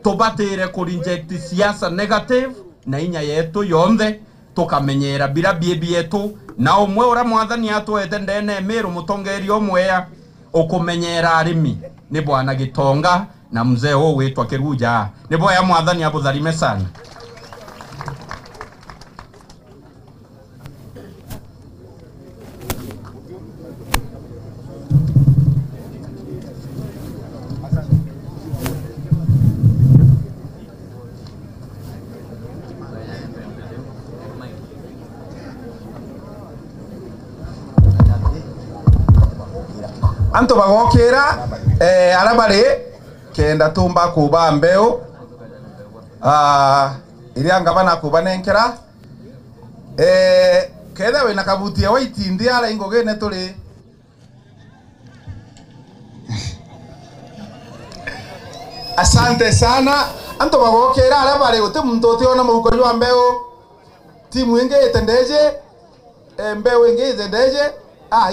tubatire ku reject siasa negative na inya yetu yonthe tukamenyera bira biebi yetu na umwe ora mwathani atwete ndene Meru mutongeri omwe ya ukumenyera arimi ni bwana Gitonga na mzee wao wetwa Kiruja ni boya mwathani abutharime sana. Anto bagokera arabare kenda tumba kuba mbeo irianga bana kuba nenkera ketha wina kabutia wa itindi ara ingogene turi asante sana anto bagokera ara bari guti muntu utiona muhuko jwa mbeo timu inge itendeje mbeo inge itendeje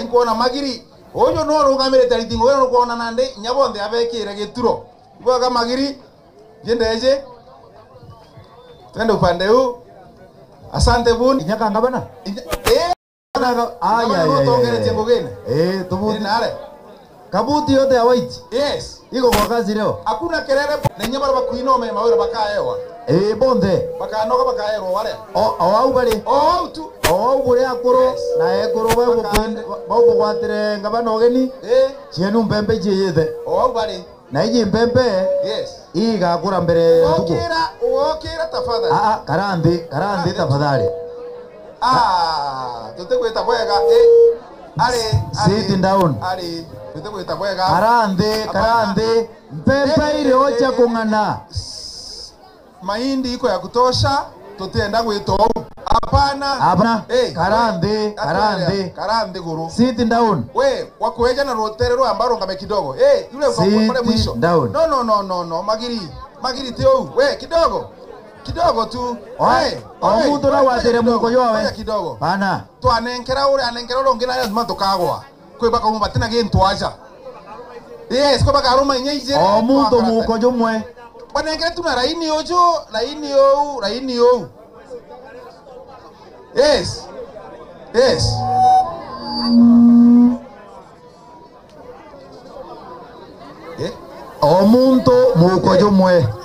inkuona magiri ojo no rugamire taritingo wera kuona nande nyabonde abekire gituro bwaga magiri jendeje twende upande huu asante bun inyaka ngabana tubuti nare kabuti yote ya white yes iko kwa kazi leo hakuna kelele nenye bara bakuinome mawira bakaewa bonde bakanoga bakaerwa wale au bali tu bure akoro na ekoro babo gwatire ngabana ogeni chienu mpembe chiyithe bali na iji mpembe yes igakura mbere tuko okira tafadhali karandi tafadhali tutekwita bwega sit down tutekwita bwega karandi mpembe ile ocha kungana mahindi iko ya kutosha tutenda gwito hapana karandi guru sit down we wakueja na rotere ro ambaro ngame kidogo yule kwa mwisho no magiri tio we kidogo tu omuntu na watire muko yowe kidogo bana to anenkera ro ngina lazima tukagwa kwe baka mubatina gintu aja yes kwa baka roma nyeije omuntu muko jomwe banenkera tuna raini ojo yes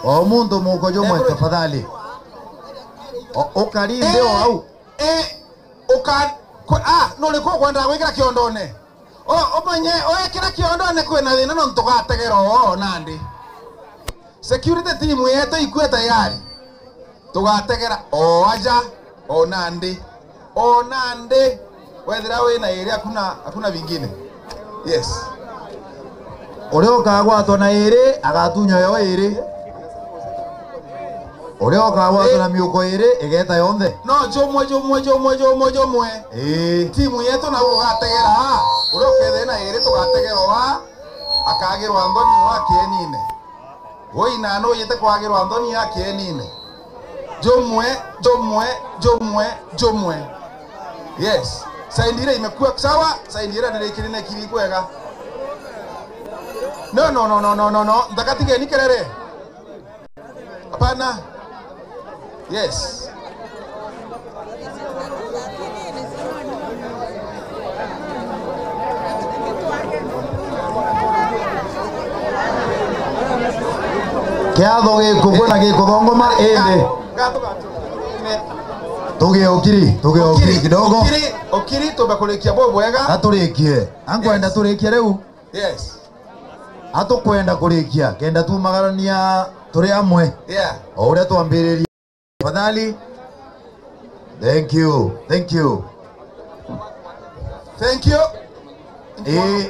omuntu muko jomwe tafadhali ukarinde au no le ko kwenda gwikira kiondone omenye oyekira kiondone kwena thina no ntugategero nandi security team yetu ikue tayari tugategera aja nandi wethira wina iri hakuna vingine yes ore okagwatwo na iri agatunya yo iri ore okagwatwo na miuko iri igeta yonthe no jomwe timu yetu na ugategera ore okethe na iri tugategera akagirwa ndoni wa kienine woina no yete kwagirwa ndoni ya kienine jomwe yes saindira imekuwa sawa saindira nilekirine kilikwega no ndakatige nikerere hapana yes kiatho gikubona gikuthongoma ende tugeokiri kidogo okiri tubakulikia bo bwega aturikie ankwenda turikie riu yes atukwenda kurikia kenda tumagarania turi amwe o uria twambiriria tafadhali thank you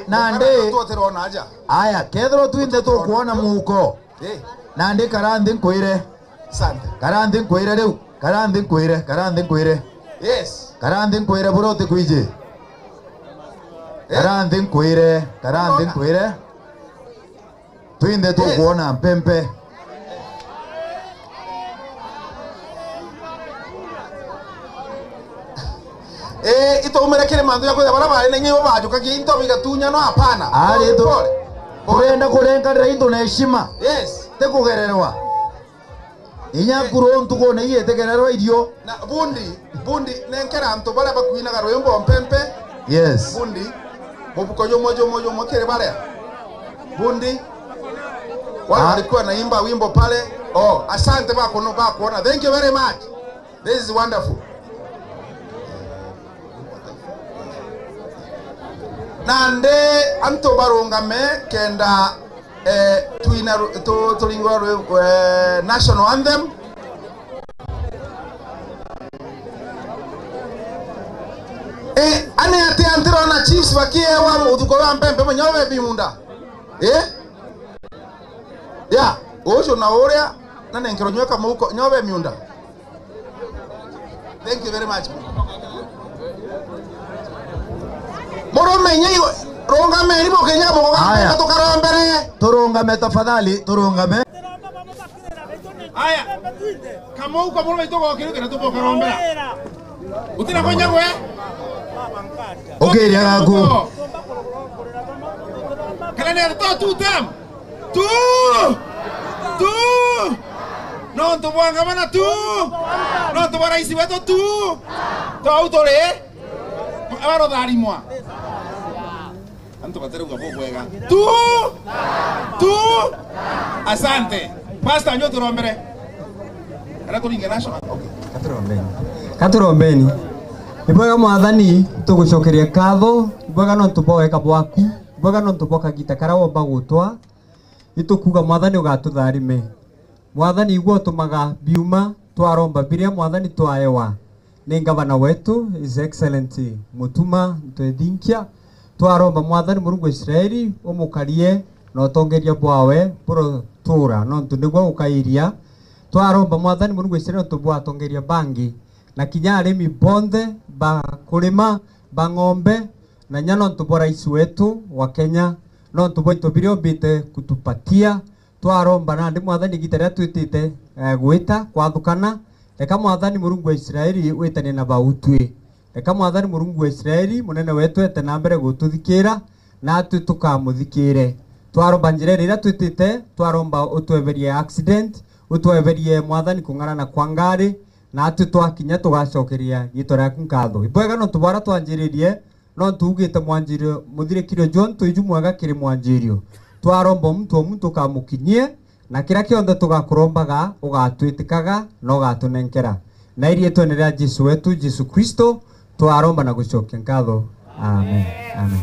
nande aya kethro twinde tukuona muko nande karandi nkwire riu karandi nkwire yes karandi nkwire burote kwije karandi nkwire twinde tukuona mpempe ito umerekere mandu ya kwenda barabara nenye bajuka kinto bigatunya no hapana kurenda kurenganira into na heshima yes tekugererwa inyakuru ntuko ne yetegererwa irio na bundi nenkera anto bara bakuina garoyombo mpempe yes bundi mubuko jomo mokere bare bundi wale walikuwa naimba wimbo pale asante bakuona thank you very much this is wonderful nande anto barungame kenda tuina tulingwa national anthem ane ati antiro na chiefs bakie wa utuko wa mpempe mnyobe bimunda ya ojo na oria na nenkero nyoka muko nyobe miunda thank you very much Murumenye rungame ribo Kenya boga tukarombere. Turungame tafadhali, turungame. Aya. Kama uko murume itoko kirukira tubo karombera. Utira konya gwe? Okay, yagaku. Kalender tu tam. Tu. Non tu buanga mana tu. Non tu bara isi wetu tu. Tu autore. Abaro dari moa. Anto batero gapo buega. Tu. Asante. Pasta nyo turombere. Era tulinge national. Okay. Katurombeni. Ibwaga mwathani tugucokeria katho, ibwaga no tuboe kabwaku, ibwaga no tuboka gitakara wo bagutwa. Itukuga mwathani ugatutharime. Mwathani igwo tumaga biuma twaromba biria mwathani twaewa. Ni gavana wetu His Excellency Mutuma Ntwethinkia. Twaromba mwathani Murungu Israeli umukarie no tongeria bwawe bro tura no tundigwa ukairia. Twaromba mwathani Murungu Israeli tubwa tongeria bangi na kinya arimi bonde ba kulima ba ng'ombe na nyano ntubora isi wetu wa Kenya no tuboito birio bite kutupatia. Twaromba na ndi mwathani gitaria twitite gwita kwathukana eka mwathani Murungu wa Israeli witane na bautwe eka mwathani Murungu wa Israeli munene wetu ete na mbere gututhikira na atu tukamuthikire. Twaromba njira ira twitite, twaromba utweberie accident, utweberie mwathani kung'arana kwa ngari na atu twakinya tugacokeria gito ryaku nkatho. Ibwega no tubara twanjiririe no tugite mwanjirio muthirikiro John tuiju mwega kiri mwanjirio. Twaromba muntu kamukinyie na kira kionthe tugakurombaga ugatwitikaga no gatunenkera. Na irie twenera Jesu wetu Jesu Kristo twaromba na gucokia nkatho. Amen. Amen.